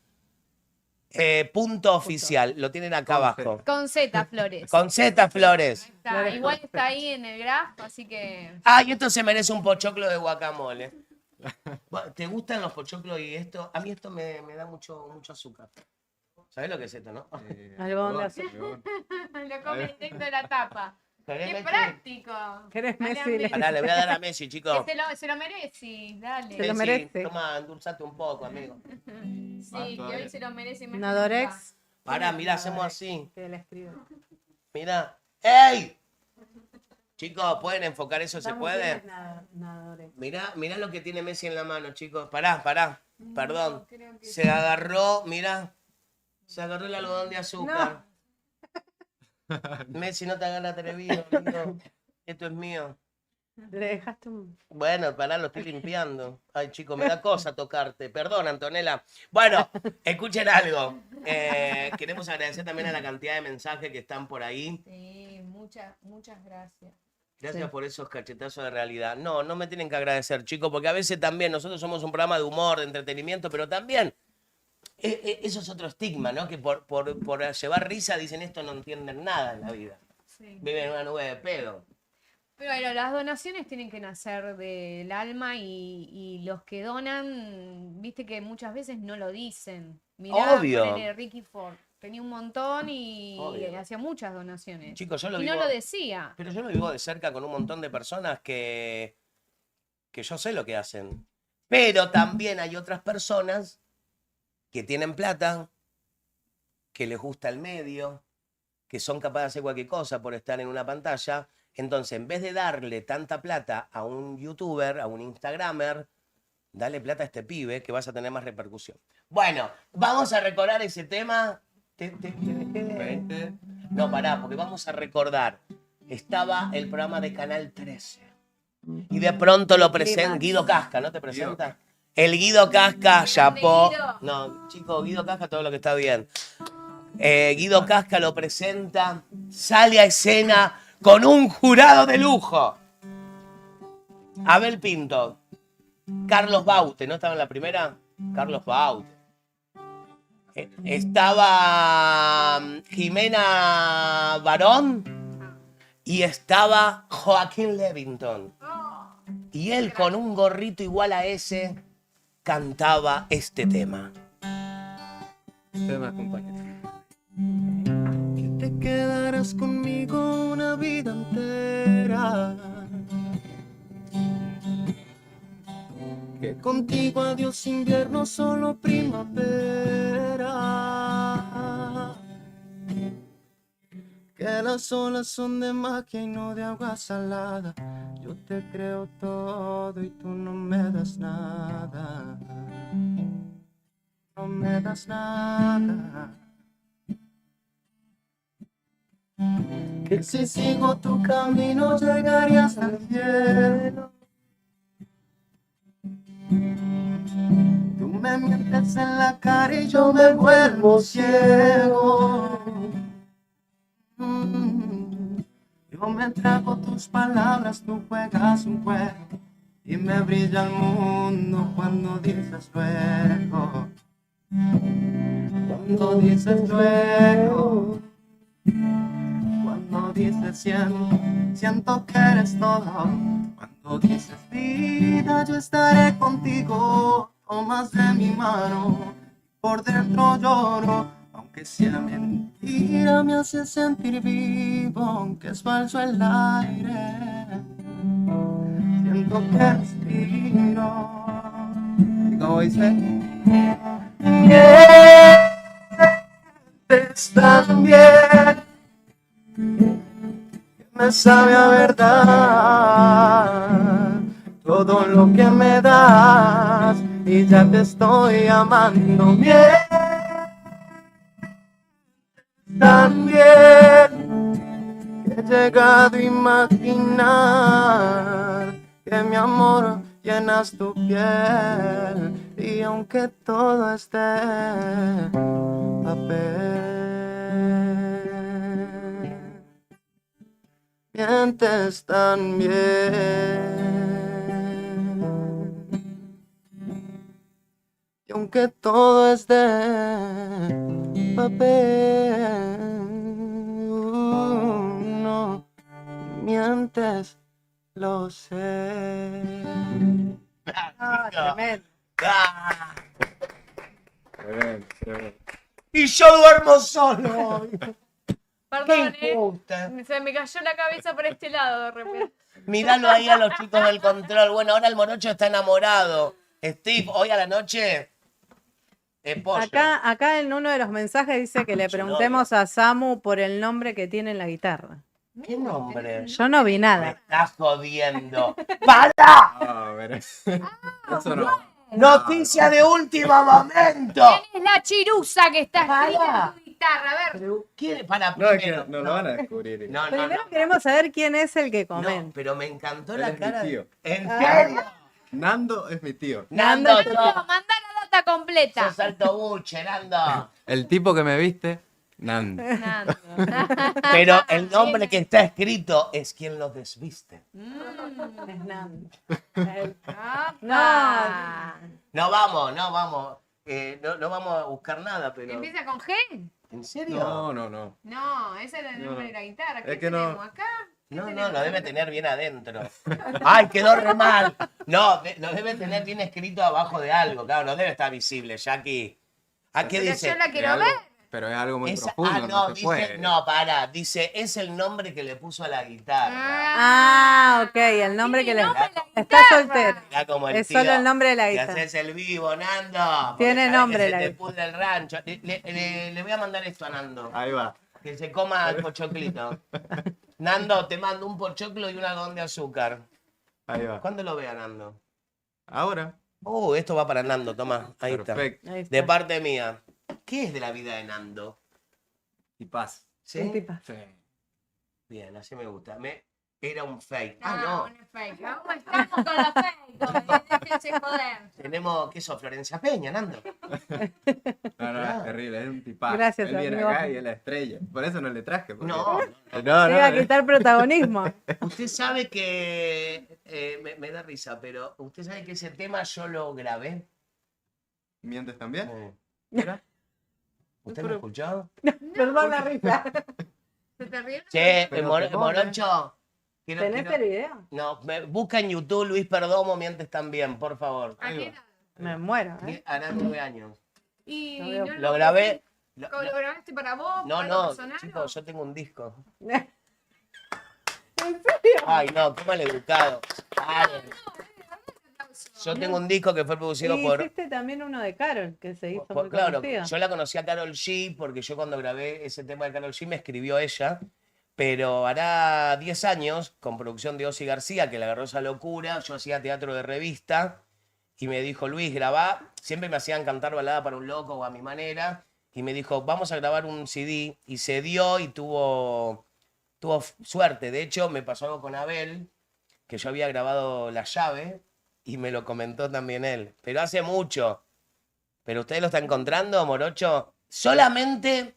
punto oficial. Lo tienen acá abajo. Con Z, Flores. Con Z Flores. Igual está ahí en el graph, así que... Y esto se merece un pochoclo de guacamole. ¿Te gustan los pochoclos y esto? A mí esto me da mucho azúcar. ¿Sabés lo que es esto, no? Algodón de azúcar. Lo come directo de la tapa. ¿Querés ¡Qué Messi? práctico! ¿Querés Dale, Messi? Messi. Pará, le voy a dar a Messi, chicos. Que se lo merece, dale. Se lo merece. Toma, endulzate un poco, amigo. Sí, que hoy se lo merece más. Una Dorex. Pará, mirá, hacemos así. Que le escribo. Mirá. ¡Ey! Chicos, ¿pueden enfocar eso? ¿Se Estamos puede? bien, nada, Dorex. Mirá lo que tiene Messi en la mano, chicos. Pará. Perdón. creo que Se agarró, mirá. Se agarró el algodón de azúcar. Messi, no te hagas atrevido, amigo. Esto es mío. Le dejaste un... Bueno, pará, lo estoy limpiando. Ay, chico, me da cosa tocarte. Perdón, Antonella. Bueno, escuchen algo. Queremos agradecer también a la cantidad de mensajes que están por ahí. Sí, muchas gracias. Gracias por esos cachetazos de realidad. No me tienen que agradecer, chicos, porque a veces también nosotros somos un programa de humor, de entretenimiento, pero también eso es otro estigma, ¿no? Que por llevar risa dicen esto no entienden nada en la vida. Sí. Viven en una nube de pedo. Pero bueno, las donaciones tienen que nacer del alma y los que donan, viste que muchas veces no lo dicen. Mirá, Obvio. ponele Ricky Ford. Tenía un montón y Obvio. hacía muchas donaciones. Chicos, yo lo y vivo, no lo decía. pero yo lo vivo de cerca con un montón de personas que yo sé lo que hacen. Pero también hay otras personas que tienen plata, que les gusta el medio, que son capaces de hacer cualquier cosa por estar en una pantalla. Entonces, en vez de darle tanta plata a un youtuber, a un instagramer, dale plata a este pibe que vas a tener más repercusión. Bueno, vamos a recordar ese tema. No, pará, porque vamos a recordar. Estaba el programa de Canal 13. Y de pronto lo presenta Guido Casca, ¿no te presenta? El Guido Casca, chapó. No, chicos, Guido Casca, todo lo que está bien. Guido Casca lo presenta, sale a escena con un jurado de lujo. Abel Pinto, Carlos Baute, ¿no estaba en la primera? Carlos Baute. Estaba Jimena Barón y estaba Joaquín Levington. Y él con un gorrito igual a ese cantaba este tema. Tema, compañero. Que te quedarás conmigo una vida entera. Que contigo adiós invierno, solo primavera. Que las olas son de magia y no de agua salada. Yo te creo todo y tú no me das nada. No me das nada. Que si sigo tu camino llegarías al cielo. Tú me mientes en la cara y yo me vuelvo ciego. Yo me trago tus palabras, tú juegas un juego y me brilla el mundo cuando dices luego. Cuando dices luego. Cuando dices siento que eres todo. Cuando dices vida, yo estaré contigo. Tomas de mi mano, por dentro lloro. Aunque sea mentira, me hace sentir vivo. Aunque es falso el aire, siento que respiro. Y como dice, sientes tan bien, que me sabe a verdad todo lo que me das. Y ya te estoy amando bien. Tan bien que he llegado a imaginar que mi amor llenas tu piel. Y aunque todo esté papel, mientes también. Y aunque todo es de papel, no mientes, lo sé. Ah, tremendo. Ah, Tremendo, tremendo. y yo duermo solo. Perdón, ¿Qué importa? se me cayó la cabeza por este lado de repente. Míralo ahí a los chicos del control. Bueno, ahora el morocho está enamorado. Steve, hoy a la noche. Pollo. Acá en uno de los mensajes dice que le Su preguntemos a Samu por el nombre que tiene en la guitarra. ¿Qué nombre? Yo no vi Me nada. estás jodiendo. ¡Para! Ah, pero eso no. Noticia de último momento. ¿Quién es la chirusa que está escrita Para. en tu guitarra? A ver. ¿Quién? Para No, es que primero. no lo van a descubrir. No, no, Primero no. queremos saber quién es el que No, comenta. pero me encantó Él la es mi cara. tío. ¿En serio? Nando es mi tío. Nando, No, manda la data completa. sos alto buche, Nando. El tipo que me viste, Nando. Nando. Pero el nombre que está escrito es quien lo desviste. Es Nando. No. No vamos, no vamos. No vamos a buscar nada, pero. ¿Empieza con G? ¿En serio? No, no, no. No, ese era el nombre No. de la guitarra. ¿Qué Es que no. tenemos acá? No, lo debe tener bien adentro. ¡Ay, quedó re mal! No, lo debe tener bien escrito abajo de algo, claro, no debe estar visible, Jackie. ¿A qué Pero dice? yo la quiero algo- ver. Pero es algo muy Es- profundo, no, no se dice, puede. no, para, dice, es el nombre que le puso a la guitarra. Ah, ok, el nombre que le... Está soltero. Mirá como el Es tío, solo el nombre de la que guitarra. haces el vivo, Nando. porque Tiene sabés nombre que la se te guitarra. pudre el rancho. Le voy a mandar esto a Nando. Ahí va. Que se coma el pochoclito. Nando, te mando un pochoclo y un algodón de azúcar. Ahí va. ¿Cuándo lo vea, Nando? Ahora. Esto va para Nando, toma. Ahí Perfecto. Ahí está. está. De parte mía. ¿Qué es de la vida de Nando? Y paz. ¿Sí? Un tipa. Sí. Bien, así me gusta. Era un fake. Ah, No. una fake. ¿Cómo estamos con la fake? Déjense joder. Tenemos, ¿qué sos? Florencia Peña, Nando. No, no, es terrible, es un tipazo. Gracias, Él viene amigo. acá y es la estrella. Por eso no le traje. porque- No. No, Se iba a no. quitar protagonismo. Usted sabe que. Me da risa, pero usted sabe que ese tema yo lo grabé. ¿Mientes también? Mira. ¿Usted me escuchó? Perdón la risa. ¿Se te ríe? Che, Pero Morocho. ¿Tenés el video? No, busca en YouTube Luis Perdomo, mientes también, por favor. ¿A qué edad? Me muero, ¿eh? Hará 9 años. Y No veo. Lo grabé. ¿Lo grabaste para vos? No, para no, Bolsonaro? chicos, yo tengo un disco. ¿En serio? Ay, no, qué mal educado. Paren. Yo tengo un disco que fue producido Y por. hiciste también uno de Carol, que se hizo muy Claro, conocido. yo la conocí a Karol G porque yo cuando grabé ese tema de Karol G me escribió ella, pero hará 10 años, con producción de Ozzy García, que le agarró esa locura, yo hacía teatro de revista y me dijo, Luis, grabá, siempre me hacían cantar balada para un loco o a mi manera, y me dijo, vamos a grabar un CD, y se dio y tuvo suerte. De hecho, me pasó algo con Abel, que yo había grabado La Llave, y me lo comentó también él, pero hace mucho. ¿Pero usted lo está encontrando, Morocho? Solamente...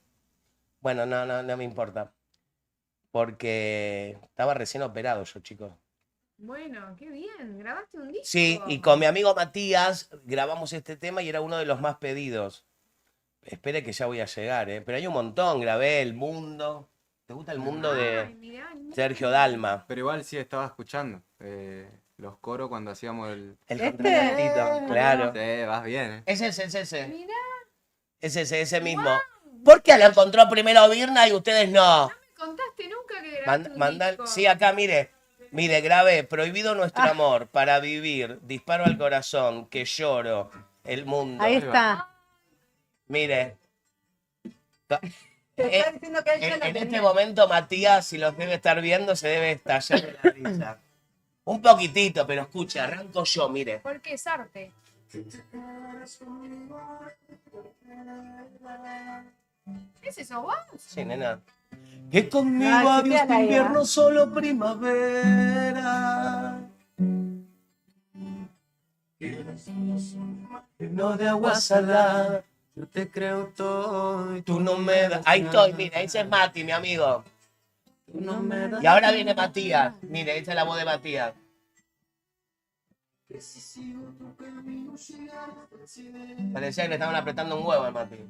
Bueno, no me importa. Porque estaba recién operado yo, chicos. Bueno, qué bien. ¿Grabaste un disco? Sí, y con mi amigo Matías grabamos este tema y era uno de los más pedidos. Espere que ya voy a llegar, ¿eh? Pero hay un montón. Grabé El Mundo. ¿Te gusta El Mundo Ay, de mirá, Sergio Dalma? Pero igual sí estaba escuchando los coros cuando hacíamos el... El ¿Este? contratantito, claro. Sí, vas bien, ¿eh? Ese. Mirá, Ese mismo. ¿Por qué lo encontró primero Virna y ustedes no? no me contaste nunca que grabaste un disco. Sí, acá, mire. Mire, grabé Prohibido Nuestro Amor, Para Vivir, Disparo al Corazón, Que Lloro, El Mundo. Ahí está. Mire. Te está diciendo que él ya lo En este tenía. momento, Matías, si los debe estar viendo, se debe estallar de la risa. Un poquitito, pero escucha, arranco yo, mire. Porque es arte. ¿Es eso vos? Sí, nena. Que conmigo Ah, adiós chiquita, de la invierno, Eva. solo primavera. No de agua salada, Yo te creo todo y tú no me das. Ahí estoy, mira, ese es Mati, mi amigo. No me das Y ahora viene Matías. Mire, esta es la voz de Matías. que si sigo tu camino llegar a tu accidente. Parecía que le estaban apretando un huevo al Matías.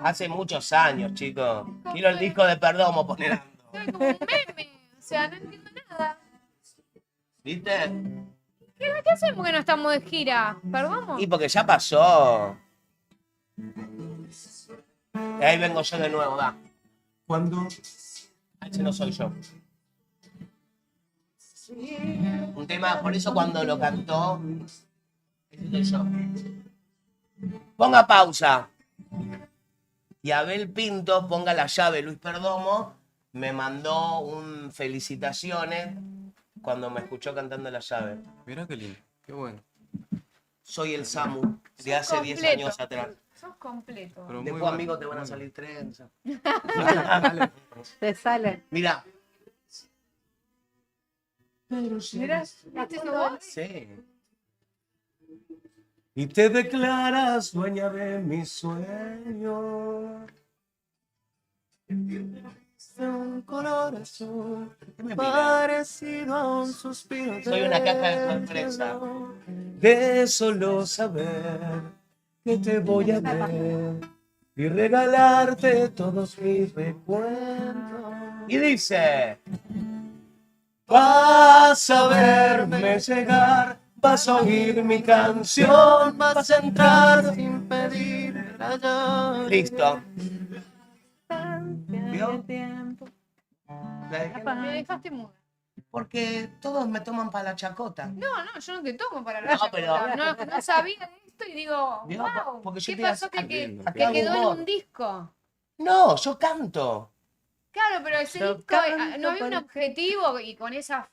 Hace muchos años, chicos. Quiero el disco de Perdomo poner. Soy como un meme. O sea, no entiendo nada. ¿Viste? ¿Qué hacemos que no estamos de gira? ¿Perdón? Y porque ya pasó. Ahí vengo yo de nuevo, va. Cuando Ese no soy yo. Un tema, por eso cuando lo cantó, ese soy yo. Ponga pausa. Y Abel Pinto, ponga la llave, Luis Perdomo, me mandó un felicitaciones cuando me escuchó cantando la llave. Mira qué lindo, qué bueno. Soy el Samu de hace 10 completo. años atrás. Sos completo. Pero muy Después, bueno, amigos, te van a muy salir trenzas. Te sale. Mira. Mirá, ¿viste tu voz? Sí. y te declaras dueña de mi sueño. De un color azul parecido a un suspiro. Soy una caja de sorpresa. De solo saber que te voy a ver y regalarte todos mis recuerdos. Y dice, Vas a verme llegar, vas a oír mi canción, vas a entrar sin pedir la llave. listo. ¿Vio? Tiempo. Me dejaste muda. Porque todos me toman para la chacota. No, yo no te tomo para No, la pero- no sabía de esto y digo, Vio, wow, porque yo ¿qué te pasó hago- que hago quedó en humor. un disco? No, yo canto. Claro, pero ese Yo disco, canto no había un por- objetivo y con esa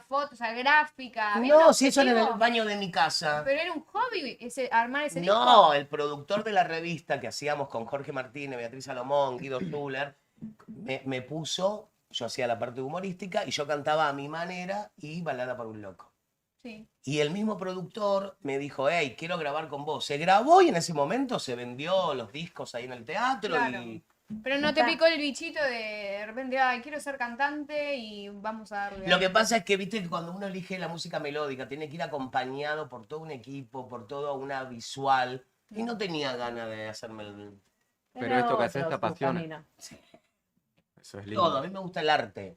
foto, esa gráfica. ¿había No, un si eso era en el objetivo? baño de mi casa. Pero era un hobby armar ese disco. No, el productor de la revista que hacíamos con Jorge Martínez, Beatriz Salomón, Guido Schuller, me puso, yo hacía la parte humorística y yo cantaba a mi manera y Balada para un loco. Sí. Y el mismo productor me dijo, hey, quiero grabar con vos. Se grabó y en ese momento se vendió los discos ahí en el teatro Claro. y... Pero no te picó el bichito de repente, ay, quiero ser cantante y vamos a darle. Lo que pasa es que, viste, que cuando uno elige la música melódica, tiene que ir acompañado por todo un equipo, por toda una visual. Y no tenía ganas de hacerme el... Pero esto que haces te otro su apasiona. camino. Eso es lindo. Todo, a mí me gusta el arte.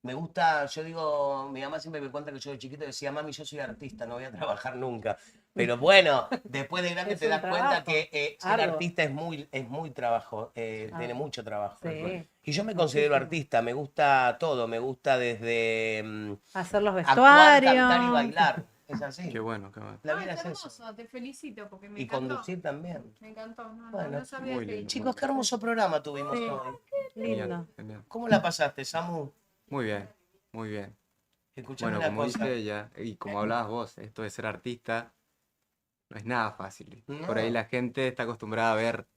Me gusta, yo digo, mi mamá siempre me cuenta que yo de chiquito decía, mami, yo soy artista, no voy a trabajar nunca. Pero bueno, después de grande Es te un das cuenta trabajo, que ser arduo. artista es muy trabajo, tiene mucho trabajo. Sí. Y yo me considero artista, me gusta todo, me gusta desde Hacer los actuar, vestuarios. cantar y bailar. Es así. Qué bueno, qué bueno. La Ay, vida qué es eso. hermoso, te felicito porque me Y encantó. conducir también. Me encantó, Bueno, no sabía muy que lindo. Chicos, qué hermoso programa tuvimos Sí. hoy. Lindo. Genial, genial. ¿Cómo la pasaste, Samu? Muy bien, muy bien. Escuchame Bueno, una como cosa. dice ella, y como hablabas vos, esto de ser artista no es nada fácil. Por ahí No. la gente está acostumbrada a verte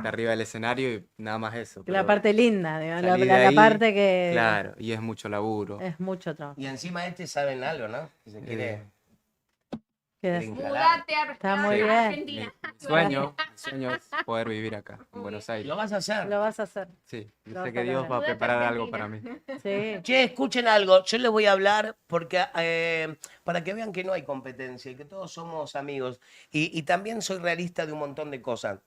arriba del escenario y nada más eso. La pero parte linda, digamos, la, salir de la ahí, parte que Claro, y es mucho laburo. es mucho trabajo. Y encima saben algo, ¿no? Que se quiere... Eh, Que quiere instalar. mudate a Está muy bien. Argentina. Sueño es poder vivir acá, en Buenos Aires. Lo vas a hacer. Lo vas a hacer. Sí, yo Lo sé vas que a Dios lograr. va a Mudate a preparar algo Argentina. para mí. Sí. Che, escuchen algo. Yo les voy a hablar porque para que vean que no hay competencia y que todos somos amigos. Y también soy realista de un montón de cosas.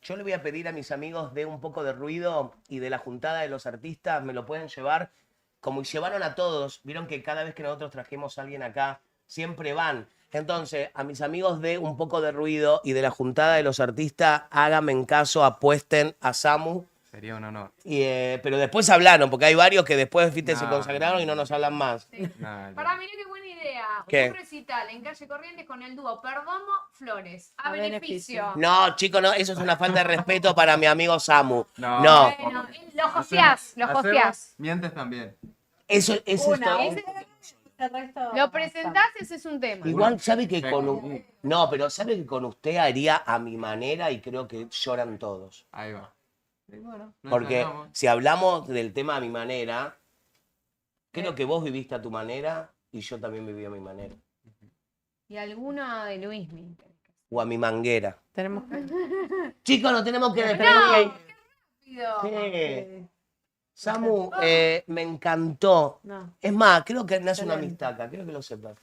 Yo le voy a pedir a mis amigos de un poco de ruido y de la juntada de los artistas, me lo pueden llevar como llevaron a todos. Vieron que cada vez que nosotros trajimos a alguien acá, siempre van. Entonces, a mis amigos de un poco de ruido y de la juntada de los artistas, háganme en caso, apuesten a Samu. Sería un honor. Pero después hablaron, porque hay varios que después se No, consagraron y no nos hablan más. Nada, Pará, mirá qué buena idea. ¿Qué? Un recital en Calle Corrientes con el dúo Perdomo Flores. A A beneficio. No, chicos, no, eso es una falta de respeto para mi amigo Samu. No. No, Bueno, lo joseás, lo Hacemos- joseás. Mientes también. eso es Una, esto. el resto- Lo presentás, ese es un tema. Igual sabe que Sí. con no, pero sabe que con usted haría a mi manera y creo que lloran todos. Ahí va. Y bueno, nos Porque ensayamos. si hablamos del tema a mi manera, creo que vos viviste a tu manera y yo también viví a mi manera. Y alguna de Luismi. o a mi manguera. Tenemos Chicos, nos tenemos que despedir. Sí. Samu, me encantó. No. Es más, creo que nace una amistad acá, quiero que lo sepas.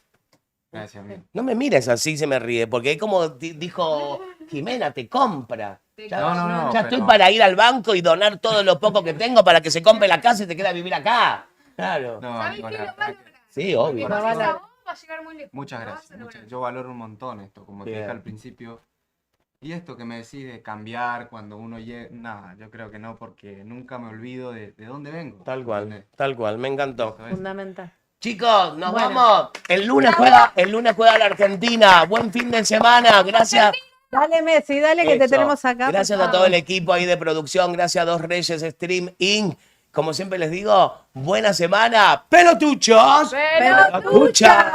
Gracias, amigo. No me mires así, se me ríe, porque es como dijo Jimena, te compra. Ya, No, ya pero- estoy para ir al banco y donar todo lo poco que tengo para que se compre la casa y te quede a vivir acá. Claro. No, ¿Sabés amigo, qué? la Lo vas a verdad que- lograr. Sí, obvio. Porque con esa voz va a llegar muy lejos. Muchas Lo vas gracias. a lograr. Yo valoro un montón esto, como te Bien. dije al principio. Y esto que me decís de cambiar cuando uno llega, nada, yo creo que no, porque nunca me olvido de dónde vengo. Tal cual, ¿entendés? tal cual, me encantó. Eso es. fundamental. Chicos, nos Bueno. vamos. El lunes juega la Argentina. Buen fin de semana. Gracias. Dale, Messi, dale que te Eso. tenemos acá. Gracias por a todo favor. el equipo ahí de producción. Gracias a Dos Reyes Stream Inc. Como siempre les digo, buena semana. ¡Pelotuchos! ¡Pelotuchas!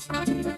Thank you.